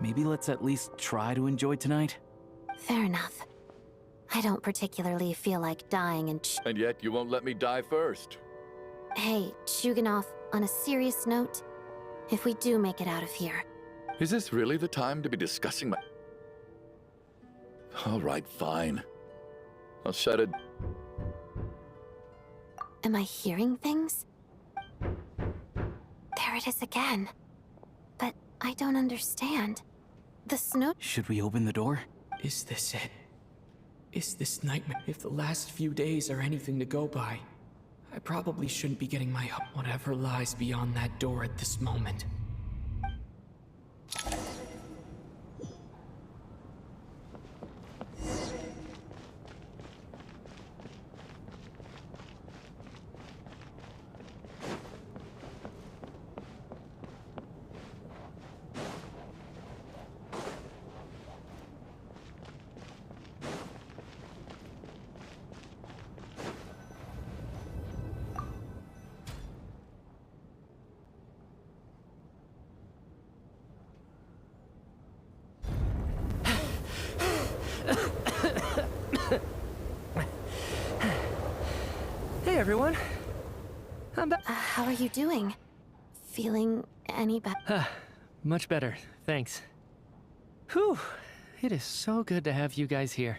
Maybe let's at least try to enjoy tonight? Fair enough. I don't particularly feel like dying And yet you won't let me die first. Hey, Chuganov, on a serious note, if we do make it out of here— Is this really the time to be discussing my— All right, fine. I'll shut it. Am I hearing things? There it is again. But I don't understand. The snow— Should we open the door? Is this it? Is this nightmare? If the last few days are anything to go by, I probably shouldn't be getting my up whatever lies beyond that door at this moment. Hey everyone. I'm back. How are you doing? Feeling any better? Much better, thanks. Whew, it is so good to have you guys here.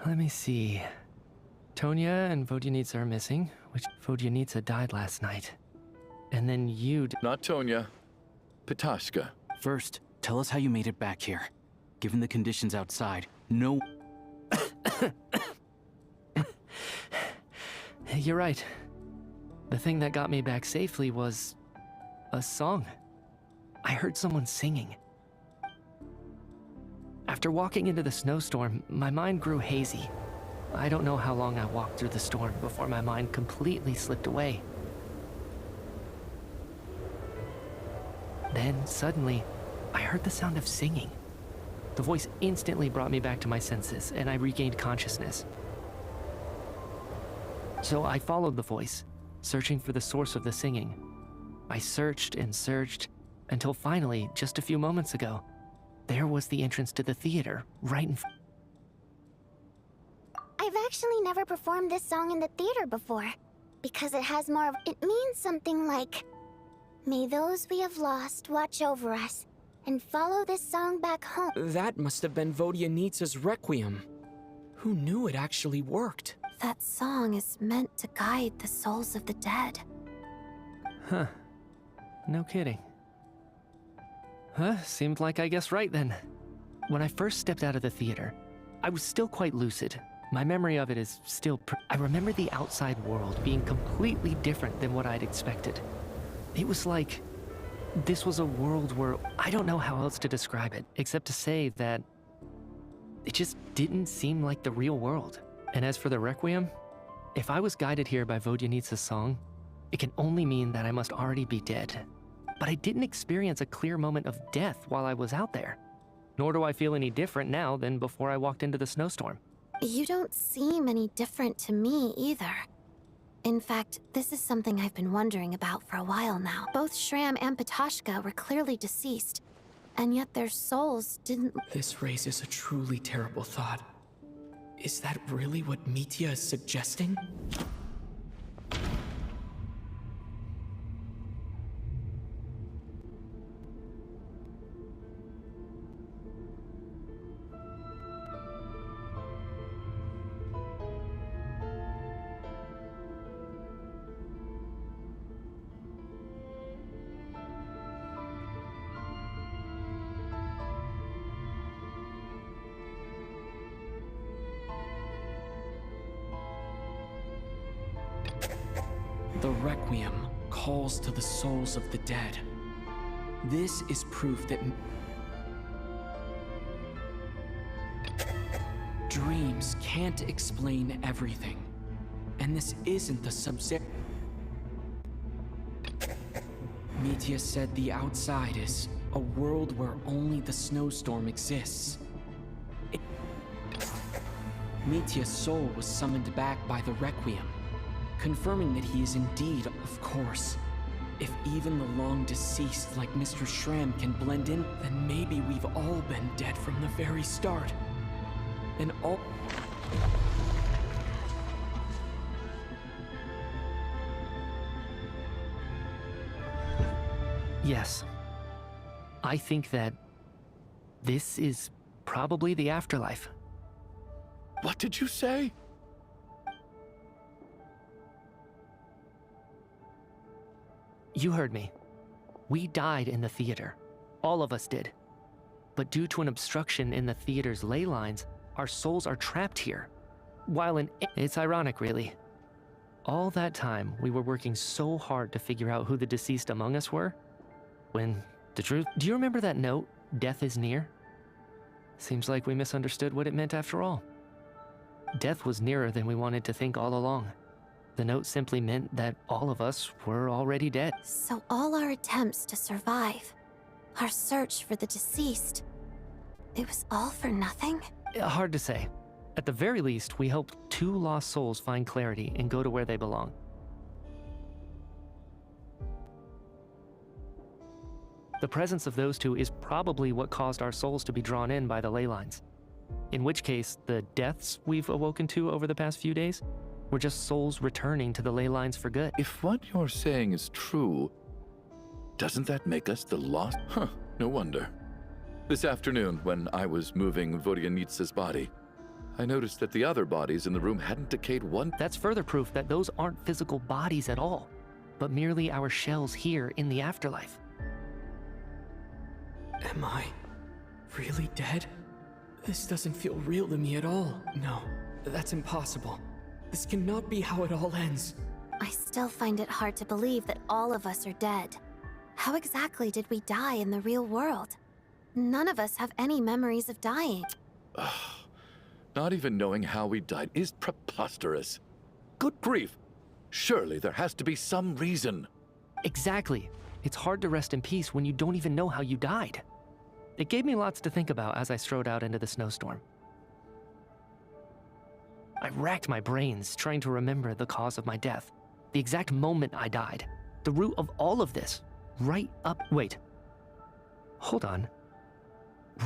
Let me see. Tonya and Vodyanitsa are missing, which Vodyanitsa died last night. And then you— Not Tonya. Patashka. First, tell us how you made it back here. Given the conditions outside, no— You're right. The thing that got me back safely was a song. I heard someone singing. After walking into the snowstorm, my mind grew hazy. I don't know how long I walked through the storm before my mind completely slipped away. Then, suddenly, I heard the sound of singing. The voice instantly brought me back to my senses, and I regained consciousness. So I followed the voice, searching for the source of the singing. I searched and searched, until finally, just a few moments ago, there was the entrance to the theater, right in front. I've actually never performed this song in the theater before, because it has more of— It means something like, "May those we have lost watch over us, and follow this song back home." That must have been Vodyanitsa's Requiem. Who knew it actually worked? That song is meant to guide the souls of the dead. Huh. No kidding. Seemed like I guessed right then. When I first stepped out of the theater, I was still quite lucid. My memory of it is still I remember the outside world being completely different than what I'd expected. It was like this was a world where I don't know how else to describe it, except to say that It just didn't seem like the real world. And as for the Requiem, if I was guided here by Vodyanitsa's song, it can only mean that I must already be dead. But I didn't experience a clear moment of death while I was out there. Nor do I feel any different now than before I walked into the snowstorm. You don't seem any different to me either. In fact, this is something I've been wondering about for a while now. Both Shram and Patoshka were clearly deceased, and yet their souls didn't... This raises a truly terrible thought. Is that really what Mitya is suggesting? The Requiem calls to the souls of the dead. This is proof that dreams can't explain everything. And this isn't the subject. Mitya said the outside is a world where only the snowstorm exists. Mitya's soul was summoned back by the Requiem, confirming that he is indeed, of course. If even the long-deceased like Mr. Shram can blend in, then maybe we've all been dead from the very start. And all... Yes. I think that this is probably the afterlife. What did you say? You heard me. We died in the theater. All of us did. But due to an obstruction in the theater's ley lines, our souls are trapped here. It's ironic, really. All that time, we were working so hard to figure out who the deceased among us were, when the truth... Do you remember that note, "Death is near"? Seems like we misunderstood what it meant after all. Death was nearer than we wanted to think all along. The note simply meant that all of us were already dead. So all our attempts to survive, our search for the deceased, it was all for nothing? Hard to say. At the very least, we helped 2 lost souls find clarity and go to where they belong. The presence of those 2 is probably what caused our souls to be drawn in by the ley lines. In which case, the deaths we've awoken to over the past few days were just souls returning to the ley lines for good. If what you're saying is true, doesn't that make us the lost? Huh, no wonder. This afternoon, when I was moving Vodyanitsa's body, I noticed that the other bodies in the room hadn't decayed one... That's further proof that those aren't physical bodies at all, but merely our shells here in the afterlife. Am I really dead? This doesn't feel real to me at all. No, that's impossible. This cannot be how it all ends. I still find it hard to believe that all of us are dead. How exactly did we die in the real world? None of us have any memories of dying. Not even knowing how we died is preposterous. Good grief. Surely there has to be some reason. Exactly. It's hard to rest in peace when you don't even know how you died. It gave me lots to think about as I strode out into the snowstorm. I racked my brains trying to remember the cause of my death, the exact moment I died, the root of all of this, Wait. Hold on.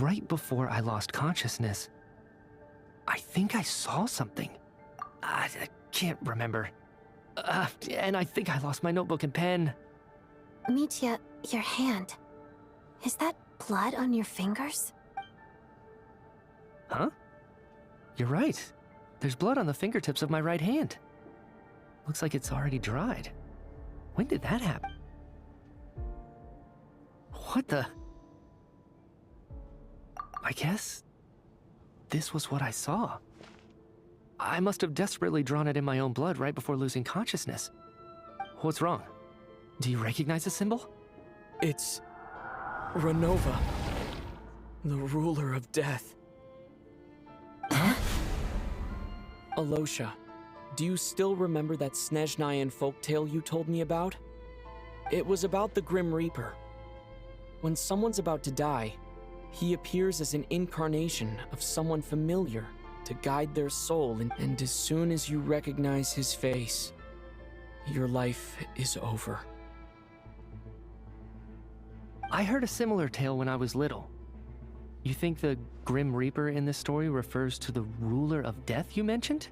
Right before I lost consciousness, I think I saw something. I can't remember. And I think I lost my notebook and pen. Mitya, your hand. Is that blood on your fingers? Huh? You're right. There's blood on the fingertips of my right hand. Looks like it's already dried. When did that happen? What the... I guess this was what I saw. I must have desperately drawn it in my own blood right before losing consciousness. What's wrong? Do you recognize the symbol? It's... Renova. The ruler of death. Alosha, do you still remember that Snezhnaya folktale you told me about? It was about the Grim Reaper. When someone's about to die, he appears as an incarnation of someone familiar to guide their soul, and as soon as you recognize his face, your life is over. I heard a similar tale when I was little. You think the Grim Reaper in this story refers to the ruler of death you mentioned?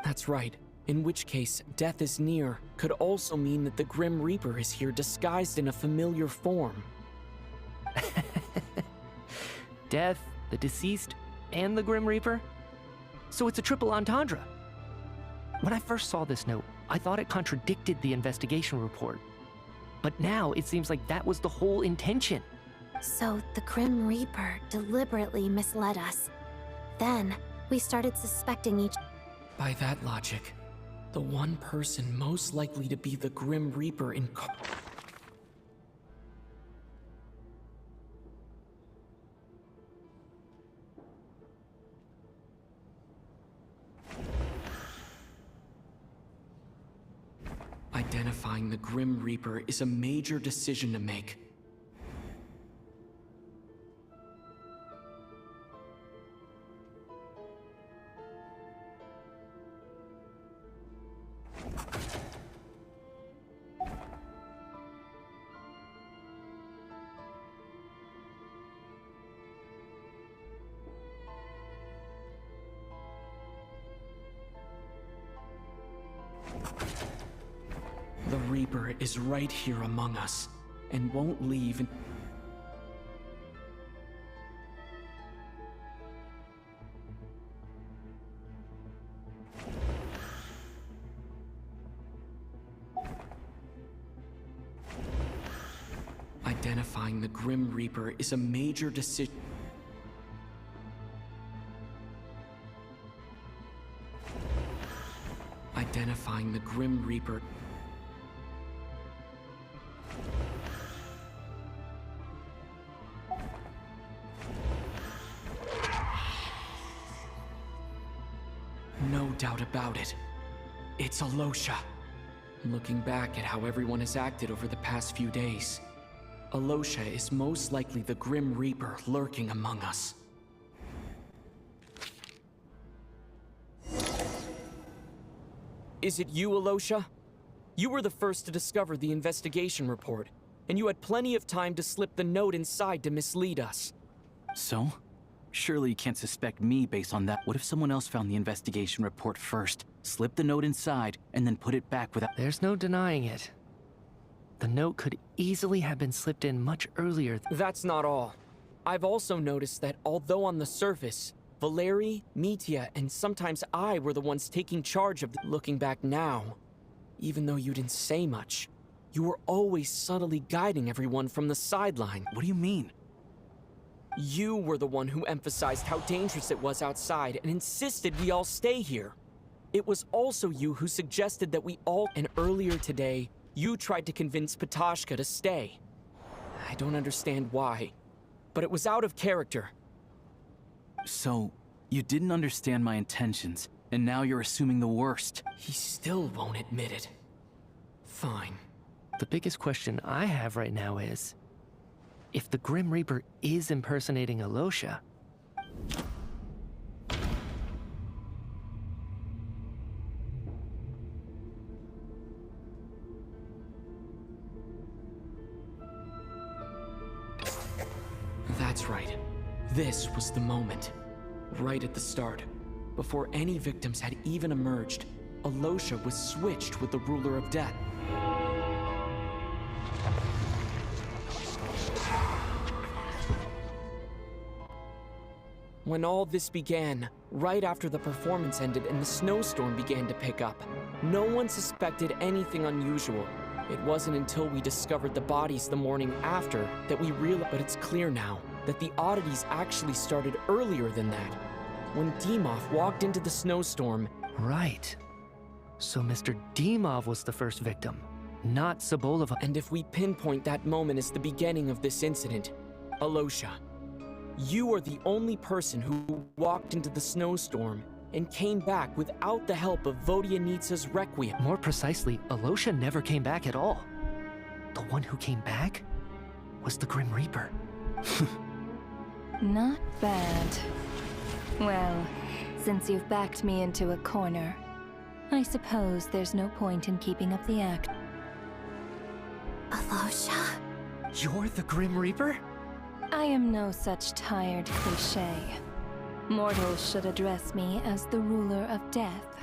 That's right. In which case, death is near could also mean that the Grim Reaper is here disguised in a familiar form. Death, the deceased, and the Grim Reaper? So it's a triple entendre. When I first saw this note, I thought it contradicted the investigation report. But now it seems like that was the whole intention. So the Grim Reaper deliberately misled us. Then, we started suspecting each... By that logic, the one person most likely to be the Grim Reaper Identifying the Grim Reaper is a major decision to make. The Reaper is right here among us, and won't leave. Identifying the Grim Reaper is a major decision. Identifying the Grim Reaper. No doubt about it. It's Alosha. Looking back at how everyone has acted over the past few days, Alosha is most likely the Grim Reaper lurking among us. Is it you, Alosha? You were the first to discover the investigation report, and you had plenty of time to slip the note inside to mislead us. So? Surely you can't suspect me based on that. What if someone else found the investigation report first, slipped the note inside, and then put it back without— There's no denying it. The note could easily have been slipped in much earlier. That's not all. I've also noticed that although on the surface, Valeri, Mitya, and sometimes I were the ones taking charge of looking back now, even though you didn't say much, you were always subtly guiding everyone from the sideline. What do you mean? You were the one who emphasized how dangerous it was outside and insisted we all stay here. It was also you who suggested that we all— And earlier today, you tried to convince Patashka to stay. I don't understand why, but it was out of character. So, you didn't understand my intentions, and now you're assuming the worst. He still won't admit it. Fine. The biggest question I have right now is, if the Grim Reaper is impersonating Alosha, That's right. This was the moment. Right at the start. Before any victims had even emerged, Alosha was switched with the Ruler of Death. When all this began, right after the performance ended and the snowstorm began to pick up, no one suspected anything unusual. It wasn't until we discovered the bodies the morning after that we realized— But it's clear now that the oddities actually started earlier than that. When Dimov walked into the snowstorm— Right. So Mr. Dimov was the first victim, not Sobolova. And if we pinpoint that moment as the beginning of this incident, Alosha, you are the only person who walked into the snowstorm and came back without the help of Vodyanitsa's Requiem. More precisely, Alosha never came back at all. The one who came back was the Grim Reaper. Not bad. Well, since you've backed me into a corner, I suppose there's no point in keeping up the act. Alosha? You're the Grim Reaper? I am no such tired cliché. Mortals should address me as the ruler of death.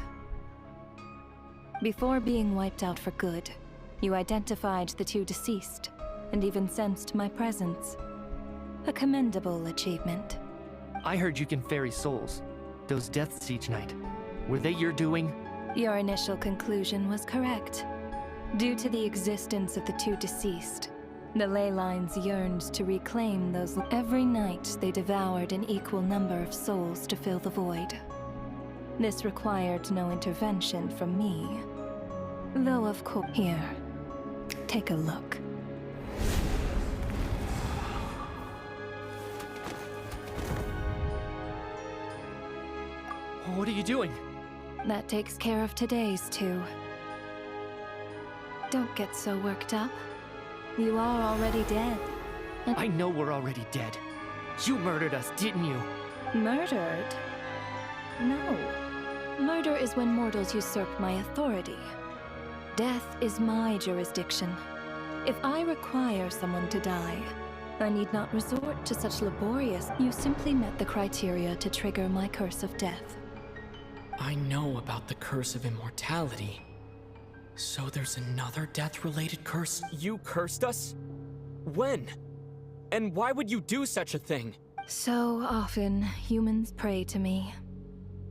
Before being wiped out for good, you identified the two deceased, and even sensed my presence. A commendable achievement. I heard you can ferry souls. Those deaths each night. Were they your doing? Your initial conclusion was correct. Due to the existence of the two deceased, the ley lines yearned to reclaim those. Every night they devoured an equal number of souls to fill the void. This required no intervention from me. Though of course, here, take a look. What are you doing? That takes care of today's two. Don't get so worked up. You are already dead. I know we're already dead. You murdered us, didn't you? Murdered? No. Murder is when mortals usurp my authority. Death is my jurisdiction. If I require someone to die, I need not resort to such laborious. You simply met the criteria to trigger my curse of death. I know about the curse of immortality. So there's another death-related curse? You cursed us? When? And why would you do such a thing? So often, humans pray to me,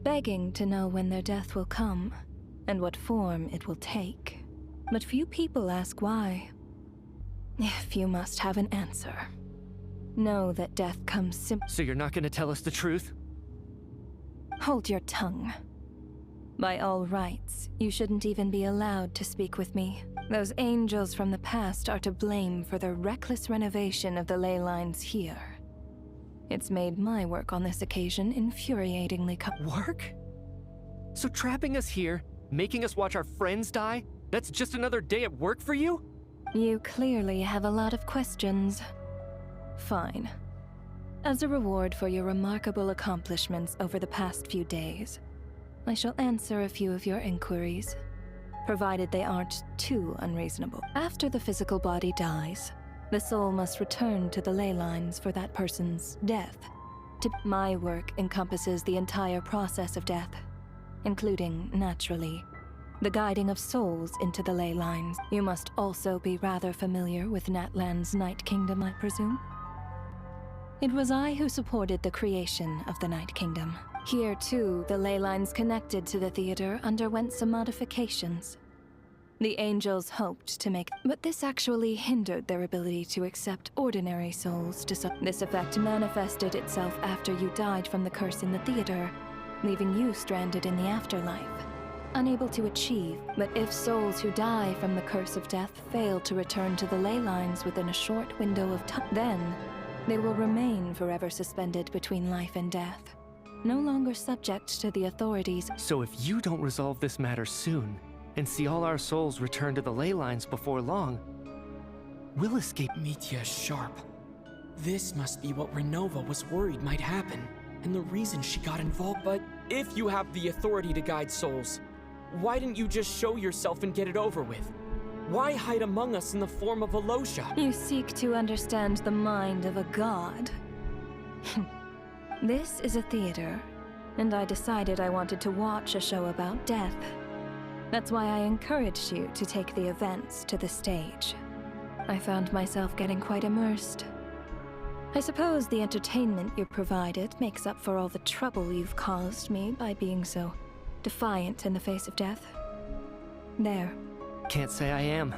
begging to know when their death will come, and what form it will take. But few people ask why. If you must have an answer, know that death comes So you're not gonna tell us the truth? Hold your tongue. By all rights, you shouldn't even be allowed to speak with me. Those angels from the past are to blame for the reckless renovation of the ley lines here. It's made my work on this occasion infuriatingly Work? So trapping us here, making us watch our friends die, that's just another day at work for you? You clearly have a lot of questions. Fine. As a reward for your remarkable accomplishments over the past few days, I shall answer a few of your inquiries, provided they aren't too unreasonable. After the physical body dies, the soul must return to the ley lines for that person's death. My work encompasses the entire process of death, including, naturally, the guiding of souls into the ley lines. You must also be rather familiar with Natlan's Night Kingdom, I presume? It was I who supported the creation of the Night Kingdom. Here, too, the ley lines connected to the theater underwent some modifications. The angels hoped to make, but this actually hindered their ability to accept ordinary souls to This effect manifested itself after you died from the curse in the theater, leaving you stranded in the afterlife, unable to achieve. But if souls who die from the curse of death fail to return to the ley lines within a short window of time, then they will remain forever suspended between life and death, no longer subject to the authorities. So if you don't resolve this matter soon, and see all our souls return to the ley lines before long, we'll escape. Mitya sharp. This must be what Renova was worried might happen, and the reason she got involved. But if you have the authority to guide souls, why didn't you just show yourself and get it over with? Why hide among us in the form of Alosha? You seek to understand the mind of a god. This is a theater, and I decided I wanted to watch a show about death. That's why I encouraged you to take the events to the stage. I found myself getting quite immersed. I suppose the entertainment you provided makes up for all the trouble you've caused me by being so defiant in the face of death. There. Can't say I am.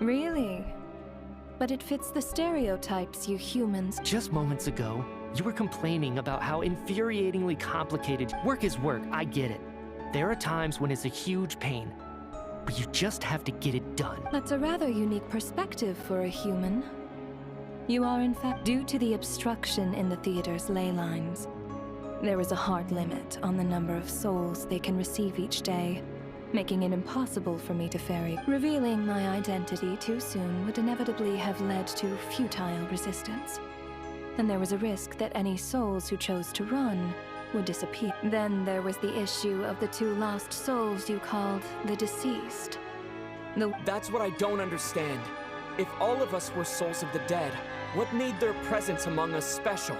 Really? But it fits the stereotypes you humans— Just moments ago, you were complaining about how infuriatingly complicated— Work is work, I get it. There are times when it's a huge pain, but you just have to get it done. That's a rather unique perspective for a human. You are in fact, due to the obstruction in the theater's ley lines, There is a hard limit on the number of souls they can receive each day, making it impossible for me to ferry. Revealing my identity too soon would inevitably have led to futile resistance. And there was a risk that any souls who chose to run would disappear. Then there was the issue of the 2 lost souls you called the deceased. That's what I don't understand. If all of us were souls of the dead, what made their presence among us special?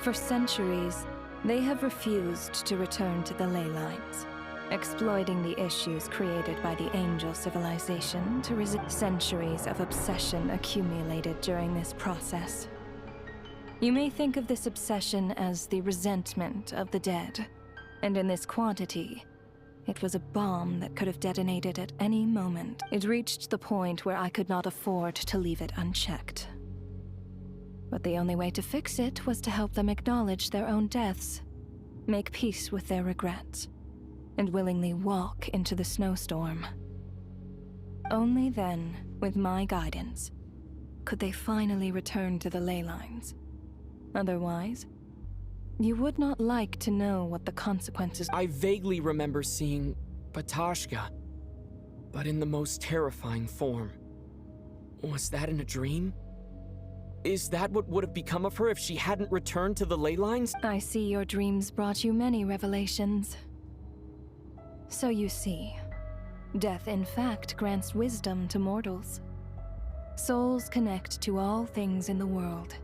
For centuries, they have refused to return to the ley lines, exploiting the issues created by the angel civilization to resist. Centuries of obsession accumulated during this process. You may think of this obsession as the resentment of the dead, and in this quantity, it was a bomb that could have detonated at any moment. It reached the point where I could not afford to leave it unchecked. But the only way to fix it was to help them acknowledge their own deaths, make peace with their regrets, and willingly walk into the snowstorm. Only then, with my guidance, could they finally return to the ley lines. Otherwise, you would not like to know what the consequences. I vaguely remember seeing Patashka, but in the most terrifying form. Was that in a dream? Is that what would have become of her if she hadn't returned to the ley lines? I see your dreams brought you many revelations. So you see, death in fact grants wisdom to mortals. Souls connect to all things in the world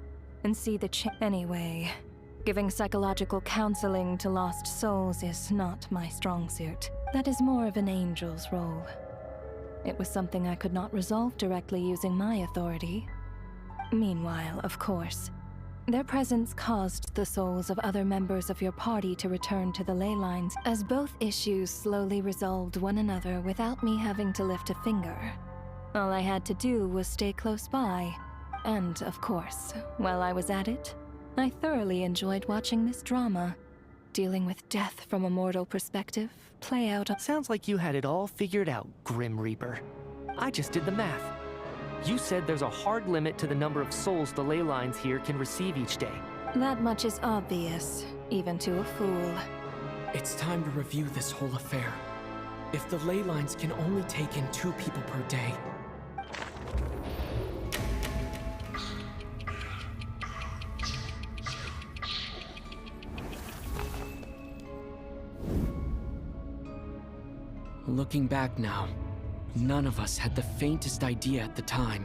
and see the Anyway, giving psychological counseling to lost souls is not my strong suit. That is more of an angel's role. It was something I could not resolve directly using my authority. Meanwhile, of course, their presence caused the souls of other members of your party to return to the ley lines, as both issues slowly resolved one another without me having to lift a finger. All I had to do was stay close by, and, of course, while I was at it, I thoroughly enjoyed watching this drama, dealing with death from a mortal perspective, play out. Sounds like you had it all figured out, Grim Reaper. I just did the math. You said there's a hard limit to the number of souls the ley lines here can receive each day. That much is obvious, even to a fool. It's time to review this whole affair. If the ley lines can only take in 2 people per day, looking back now, none of us had the faintest idea at the time.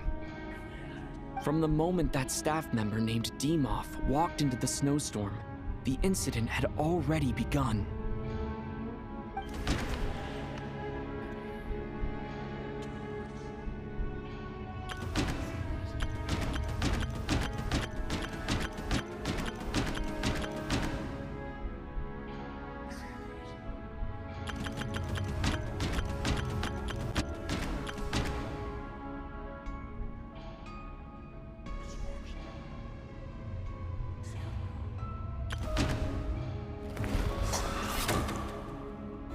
From the moment that staff member named Demoff walked into the snowstorm, the incident had already begun.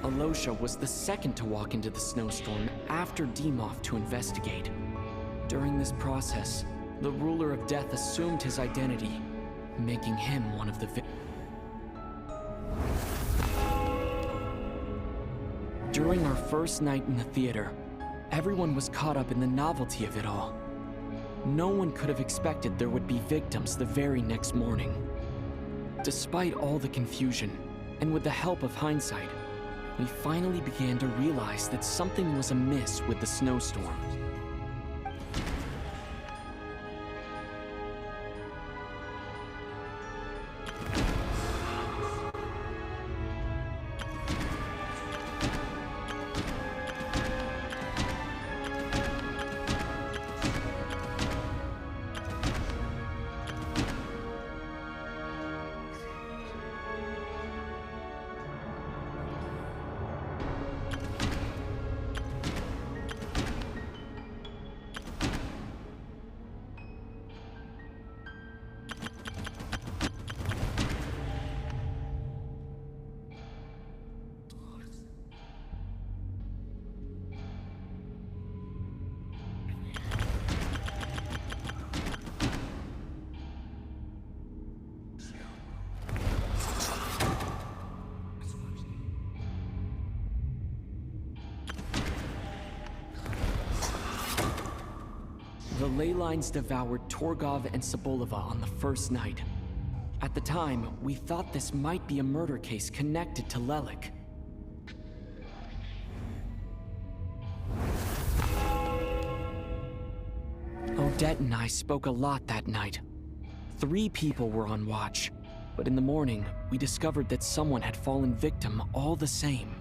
Alosha was the second to walk into the snowstorm after Demoff to investigate. During this process, the ruler of death assumed his identity, making him one of the During our first night in the theater, everyone was caught up in the novelty of it all. No one could have expected there would be victims the very next morning. Despite all the confusion, and with the help of hindsight, we finally began to realize that something was amiss with the snowstorm. ley lines devoured Torgov and Sobolova on the first night. At the time, we thought this might be a murder case connected to Lelik. Odette and I spoke a lot that night. 3 people were on watch, but in the morning, we discovered that someone had fallen victim all the same.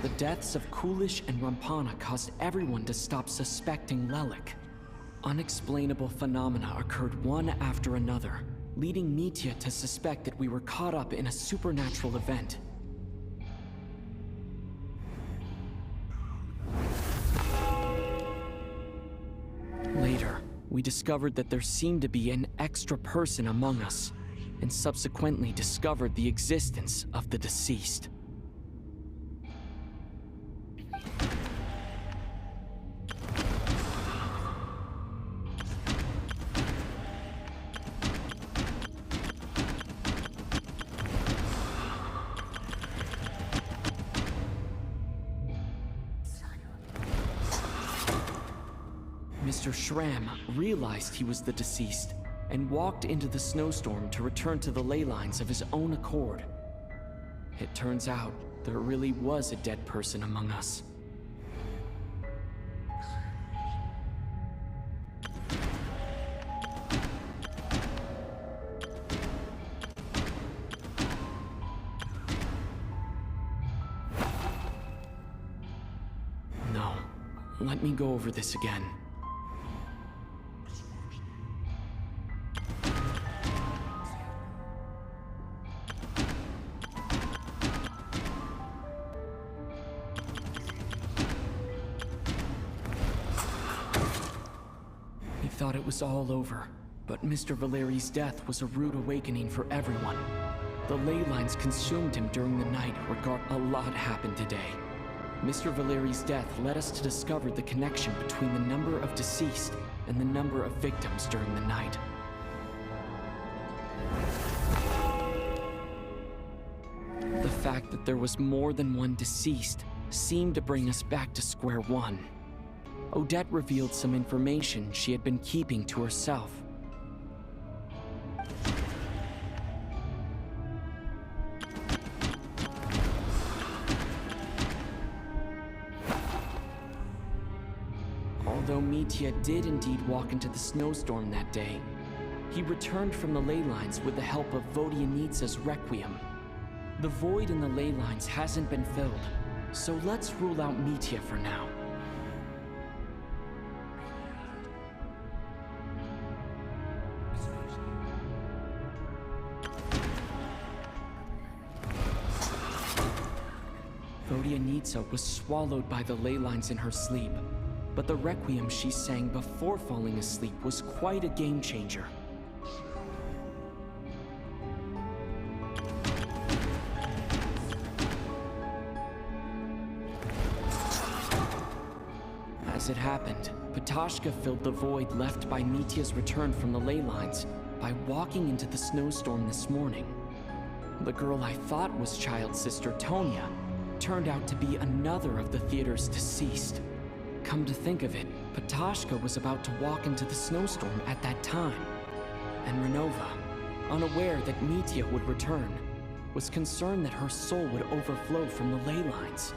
The deaths of Kulish and Rampana caused everyone to stop suspecting Lelik. Unexplainable phenomena occurred one after another, leading Mitya to suspect that we were caught up in a supernatural event. Later, we discovered that there seemed to be an extra person among us, and subsequently discovered the existence of the deceased. Mr. Schramm realized he was the deceased and walked into the snowstorm to return to the ley lines of his own accord. It turns out there really was a dead person among us. No, let me go over this again. Thought it was all over, but Mr. Valeri's death was a rude awakening for everyone. The ley lines consumed him during the night. A lot happened today. Mr. Valeri's death led us to discover the connection between the number of deceased and the number of victims during the night. The fact that there was more than one deceased seemed to bring us back to square one. Odette revealed some information she had been keeping to herself. Although Mitya did indeed walk into the snowstorm that day, he returned from the ley lines with the help of Vodyanitsa's Requiem. The void in the ley lines hasn't been filled, so let's rule out Mitya for now. Vodyanitsa was swallowed by the ley lines in her sleep, but the Requiem she sang before falling asleep was quite a game changer. As it happened, Ptashka filled the void left by Mitya's return from the ley lines by walking into the snowstorm this morning. The girl I thought was child sister Tonya turned out to be another of the theater's deceased. Come to think of it, Patashka was about to walk into the snowstorm at that time. And Renova, unaware that Mitya would return, was concerned that her soul would overflow from the ley lines.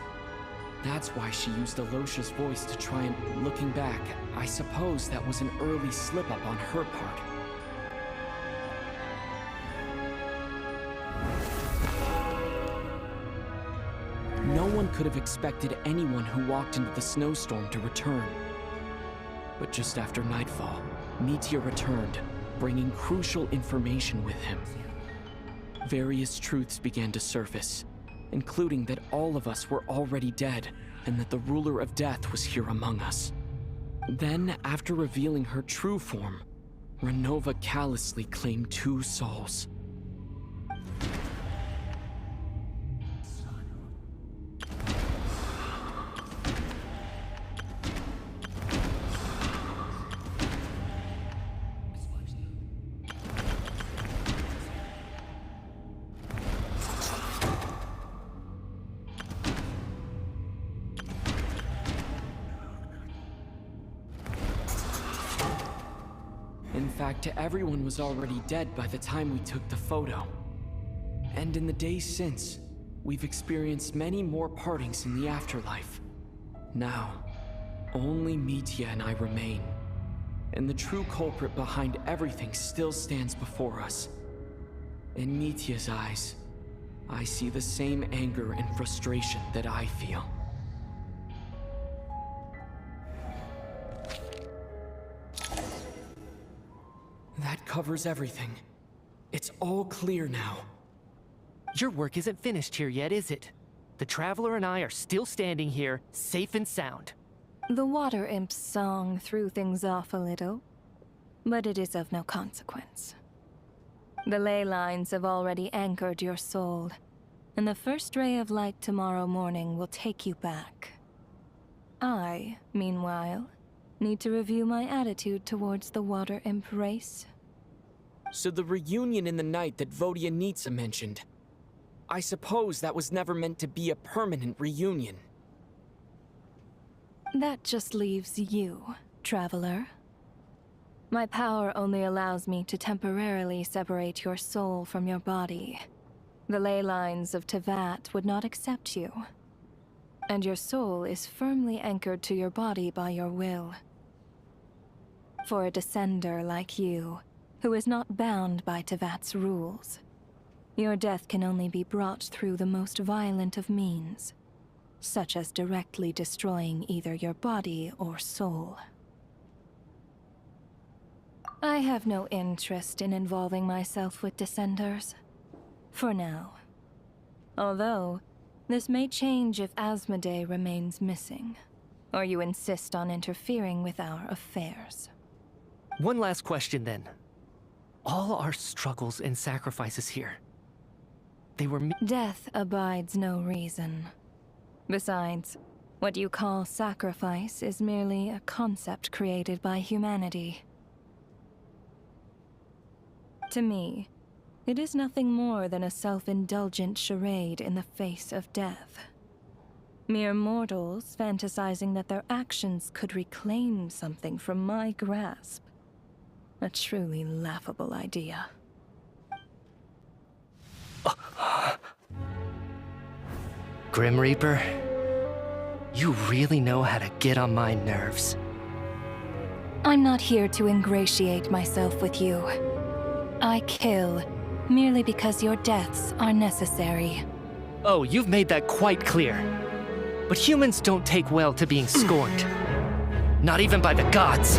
That's why she used Alosha's voice to try and, looking back, I suppose that was an early slip-up on her part. No one could have expected anyone who walked into the snowstorm to return. But just after nightfall, Mitya returned, bringing crucial information with him. Various truths began to surface, including that all of us were already dead, and that the ruler of death was here among us. Then, after revealing her true form, Renova callously claimed 2 souls. In fact, everyone was already dead by the time we took the photo. And in the days since, we've experienced many more partings in the afterlife. Now, only Mitya and I remain. And the true culprit behind everything still stands before us. In Mitya's eyes, I see the same anger and frustration that I feel. That covers everything. It's all clear now. Your work isn't finished here yet, is it? The Traveler and I are still standing here, safe and sound. The Water Imp's song threw things off a little, but it is of no consequence. The ley lines have already anchored your soul, and the first ray of light tomorrow morning will take you back. I, meanwhile, need to review my attitude towards the Water Imp race. So the reunion in the night that Vodyanitsa mentioned, I suppose that was never meant to be a permanent reunion. That just leaves you, Traveler. My power only allows me to temporarily separate your soul from your body. The ley lines of Tevat would not accept you. And your soul is firmly anchored to your body by your will. For a descender like you, who is not bound by Tevat's rules, your death can only be brought through the most violent of means, such as directly destroying either your body or soul. I have no interest in involving myself with Descenders, for now. Although, this may change if Asmodee remains missing, or you insist on interfering with our affairs. One last question then. All our struggles and sacrifices here, they were Death abides no reason. Besides, what you call sacrifice is merely a concept created by humanity. To me, it is nothing more than a self-indulgent charade in the face of death. Mere mortals fantasizing that their actions could reclaim something from my grasp. A truly laughable idea. Grim Reaper, you really know how to get on my nerves. I'm not here to ingratiate myself with you. I kill merely because your deaths are necessary. Oh, you've made that quite clear. But humans don't take well to being scorned. Not even by the gods.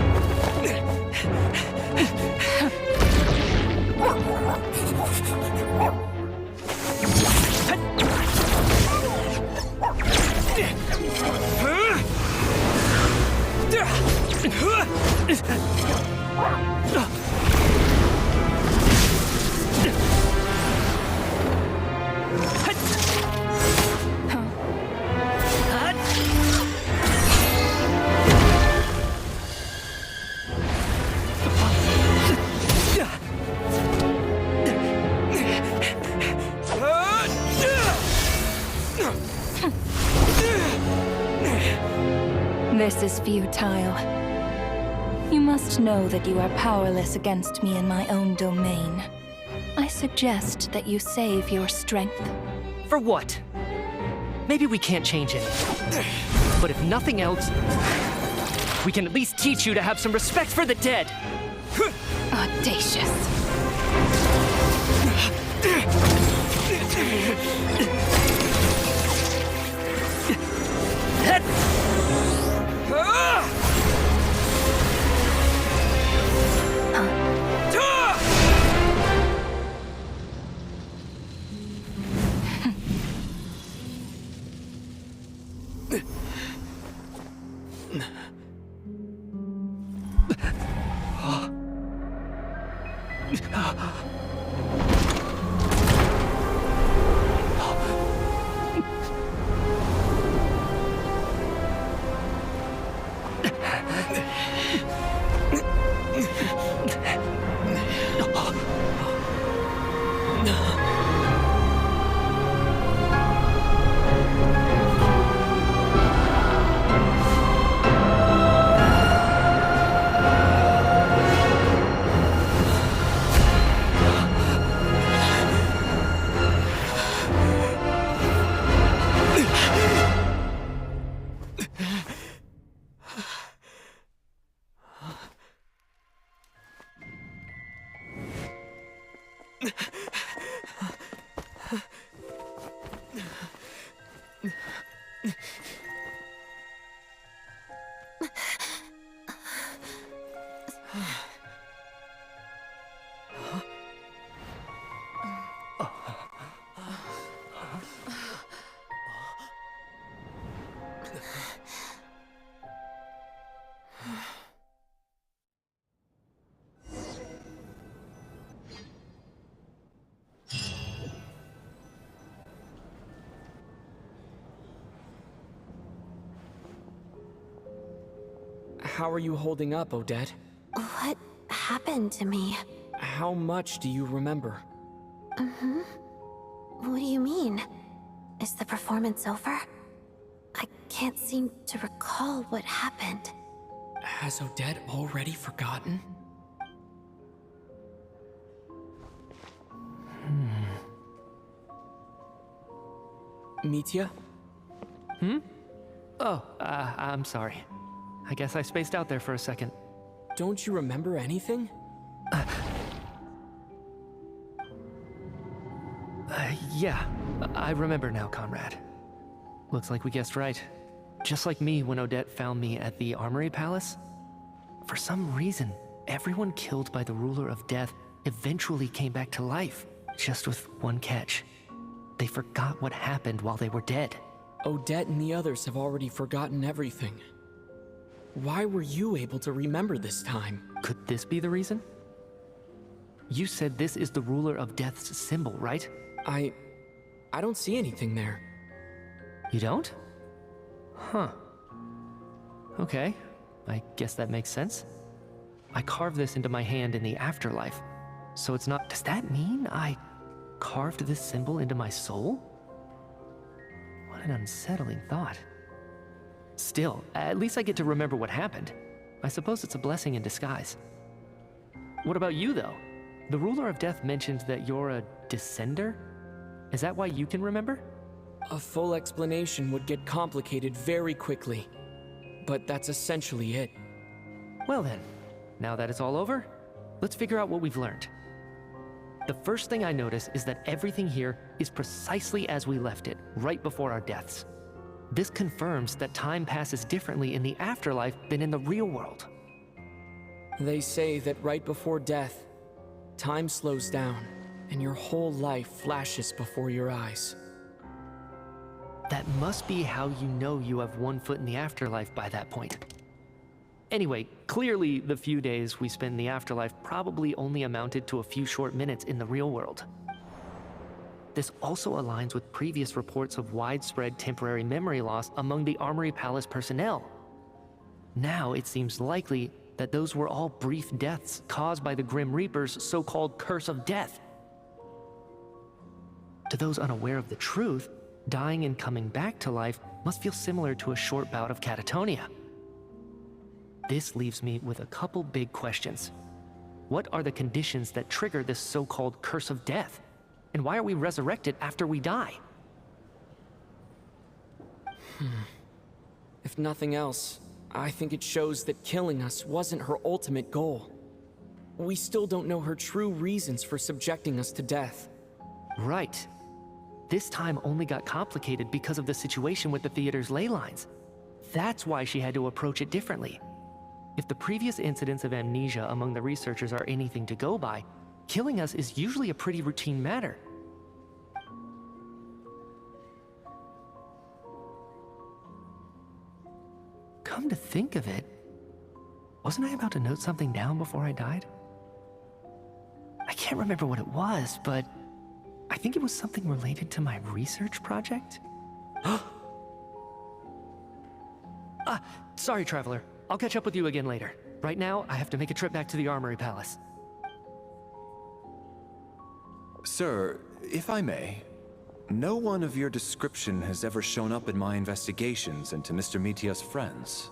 This is futile. You must know that you are powerless against me in my own domain. I suggest that you save your strength. For what? Maybe we can't change it. But if nothing else, we can at least teach you to have some respect for the dead. Audacious. How are you holding up, Odette? What happened to me? How much do you remember? What do you mean? Is the performance over? I can't seem to recall what happened. Has Odette already forgotten? Mitya? Oh, I'm sorry. I guess I spaced out there for a second. Don't you remember anything? Yeah, I remember now, comrade. Looks like we guessed right. Just like me when Odette found me at the Armory Palace. For some reason, everyone killed by the Ruler of Death eventually came back to life. Just with one catch. They forgot what happened while they were dead. Odette and the others have already forgotten everything. Why were you able to remember this time? Could this be the reason? You said this is the Ruler of Death's symbol, right? I don't see anything there. You don't? Huh. Okay, I guess that makes sense. I carved this into my hand in the afterlife, so it's not... Does that mean I carved this symbol into my soul? What an unsettling thought. Still, at least I get to remember what happened. I suppose it's a blessing in disguise. What about you, though? The Ruler of Death mentioned that you're a descender? Is that why you can remember? A full explanation would get complicated very quickly. But that's essentially it. Well then, now that it's all over, let's figure out what we've learned. The first thing I notice is that everything here is precisely as we left it, right before our deaths. This confirms that time passes differently in the afterlife than in the real world. They say that right before death, time slows down, and your whole life flashes before your eyes. That must be how you know you have one foot in the afterlife by that point. Anyway, clearly the few days we spend in the afterlife probably only amounted to a few short minutes in the real world. This also aligns with previous reports of widespread temporary memory loss among the Armory Palace personnel. Now it seems likely that those were all brief deaths caused by the Grim Reaper's so-called curse of death. To those unaware of the truth, dying and coming back to life must feel similar to a short bout of catatonia. This leaves me with a couple big questions. What are the conditions that trigger this so-called curse of death? And why are we resurrected after we die? If nothing else, I think it shows that killing us wasn't her ultimate goal. We still don't know her true reasons for subjecting us to death. Right. This time only got complicated because of the situation with the theater's ley lines. That's why she had to approach it differently. If the previous incidents of amnesia among the researchers are anything to go by, killing us is usually a pretty routine matter. Come to think of it, wasn't I about to note something down before I died? I can't remember what it was, but I think it was something related to my research project? Sorry, Traveler. I'll catch up with you again later. Right now, I have to make a trip back to the Armory Palace. Sir, if I may, no one of your description has ever shown up in my investigations into Mr. Mitia's friends.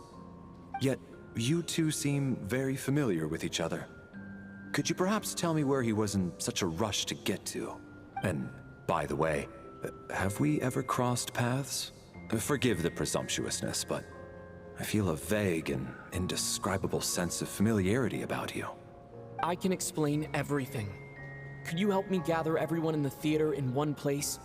Yet, you two seem very familiar with each other. Could you perhaps tell me where he was in such a rush to get to? And, by the way, have we ever crossed paths? Forgive the presumptuousness, but I feel a vague and indescribable sense of familiarity about you. I can explain everything. Could you help me gather everyone in the theater in one place?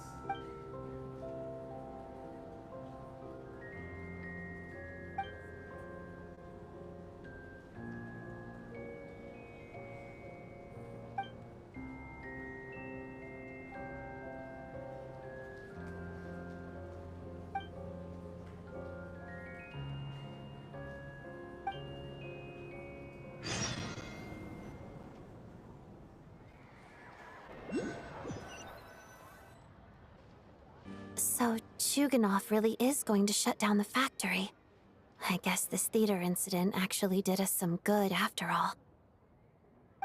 So, Chuganov really is going to shut down the factory. I guess this theater incident actually did us some good after all.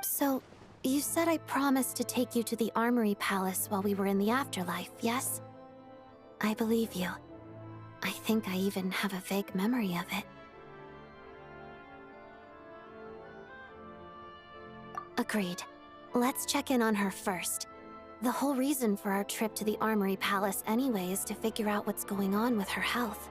So, you said I promised to take you to the Armory Palace while we were in the afterlife, yes? I believe you. I think I even have a vague memory of it. Agreed. Let's check in on her first. The whole reason for our trip to the Armory Palace anyway is to figure out what's going on with her health.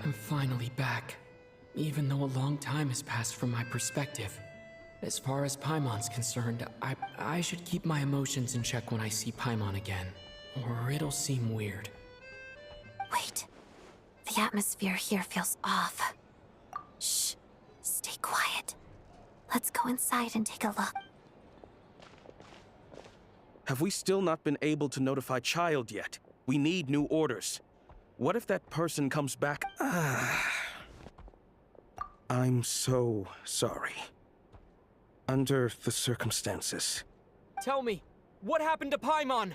I'm finally back, even though a long time has passed from my perspective. As far as Paimon's concerned, I should keep my emotions in check when I see Paimon again, or it'll seem weird. Wait. The atmosphere here feels off. Shh. Stay quiet. Let's go inside and take a look. Have we still not been able to notify Child yet? We need new orders. What if that person comes back? I'm so sorry. Under the circumstances. Tell me, what happened to Paimon?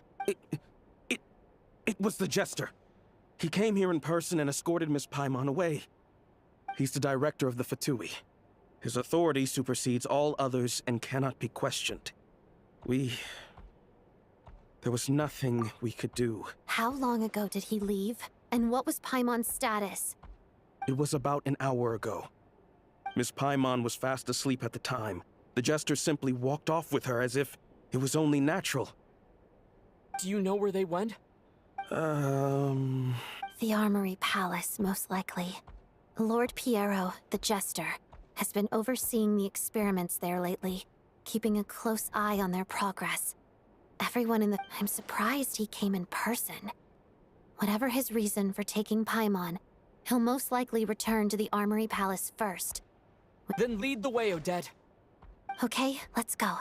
It was the Jester. He came here in person and escorted Miss Paimon away. He's the director of the Fatui. His authority supersedes all others and cannot be questioned. There was nothing we could do. How long ago did he leave? And what was Paimon's status? It was about an hour ago. Miss Paimon was fast asleep at the time. The Jester simply walked off with her as if it was only natural. Do you know where they went? The Armory Palace, most likely. Lord Piero, the Jester, has been overseeing the experiments there lately, keeping a close eye on their progress. Everyone in the... I'm surprised he came in person. Whatever his reason for taking Paimon, he'll most likely return to the Armory Palace first. Then lead the way, Odette. Okay, let's go.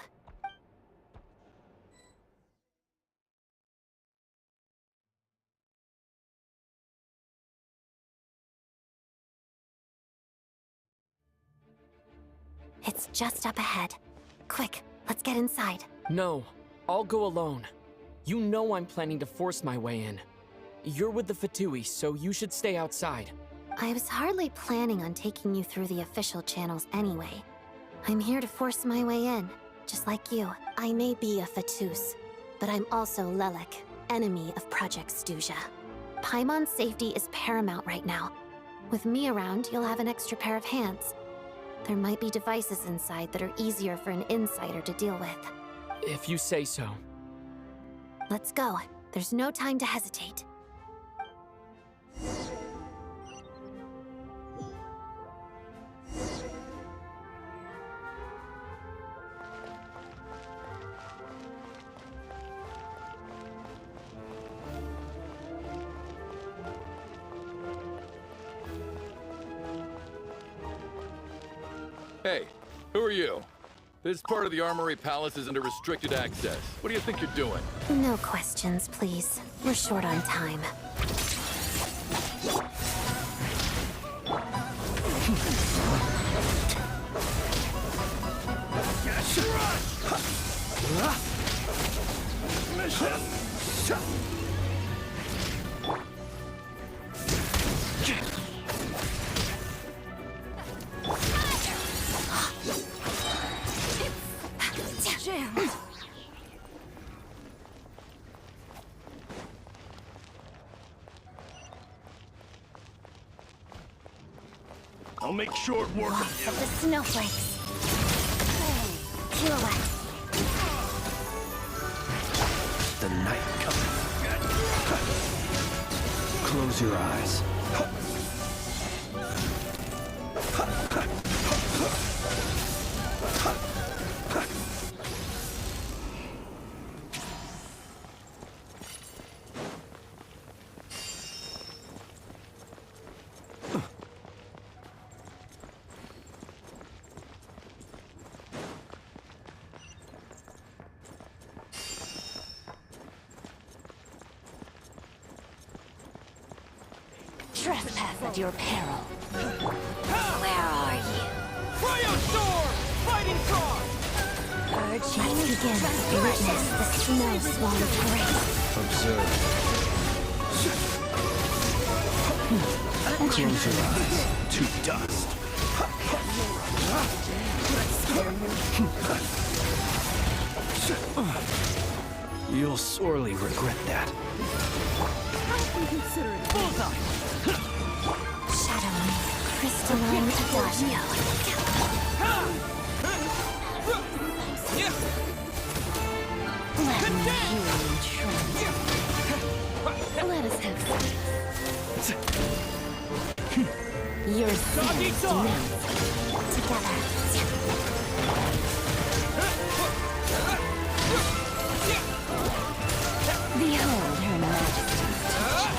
It's just up ahead. Quick, let's get inside. No, I'll go alone. You know I'm planning to force my way in. You're with the Fatui, so you should stay outside. I was hardly planning on taking you through the official channels anyway. I'm here to force my way in, just like you. I may be a Fatus, but I'm also Lelik, enemy of Project Stuzha. Paimon's safety is paramount right now. With me around, you'll have an extra pair of hands. There might be devices inside that are easier for an insider to deal with. If you say so. Let's go. There's no time to hesitate. Hey, who are you? This part of the Armory Palace is under restricted access. What do you think you're doing? No questions, please. We're short on time. I'll make short work of you. Of the snowflakes. Pirouette. The night coming. Close your eyes. Trespass at your peril. Where are you? Cryo Storm! Fighting Cross! Archon, let's begin. Witness the snow swan parade. Observe. Close your eyes to dust. You'll sorely regret that. Consider it bullseye. Shadow me, crystalline adagio. Let me hear you tremble. Let us have sex. Your sin is denounced. Together. Behold her majesty's teaching.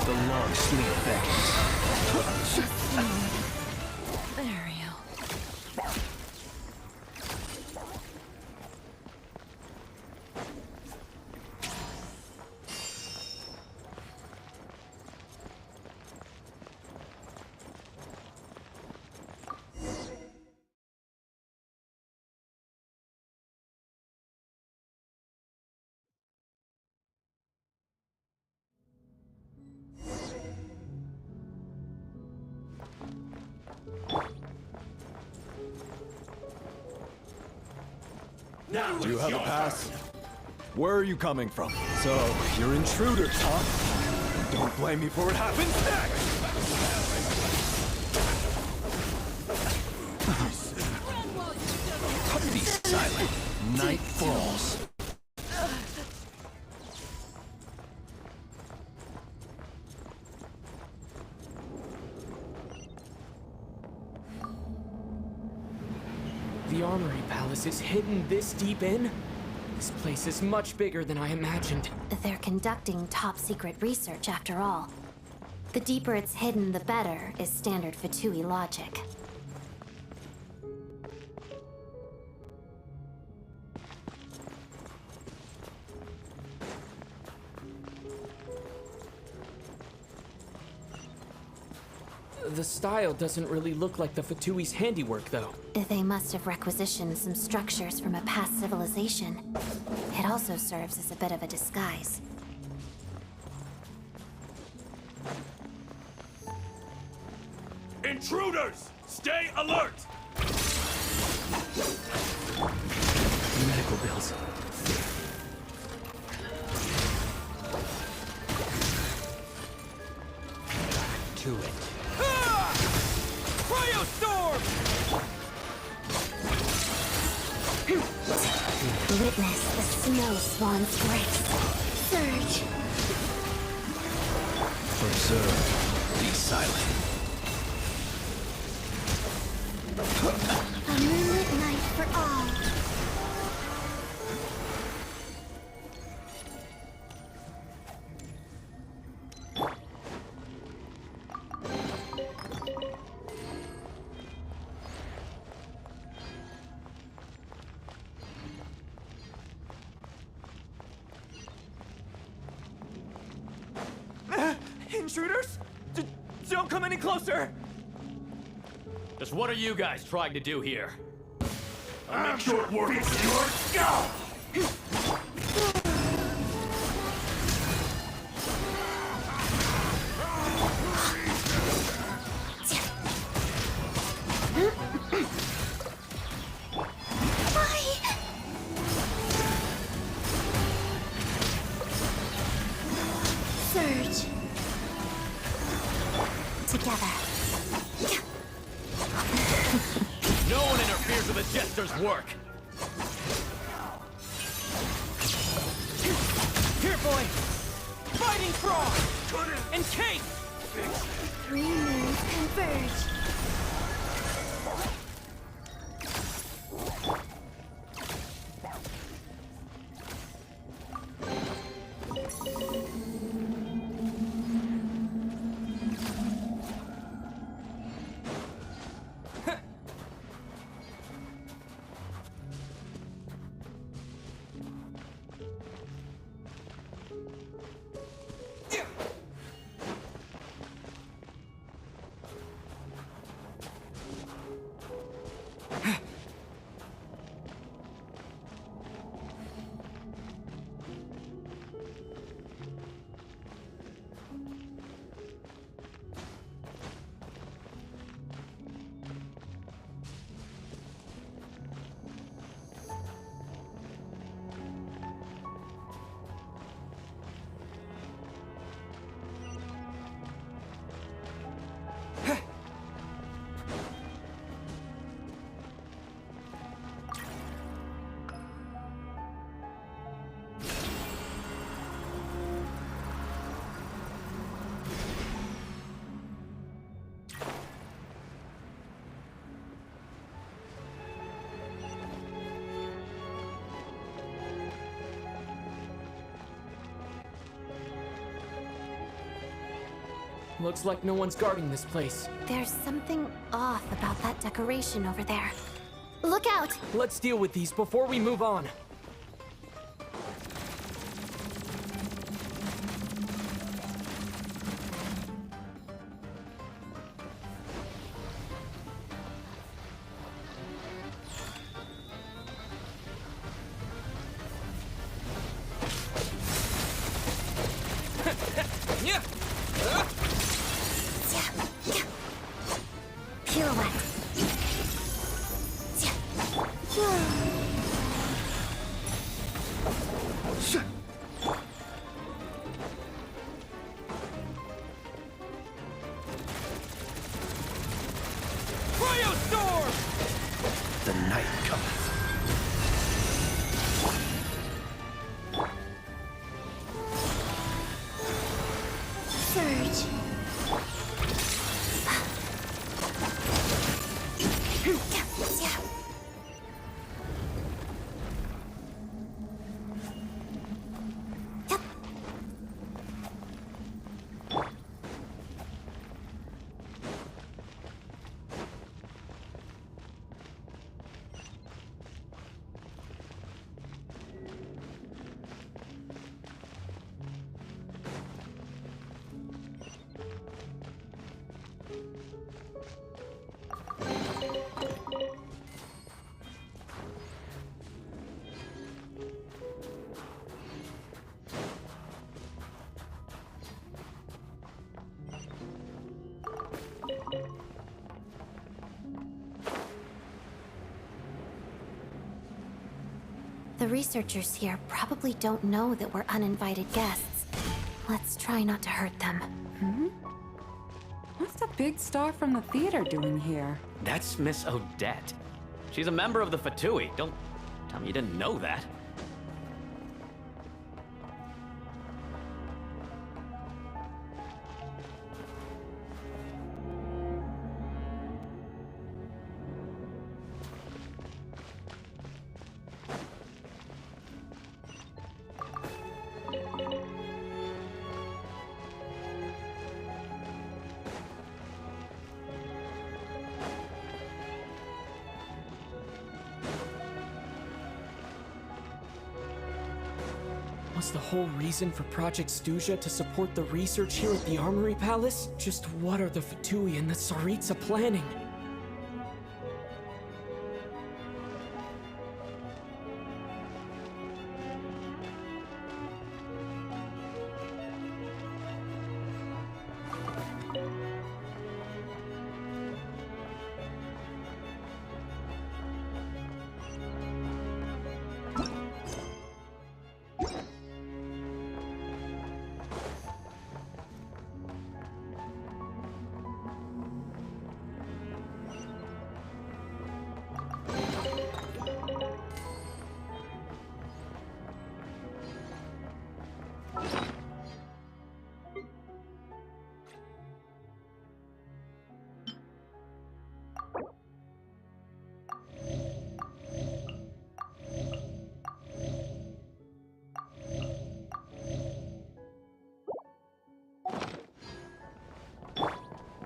The long sleep beckons. Ariel. Do you have a pass? Where are you coming from? So, you're intruders, huh? Don't blame me for what happens next! Be silent. Night falls. The Armory Palace is hidden this deep in? This place is much bigger than I imagined. They're conducting top-secret research after all. The deeper it's hidden, the better, is standard Fatui logic. The style doesn't really look like the Fatui's handiwork, though. They must have requisitioned some structures from a past civilization. It also serves as a bit of a disguise. Intruders! Stay alert! Medical bills. To it. Cryostorm! Witness the snow swan's grace. Surge. Observe. Be silent. A moonlit night for all. Intruders? Don't come any closer! Just what are you guys trying to do here? I'll make short work of your scalp! Surge. Together. No one interferes with the Jester's work! Here, boy! Fighting frog! And cake! Three moons converge. Looks like no one's guarding this place. There's something off about that decoration over there. Look out! Let's deal with these before we move on. The night cometh. Surge. The researchers here probably don't know that we're uninvited guests. Let's try not to hurt them. What's the big star from the theater doing here? That's Miss Odette. She's a member of the Fatui. Don't tell me you didn't know that. Was the whole reason for Project Stuja to support the research here at the Armory Palace? Just what are the Fatui and the Tsaritsa planning?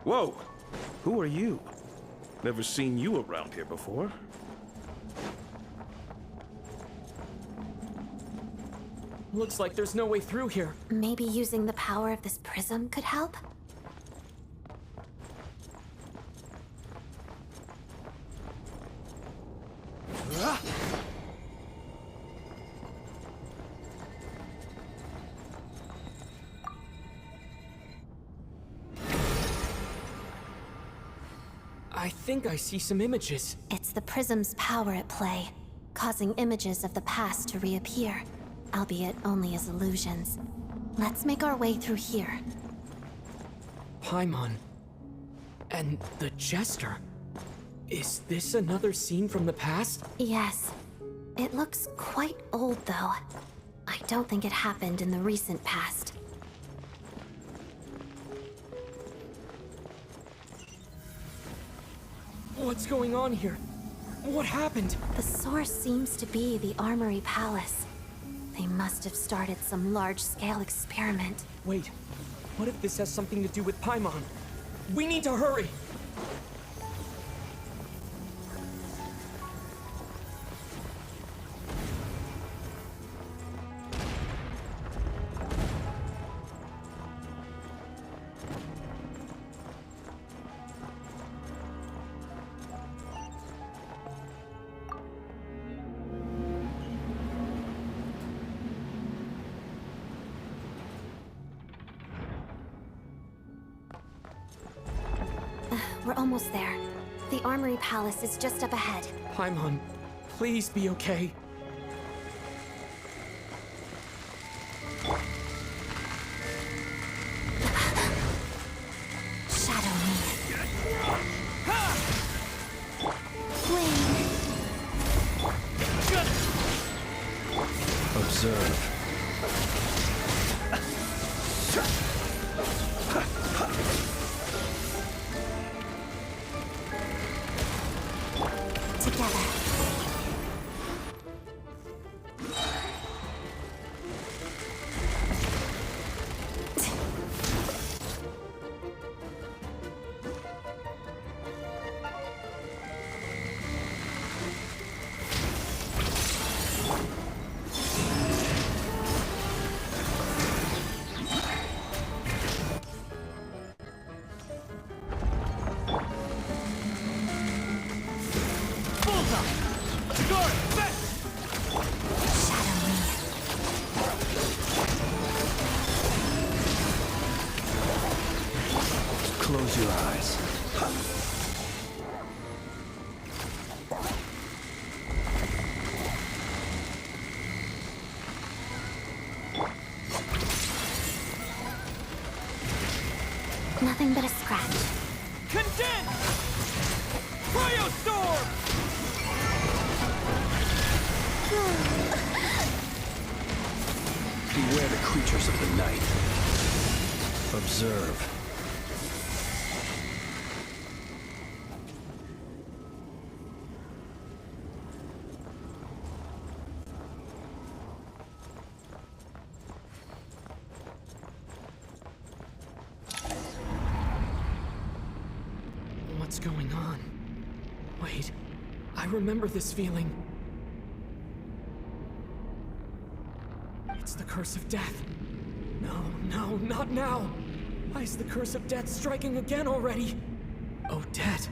Whoa! Who are you? Never seen you around here before. Looks like there's no way through here. Maybe using the power of this prism could help? I think I see some images. It's the prism's power at play, causing images of the past to reappear, albeit only as illusions. Let's make our way through here. Paimon. And the Jester. Is this another scene from the past? Yes. It looks quite old, though. I don't think it happened in the recent past. What's going on here? What happened? The source seems to be the Armory Palace. They must have started some large-scale experiment. Wait, what if this has something to do with Paimon? We need to hurry! We're almost there. The Armory Palace is just up ahead. Paimon, please be okay. Shadow me. Wing. Observe. Together. Close your eyes. Nothing but a scratch. Condense! Cryostorm! Beware the creatures of the night. Observe. What's going on? Wait, I remember this feeling. It's the curse of death. No, not now. Why is the curse of death striking again already? Odette.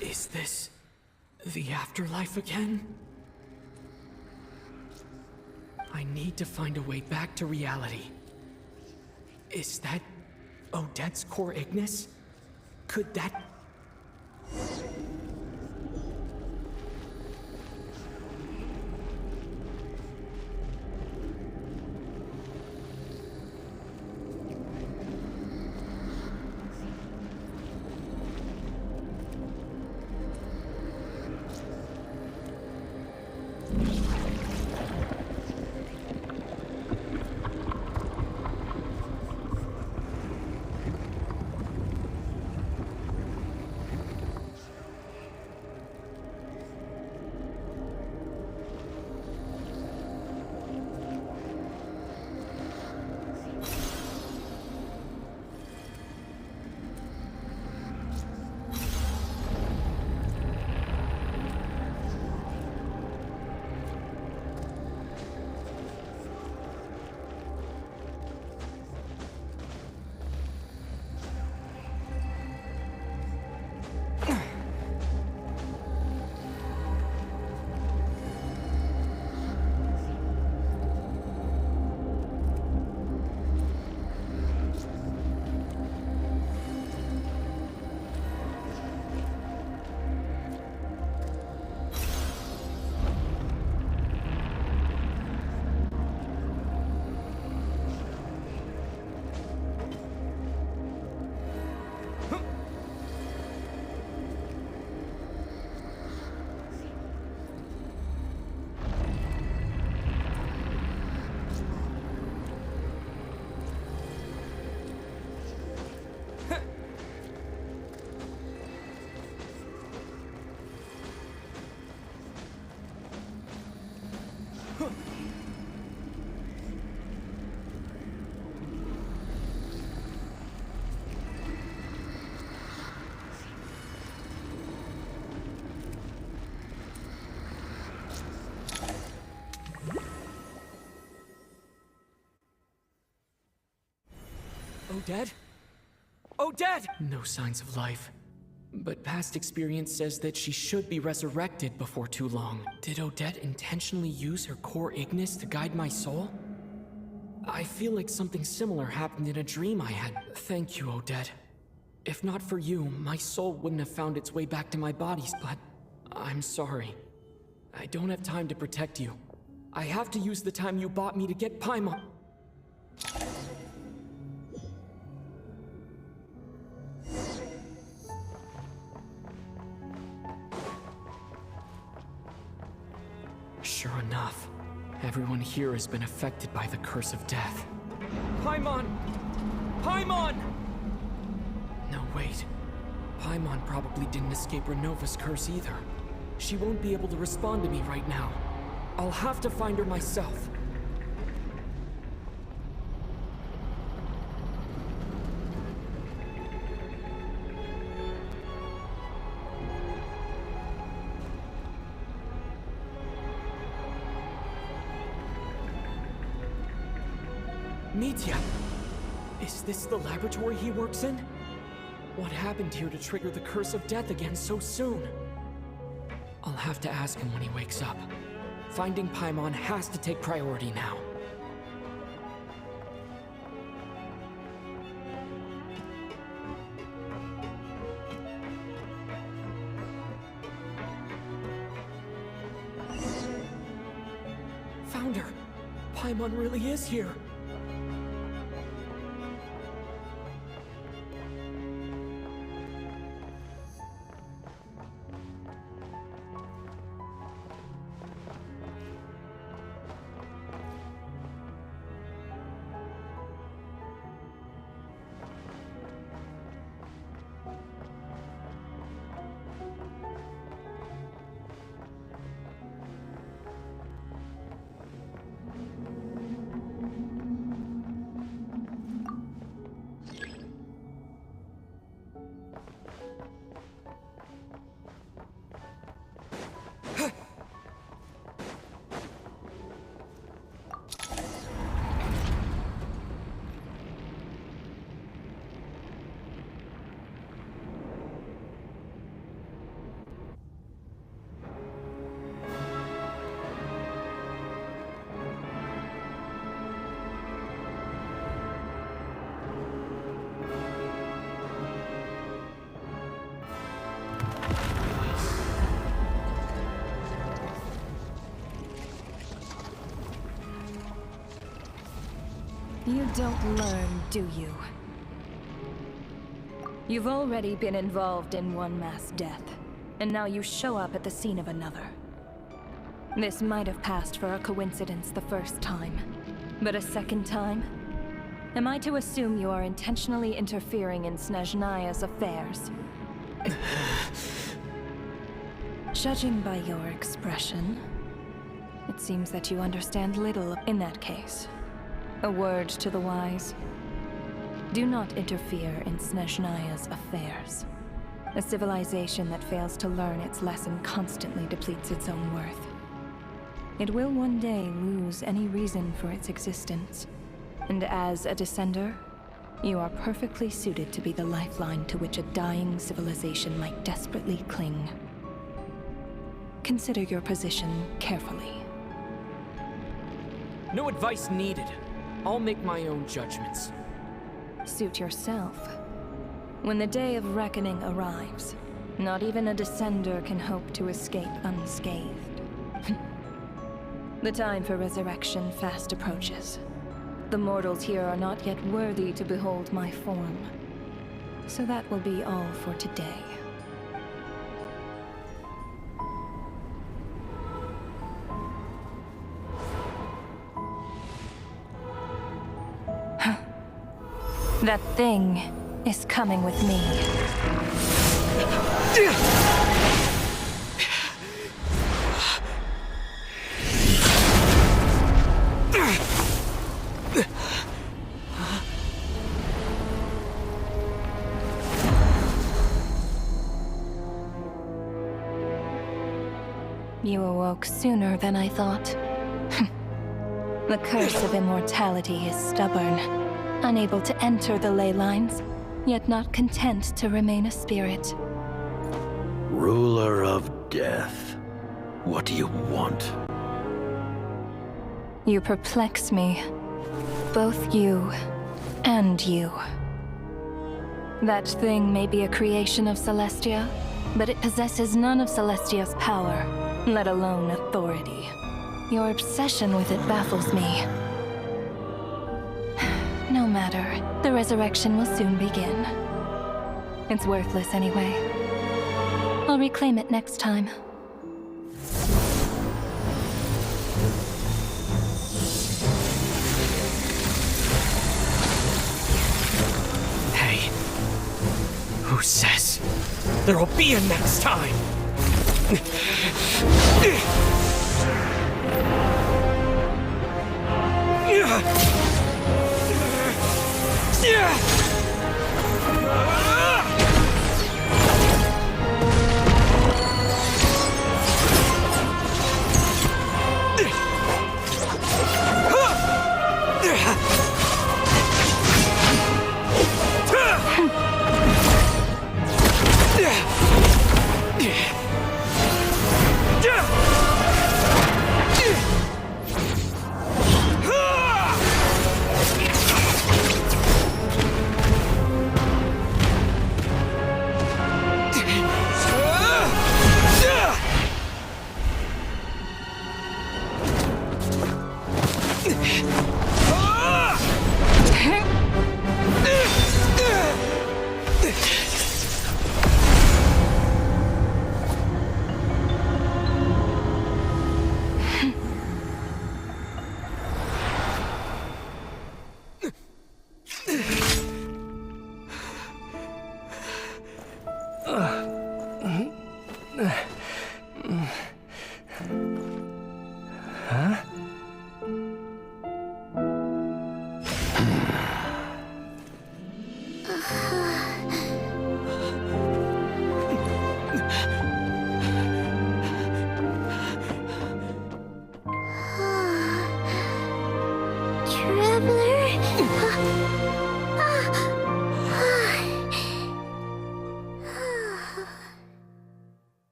Is this the afterlife again? I need to find a way back to reality. Is that Odette's core Ignis? Could that... Odette? Odette! No signs of life. But past experience says that she should be resurrected before too long. Did Odette intentionally use her core Ignis to guide my soul? I feel like something similar happened in a dream I had. Thank you, Odette. If not for you, my soul wouldn't have found its way back to my body, but I'm sorry. I don't have time to protect you. I have to use the time you bought me to get Paimon. Everyone here has been affected by the curse of death. Paimon! Paimon! No, wait. Paimon probably didn't escape Renova's curse either. She won't be able to respond to me right now. I'll have to find her myself. Mitya! Is this the laboratory he works in? What happened here to trigger the curse of death again so soon? I'll have to ask him when he wakes up. Finding Paimon has to take priority now. Found her! Paimon really is here! You don't learn, do you? You've already been involved in one mass death, and now you show up at the scene of another. This might have passed for a coincidence the first time, but a second time? Am I to assume you are intentionally interfering in Snezhnaya's affairs? Judging by your expression, it seems that you understand little in that case. A word to the wise. Do not interfere in Snezhnaya's affairs. A civilization that fails to learn its lesson constantly depletes its own worth. It will one day lose any reason for its existence. And as a descender, you are perfectly suited to be the lifeline to which a dying civilization might desperately cling. Consider your position carefully. No advice needed. I'll make my own judgments. Suit yourself. When the day of reckoning arrives, not even a descender can hope to escape unscathed. The time for resurrection fast approaches. The mortals here are not yet worthy to behold my form. So that will be all for today. That thing is coming with me. You awoke sooner than I thought. The curse of immortality is stubborn. Unable to enter the ley lines, yet not content to remain a spirit. Ruler of death, what do you want? You perplex me. Both you and you. That thing may be a creation of Celestia, but it possesses none of Celestia's power, let alone authority. Your obsession with it baffles me. No matter, the resurrection will soon begin. It's worthless anyway. I'll reclaim it next time. Who says there'll be a next time?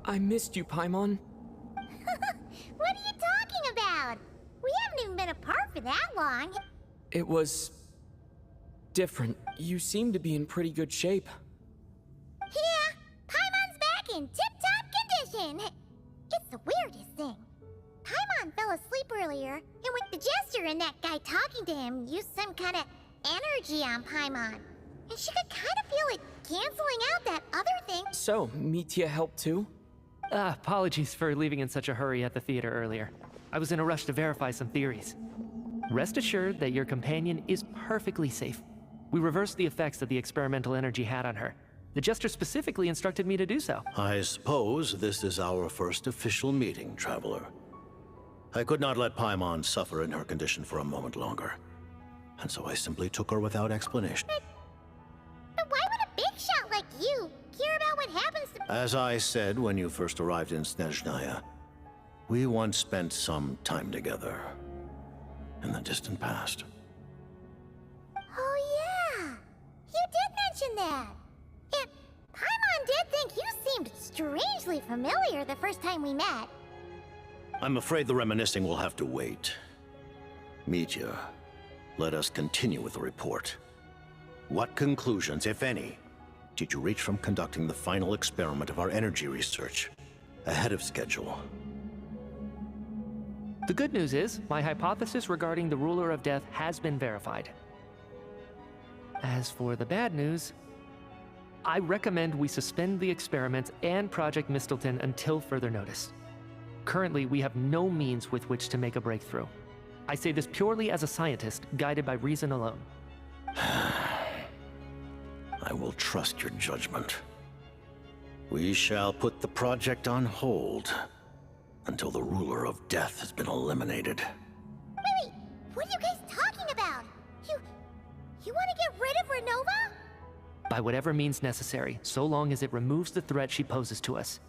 I missed you, Paimon. What are you talking about? We haven't even been apart for that long. It was different. You seem to be in pretty good shape. Yeah, Paimon's back in tip-top condition. It's the weirdest thing. Paimon fell asleep earlier, and with the Jester and that guy talking to him used some kind of energy on Paimon. And she could kind of feel it canceling out that other thing. So, Mitya helped too? Apologies for leaving in such a hurry at the theater earlier. I was in a rush to verify some theories. Rest assured that your companion is perfectly safe. We reversed the effects that the experimental energy had on her. The Jester specifically instructed me to do so. I suppose this is our first official meeting, Traveler. I could not let Paimon suffer in her condition for a moment longer, and so I simply took her without explanation. But why would a big shot like you care about what happens to— As I said when you first arrived in Snezhnaya, we once spent some time together in the distant past. Oh yeah, you did mention that. And Paimon did think you seemed strangely familiar the first time we met. I'm afraid the reminiscing will have to wait. Mitya, let us continue with the report. What conclusions, if any, did you reach from conducting the final experiment of our energy research ahead of schedule? The good news is, my hypothesis regarding the Ruler of Death has been verified. As for the bad news, I recommend we suspend the experiments and Project Mistleton until further notice. Currently, we have no means with which to make a breakthrough. I say this purely as a scientist, guided by reason alone. I will trust your judgment. We shall put the project on hold until the Ruler of Death has been eliminated. Wait, what are you guys talking about? You want to get rid of Renova? By whatever means necessary, so long as it removes the threat she poses to us.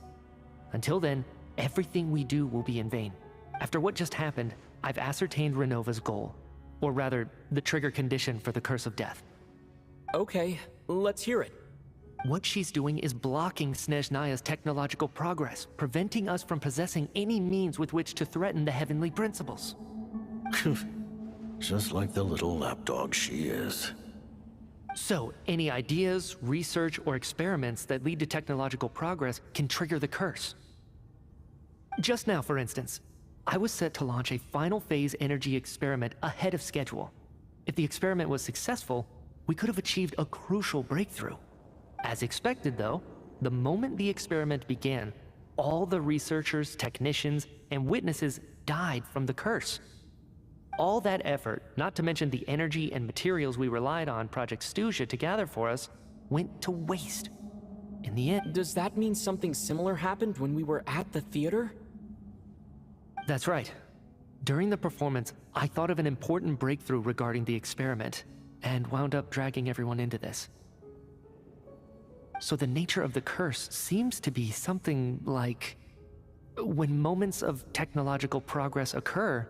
Until then, everything we do will be in vain. After what just happened, I've ascertained Renova's goal. Or rather, the trigger condition for the Curse of Death. Okay, let's hear it. What she's doing is blocking Snezhnaya's technological progress, preventing us from possessing any means with which to threaten the heavenly principles. Just like the little lapdog she is. So, any ideas, research, or experiments that lead to technological progress can trigger the curse. Just now, for instance, I was set to launch a final phase energy experiment ahead of schedule. If the experiment was successful, we could have achieved a crucial breakthrough. As expected, though, the moment the experiment began, all the researchers, technicians, and witnesses died from the curse. All that effort, not to mention the energy and materials we relied on Project Snezhnaya to gather for us, went to waste. In the end... Does that mean something similar happened when we were at the theater? That's right. During the performance, I thought of an important breakthrough regarding the experiment, and wound up dragging everyone into this. So the nature of the curse seems to be something like... when moments of technological progress occur,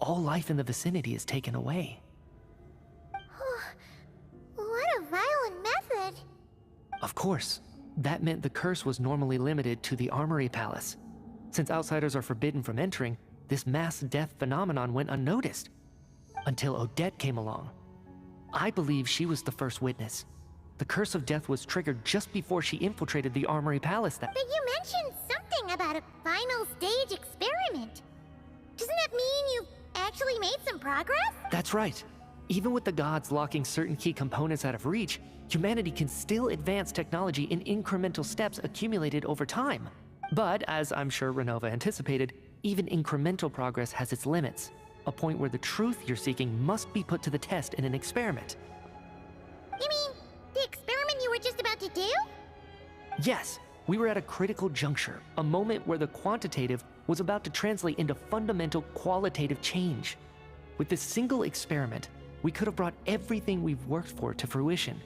all life in the vicinity is taken away. What a violent method! Of course, that meant the curse was normally limited to the Armory Palace. Since outsiders are forbidden from entering, this mass death phenomenon went unnoticed. Until Odette came along. I believe she was the first witness. The curse of death was triggered just before she infiltrated the Armory Palace that— But you mentioned something about a final stage experiment. Doesn't that mean you've actually made some progress? That's right. Even with the gods locking certain key components out of reach, humanity can still advance technology in incremental steps accumulated over time. But, as I'm sure Renova anticipated, even incremental progress has its limits. A point where the truth you're seeking must be put to the test in an experiment. You mean the experiment you were just about to do? Yes, we were at a critical juncture, a moment where the quantitative was about to translate into fundamental qualitative change. With this single experiment, we could have brought everything we've worked for to fruition.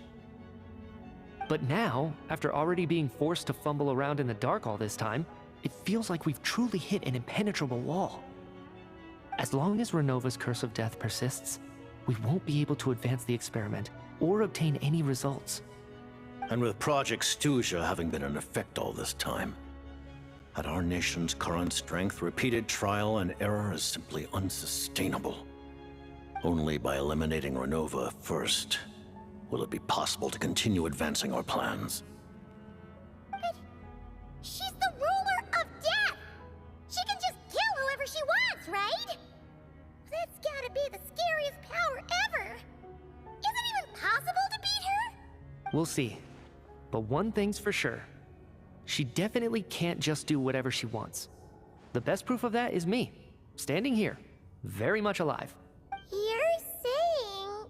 But now, after already being forced to fumble around in the dark all this time, it feels like we've truly hit an impenetrable wall. As long as Renova's curse of death persists, we won't be able to advance the experiment or obtain any results. And with Project Snezhnaya having been in effect all this time, at our nation's current strength, repeated trial and error is simply unsustainable. Only by eliminating Renova first will it be possible to continue advancing our plans. But she's the ruler of death! She can just kill whoever she wants, right? That's gotta be the scariest power ever! Is it even possible to beat her? We'll see. But one thing's for sure. She definitely can't just do whatever she wants. The best proof of that is me, standing here, very much alive. You're saying...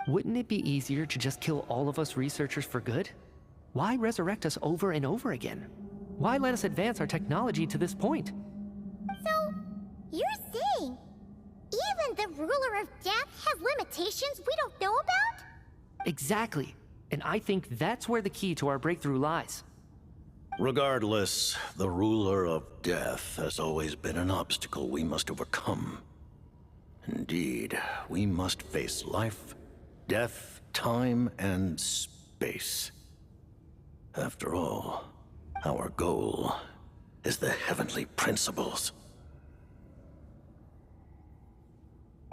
Wouldn't it be easier to just kill all of us researchers for good? Why resurrect us over and over again? Why let us advance our technology to this point? So, you're saying even the ruler of death has limitations we don't know about? Exactly. And I think that's where the key to our breakthrough lies. Regardless, the ruler of death has always been an obstacle we must overcome. Indeed, we must face life, death, time, and space. After all, our goal is the heavenly principles.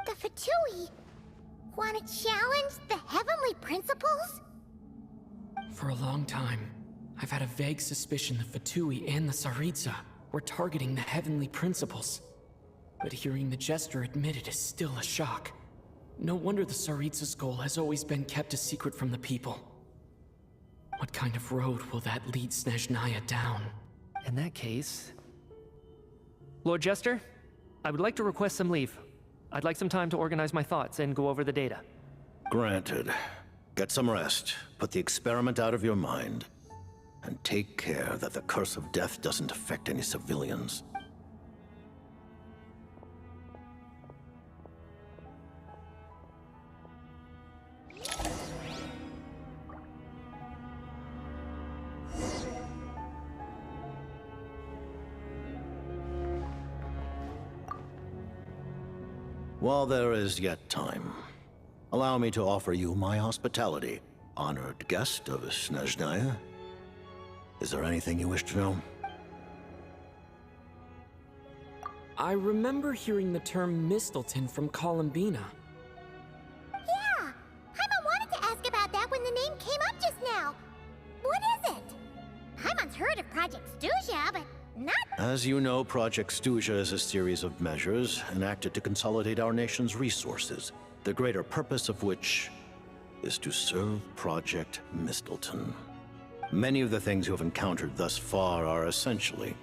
The Fatui want to challenge the heavenly principles? For a long time, I've had a vague suspicion the Fatui and the Tsaritsa were targeting the heavenly principles. But hearing the Jester admit it is still a shock. No wonder the Tsaritsa's goal has always been kept a secret from the people. What kind of road will that lead Snezhnaya down? In that case... Lord Jester, I would like to request some leave. I'd like some time to organize my thoughts and go over the data. Granted. Get some rest, put the experiment out of your mind, and take care that the curse of death doesn't affect any civilians. While there is yet time, allow me to offer you my hospitality, honored guest of Snezhnaya. Is there anything you wish to know? I remember hearing the term Mistleton from Columbina. Yeah! Paimon wanted to ask about that when the name came up just now. What is it? Paimon's heard of Project Snezhnaya, but not... As you know, Project Snezhnaya is a series of measures enacted to consolidate our nation's resources, the greater purpose of which is to serve Project Mistleton. Many of the things you have encountered thus far are essentially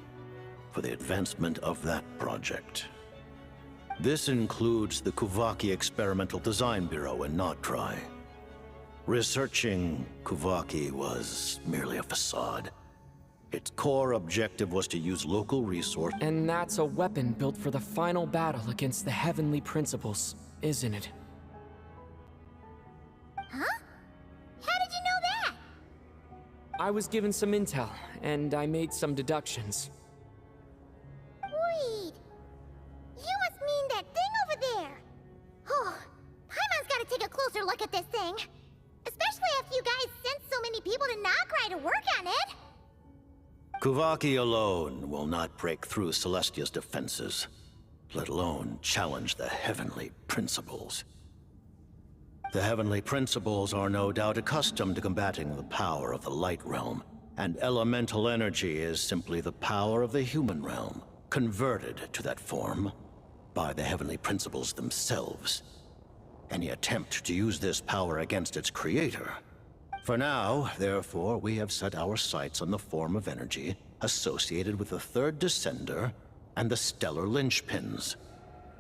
for the advancement of that project. This includes the Kuvaki Experimental Design Bureau in Notrai. Researching Kuvaki was merely a facade. Its core objective was to use local resources. And that's a weapon built for the final battle against the Heavenly Principles, isn't it? Huh? How did you know that? I was given some intel, and I made some deductions. Wait. You must mean that thing over there. Oh, Paimon's gotta take a closer look at this thing. Especially after you guys sent so many people to Notrai to work on it. Kuvaki alone will not break through Celestia's defenses, let alone challenge the Heavenly Principles. The Heavenly Principles are no doubt accustomed to combating the power of the Light Realm, and elemental energy is simply the power of the human realm, converted to that form by the Heavenly Principles themselves. Any attempt to use this power against its creator. For now, therefore, we have set our sights on the form of energy associated with the Third Descender and the Stellar Linchpins.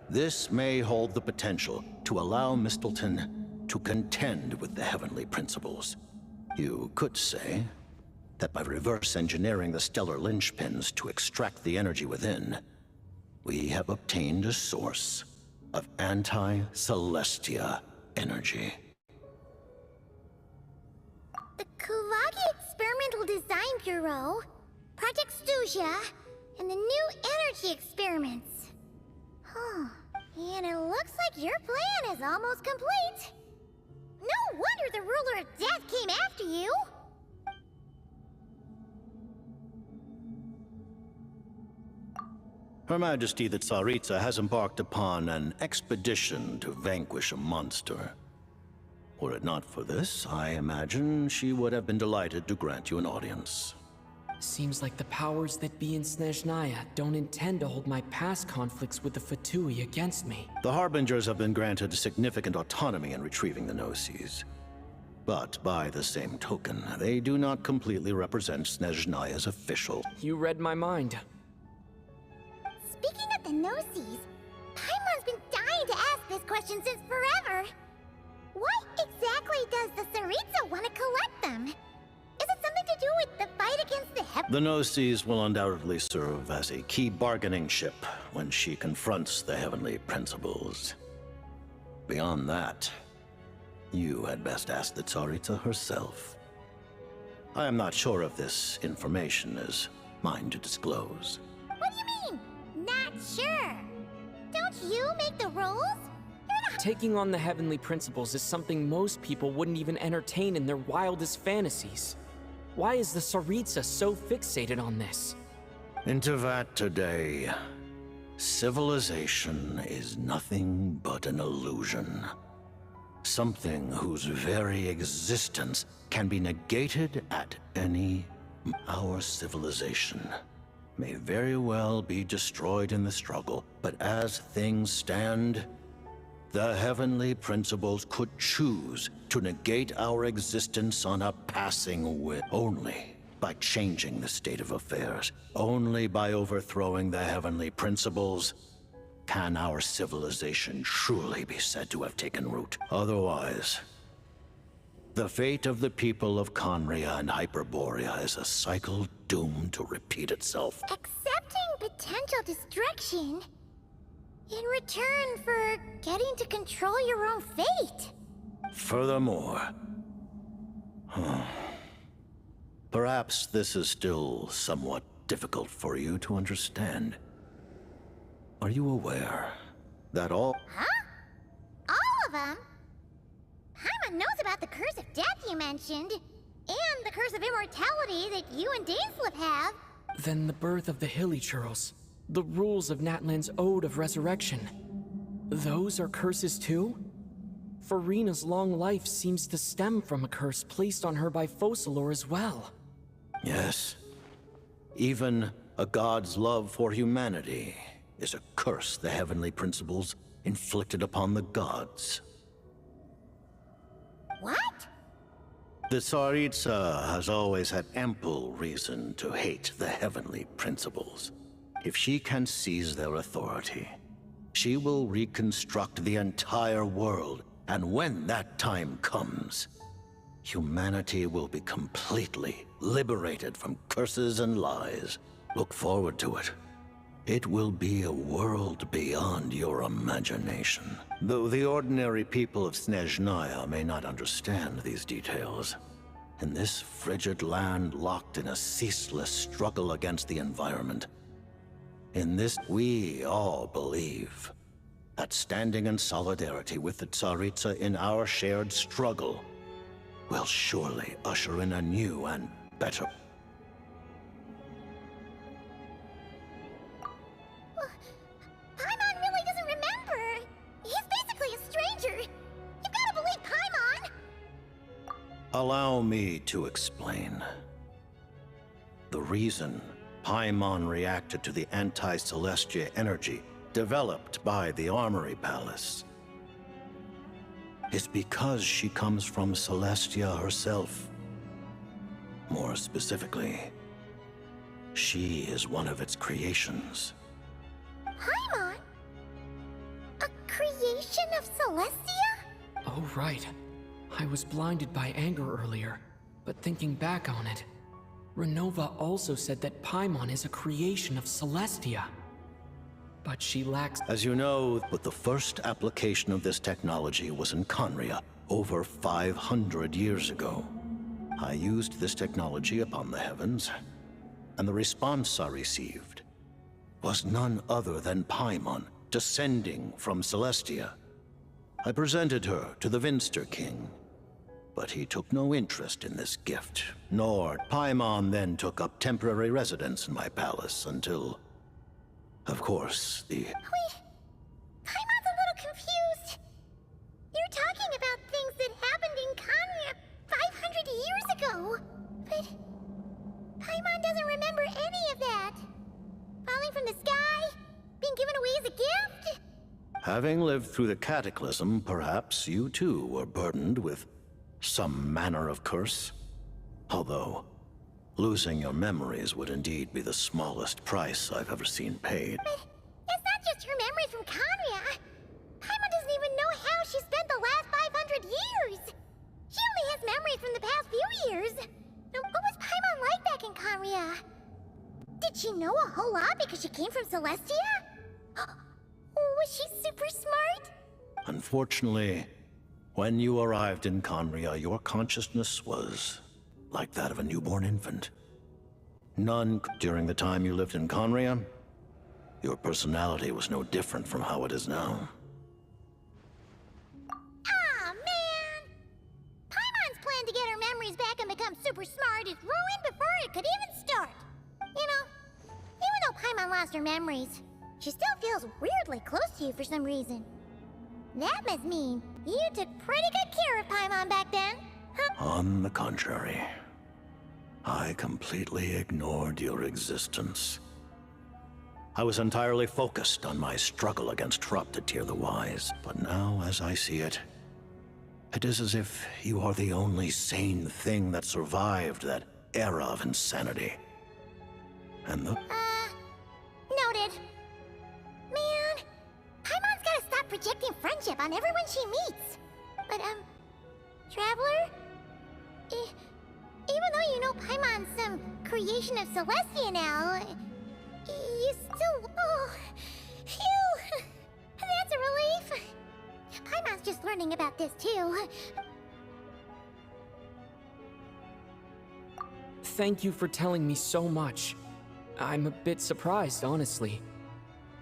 This may hold the potential to allow Mistleton to contend with the Heavenly Principles. You could say that by reverse engineering the Stellar Linchpins to extract the energy within, we have obtained a source of anti-Celestia energy. The Kuvaki Experimental Design Bureau, Project Stuja, and the new energy experiments. Huh. And it looks like your plan is almost complete. No wonder the Ruler of Death came after you. Her Majesty the Tsaritsa has embarked upon an expedition to vanquish a monster. Were it not for this, I imagine she would have been delighted to grant you an audience. Seems like the powers that be in Snezhnaya don't intend to hold my past conflicts with the Fatui against me. The Harbingers have been granted significant autonomy in retrieving the Gnosis. But by the same token, they do not completely represent Snezhnaya's official. You read my mind. Speaking of the Gnosis, Paimon's been dying to ask this question since forever. What exactly does the Tsaritsa want to collect them? Is it something to do with the fight against the The Gnosis will undoubtedly serve as a key bargaining chip when she confronts the Heavenly Principles. Beyond that, you had best ask the Tsaritsa herself. I am not sure if this information is mine to disclose. What do you mean? Not sure. Don't you make the rules? Taking on the Heavenly Principles is something most people wouldn't even entertain in their wildest fantasies. Why is the Tsaritsa so fixated on this? Into that today, civilization is nothing but an illusion. Something whose very existence can be negated at any. Our civilization may very well be destroyed in the struggle, but as things stand, the Heavenly Principles could choose to negate our existence on a passing whim. Only by changing the state of affairs, only by overthrowing the Heavenly Principles, can our civilization truly be said to have taken root. Otherwise, the fate of the people of Conria and Hyperborea is a cycle doomed to repeat itself. Accepting potential destruction in return for getting to control your own fate. Furthermore, perhaps this is still somewhat difficult for you to understand. Are you aware that all... Huh? All of them? Paimon knows about the Curse of Death you mentioned, and the Curse of Immortality that you and Dainsleif have. Then the birth of the Hilichurls, the rules of Natlan's Ode of Resurrection. Those are curses too? Farina's long life seems to stem from a curse placed on her by Focalor as well. Yes. Even a god's love for humanity is a curse the Heavenly Principles inflicted upon the gods. What? The Tsaritsa has always had ample reason to hate the Heavenly Principles. If she can seize their authority, She will reconstruct the entire world, and when that time comes, humanity will be completely liberated from curses and lies. Look forward to it. It will be a world beyond your imagination. Though the ordinary people of Snezhnaya may not understand these details, in this frigid land locked in a ceaseless struggle against the environment, in this we all believe that standing in solidarity with the Tsaritsa in our shared struggle will surely usher in a new and better. Paimon really doesn't remember. He's basically a stranger. You've got to believe Paimon. Allow me to explain. The reason Paimon reacted to the anti-Celestia energy developed by the Armory Palace is because she comes from Celestia herself. More specifically, she is one of its creations. Paimon? A creation of Celestia? Oh, right. I was blinded by anger earlier, but thinking back on it, Renova also said that Paimon is a creation of Celestia. But she lacks... As you know, but the first application of this technology was in Conria over 500 years ago. I used this technology upon the heavens, and the response I received was none other than Paimon descending from Celestia. I presented her to the Vinster King, but he took no interest in this gift, nor Paimon then took up temporary residence in my palace until, of course, the... Wait, Paimon's a little confused. You're talking about things that happened in Conria 500 years ago, but Paimon doesn't remember any of that. Falling from the sky? Being given away as a gift? Having lived through the cataclysm, perhaps you too were burdened with some manner of curse. Although, losing your memories would indeed be the smallest price I've ever seen paid. But it's not just her memories from Conria. Paimon doesn't even know how she spent the last 500 years. She only has memories from the past few years. Now, what was Paimon like back in Conria? Did she know a whole lot because she came from Celestia? Was she super smart? Unfortunately, when you arrived in Conria, your consciousness was like that of a newborn infant. None during the time you lived in Conria, your personality was no different from how it is now. Aw, man! Paimon's plan to get her memories back and become super smart is ruined before it could even start. You know, even though Paimon lost her memories, she still feels weirdly close to you for some reason. That must mean you took pretty good care of Paimon back then, huh? On the contrary, I completely ignored your existence. I was entirely focused on my struggle against Troptatir the Wise, but now, as I see it, it is as if you are the only sane thing that survived that era of insanity. And the... Noted. Man, Paimon's gotta stop projecting friendship on everyone she meets. But, Traveler? Even though you know Paimon's some creation of Celestia now, you still... Oh, phew! That's a relief. Paimon's just learning about this, too. Thank you for telling me so much. I'm a bit surprised, honestly.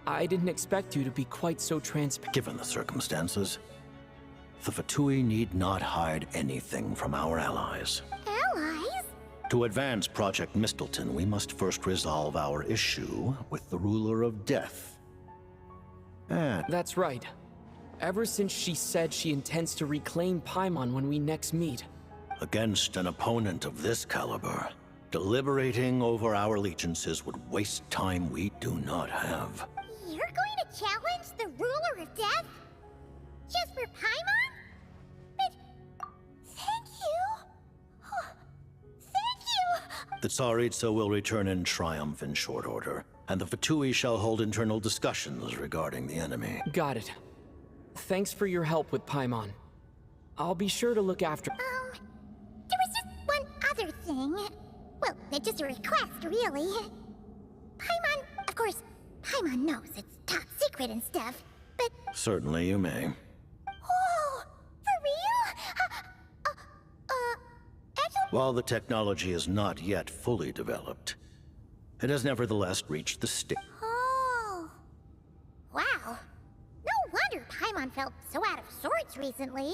I didn't expect you to be quite so transparent. Given the circumstances, the Fatui need not hide anything from our allies. Allies? To advance Project Mistleton, we must first resolve our issue with the Ruler of Death. And... That's right. Ever since she said she intends to reclaim Paimon when we next meet. Against an opponent of this caliber, deliberating over our allegiances would waste time we do not have. You're going to challenge the Ruler of Death? Just for Paimon? But... thank you. Oh, thank you! The Tsaritsa will return in triumph in short order, and the Fatui shall hold internal discussions regarding the enemy. Got it. Thanks for your help with Paimon. I'll be sure to look after... There was just one other thing. Well, it's just a request, really. Paimon, of course, Paimon knows it's top secret and stuff, but... Certainly you may. Oh, for real? Actually... While the technology is not yet fully developed, it has nevertheless reached the stage. Oh. Wow. No wonder Paimon felt so out of sorts recently.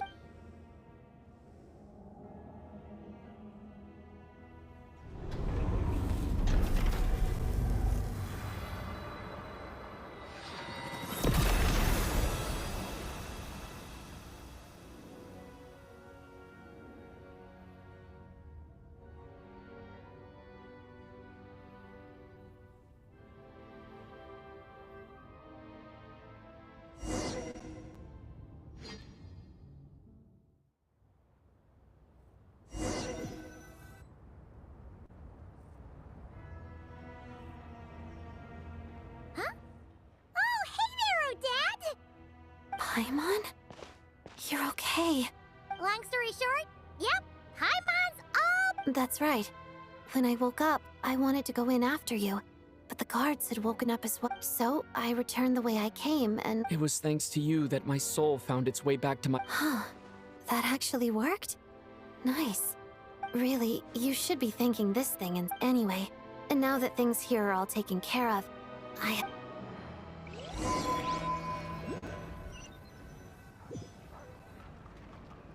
Paimon? You're okay. Long story short, yep, Paimon's all... That's right. When I woke up, I wanted to go in after you, but the guards had woken up as well. So I returned the way I came and... It was thanks to you that my soul found its way back to my... Huh. That actually worked? Nice. Really, you should be thanking this thing and anyway. And now that things here are all taken care of,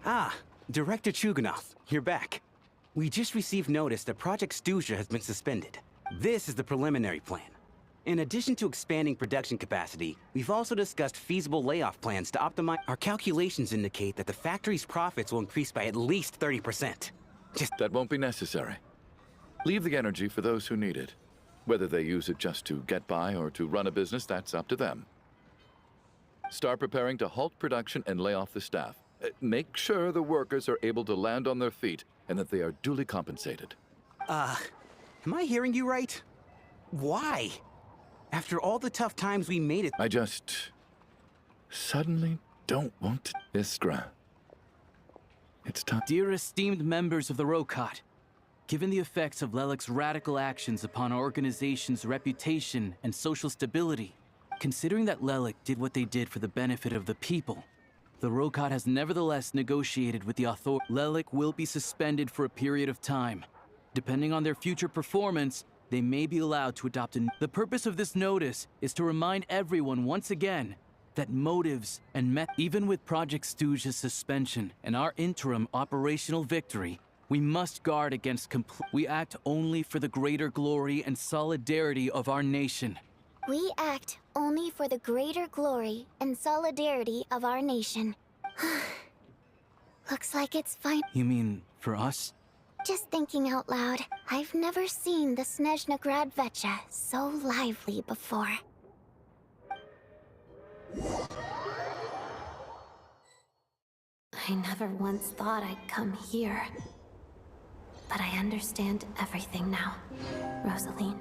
Ah, Director Chuganov, you're back. We just received notice that Project Stuzha has been suspended. This is the preliminary plan. In addition to expanding production capacity, we've also discussed feasible layoff plans to optimize. Our calculations indicate that the factory's profits will increase by at least 30%. That won't be necessary. Leave the energy for those who need it. Whether they use it just to get by or to run a business, that's up to them. Start preparing to halt production and lay off the staff. Make sure the workers are able to land on their feet and that they are duly compensated. Am I hearing you right? Why? After all the tough times we made it... I just... suddenly don't want to... Iskra. It's time... Dear esteemed members of the Rokot, given the effects of Lelik's radical actions upon our organization's reputation and social stability, considering that Lelik did what they did for the benefit of the people, the Rokot has nevertheless negotiated with the authority. Lelik will be suspended for a period of time. Depending on their future performance, they may be allowed to adopt a... The purpose of this notice is to remind everyone once again that motives and even with Project Stuzha's suspension and our interim operational victory, we must guard against we act only for the greater glory and solidarity of our nation. We act only for the greater glory and solidarity of our nation. Looks like it's fine. You mean for us? Just thinking out loud, I've never seen the Snezhnaya Vecha so lively before. I never once thought I'd come here. But I understand everything now, Rosaline.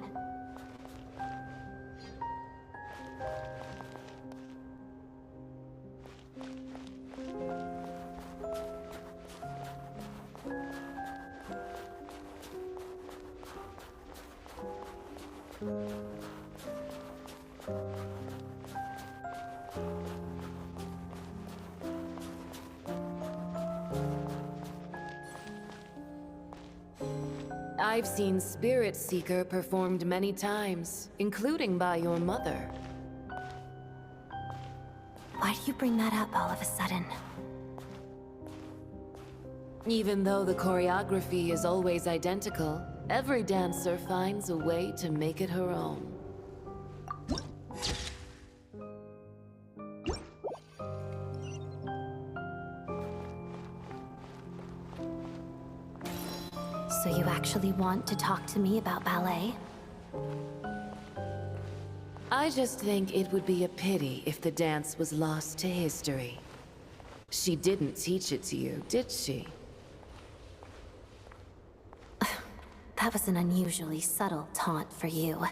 I've seen Spirit Seeker performed many times, including by your mother. Why do you bring that up all of a sudden? Even though the choreography is always identical, every dancer finds a way to make it her own. So you actually want to talk to me about ballet? I just think it would be a pity if the dance was lost to history. She didn't teach it to you, did she? That was an unusually subtle taunt for you.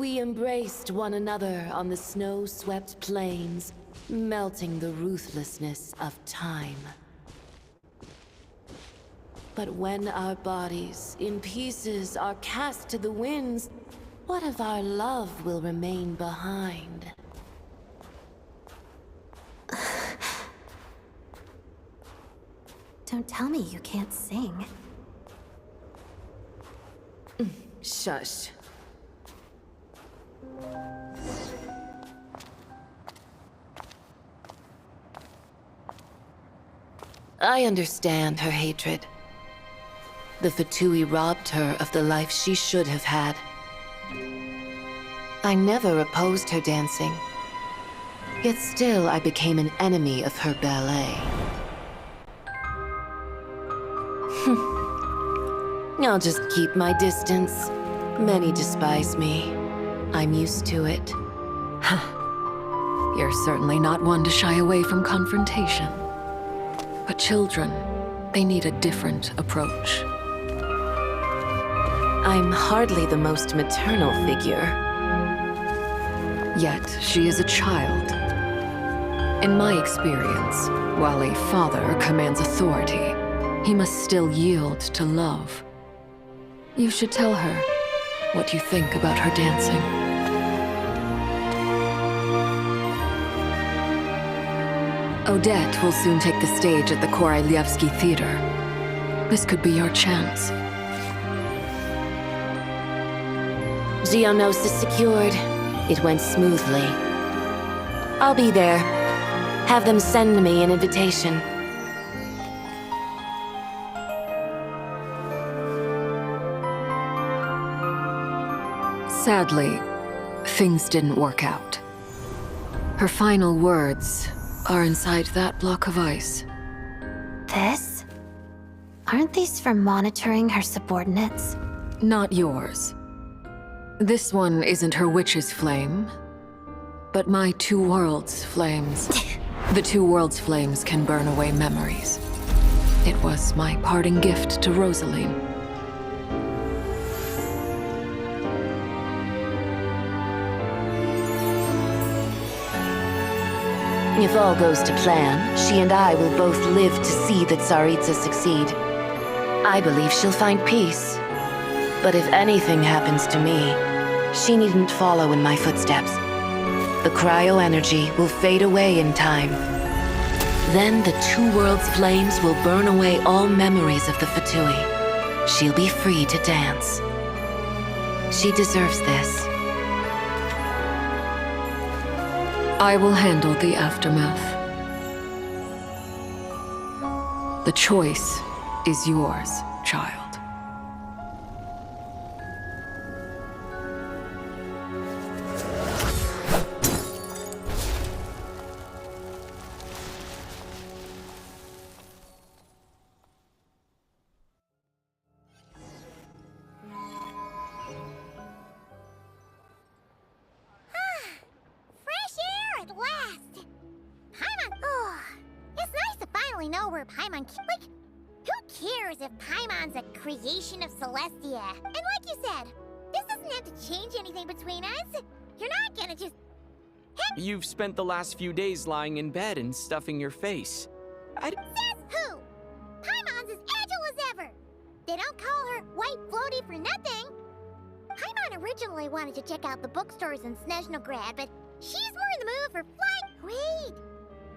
We embraced one another on the snow-swept plains, melting the ruthlessness of time. But when our bodies, in pieces, are cast to the winds, what of our love will remain behind? Don't tell me you can't sing. Shush. I understand her hatred. The Fatui robbed her of the life she should have had. I never opposed her dancing. Yet still I became an enemy of her ballet. I'll just keep my distance. Many despise me. I'm used to it. You're certainly not one to shy away from confrontation. But children, they need a different approach. I'm hardly the most maternal figure. Yet, she is a child. In my experience, while a father commands authority, he must still yield to love. You should tell her what you think about her dancing. Odette will soon take the stage at the Koralyevsky Theater. This could be your chance. Geonosis secured. It went smoothly. I'll be there. Have them send me an invitation. Sadly, things didn't work out. Her final words are inside that block of ice. This? Aren't these for monitoring her subordinates? Not yours. This one isn't her witch's flame, but my two worlds' flames. The two worlds' flames can burn away memories. It was my parting gift to Rosaline. If all goes to plan, she and I will both live to see the Tsaritsa succeed. I believe she'll find peace. But if anything happens to me, she needn't follow in my footsteps. The cryo-energy will fade away in time. Then the two worlds' flames will burn away all memories of the Fatui. She'll be free to dance. She deserves this. I will handle the aftermath. The choice is yours, child. Creation of Celestia. And like you said, this doesn't have to change anything between us. You're not gonna just... You've spent the last few days lying in bed and stuffing your face. Says who? Paimon's as agile as ever. They don't call her White Floaty for nothing. Paimon originally wanted to check out the bookstores in Snezhnaya, but she's more in the mood for flying... Wait!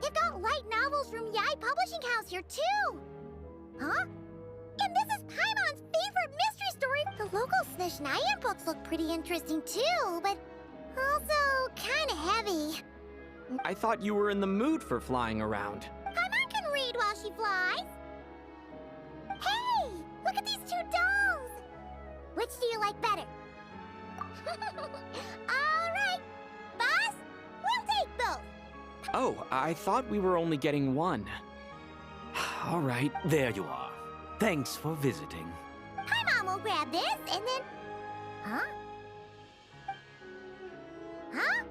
They've got light novels from Yai Publishing House here too! Huh? And this is Paimon's favorite mystery story. The local Snezhnaya books look pretty interesting too, but also kinda heavy. I thought you were in the mood for flying around. Paimon can read while she flies. Hey! Look at these two dolls! Which do you like better? Alright, boss, we'll take both. Oh, I thought we were only getting one. All right. There you are. Thanks for visiting. Paimon will grab this and then... Huh? Huh?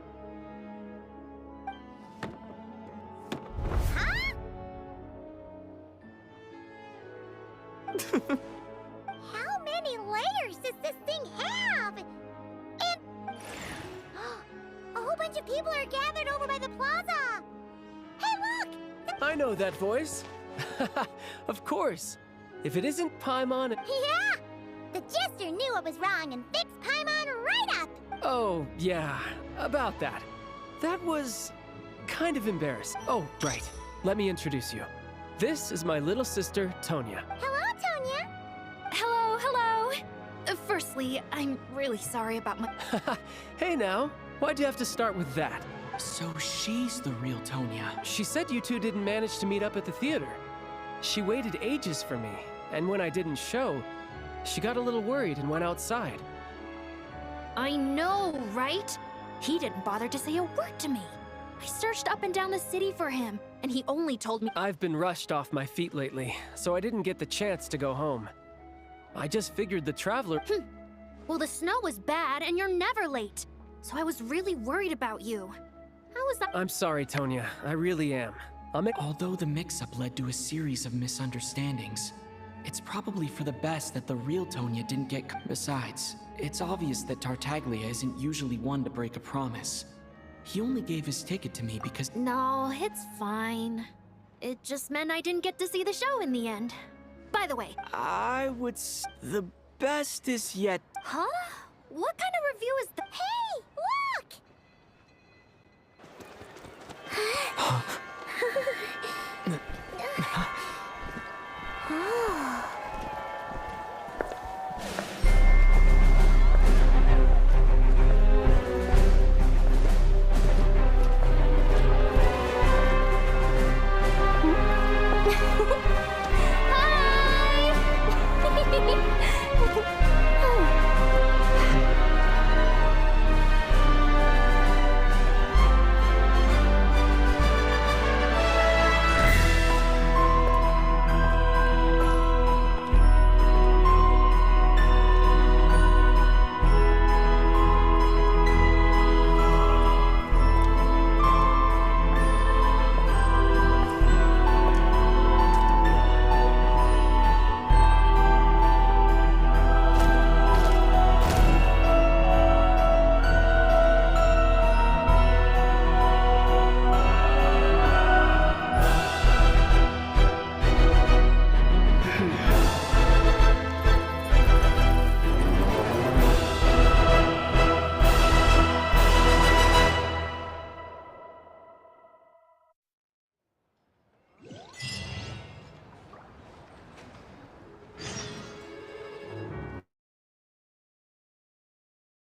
Huh? How many layers does this thing have? And... bunch of people are gathered over by the plaza! Hey, look! I know that voice. Of course. If it isn't Paimon... Yeah! The Jester knew I was wrong and fixed Paimon right up! Oh, yeah. About that. That was... kind of embarrassing. Oh, right. Let me introduce you. This is my little sister, Tonya. Hello, Tonya! Hello, hello! Firstly, I'm really sorry about my... Hey now, why'd you have to start with that? So she's the real Tonya. She said you two didn't manage to meet up at the theater. She waited ages for me, and when I didn't show, she got a little worried and went outside. I know, right? He didn't bother to say a word to me. I searched up and down the city for him, and he only told me— I've been rushed off my feet lately, so I didn't get the chance to go home. I just figured the Traveler— Well, the snow was bad, and you're never late. So I was really worried about you. How was that— I'm sorry, Tonya. I really am. Although the mix-up led to a series of misunderstandings, it's probably for the best that the real Tonya didn't get— Besides, it's obvious that Tartaglia isn't usually one to break a promise. He only gave his ticket to me because— No, it's fine. It just meant I didn't get to see the show in the end. By the way— I would the best is yet— Huh? What kind of review is the— Hey, look!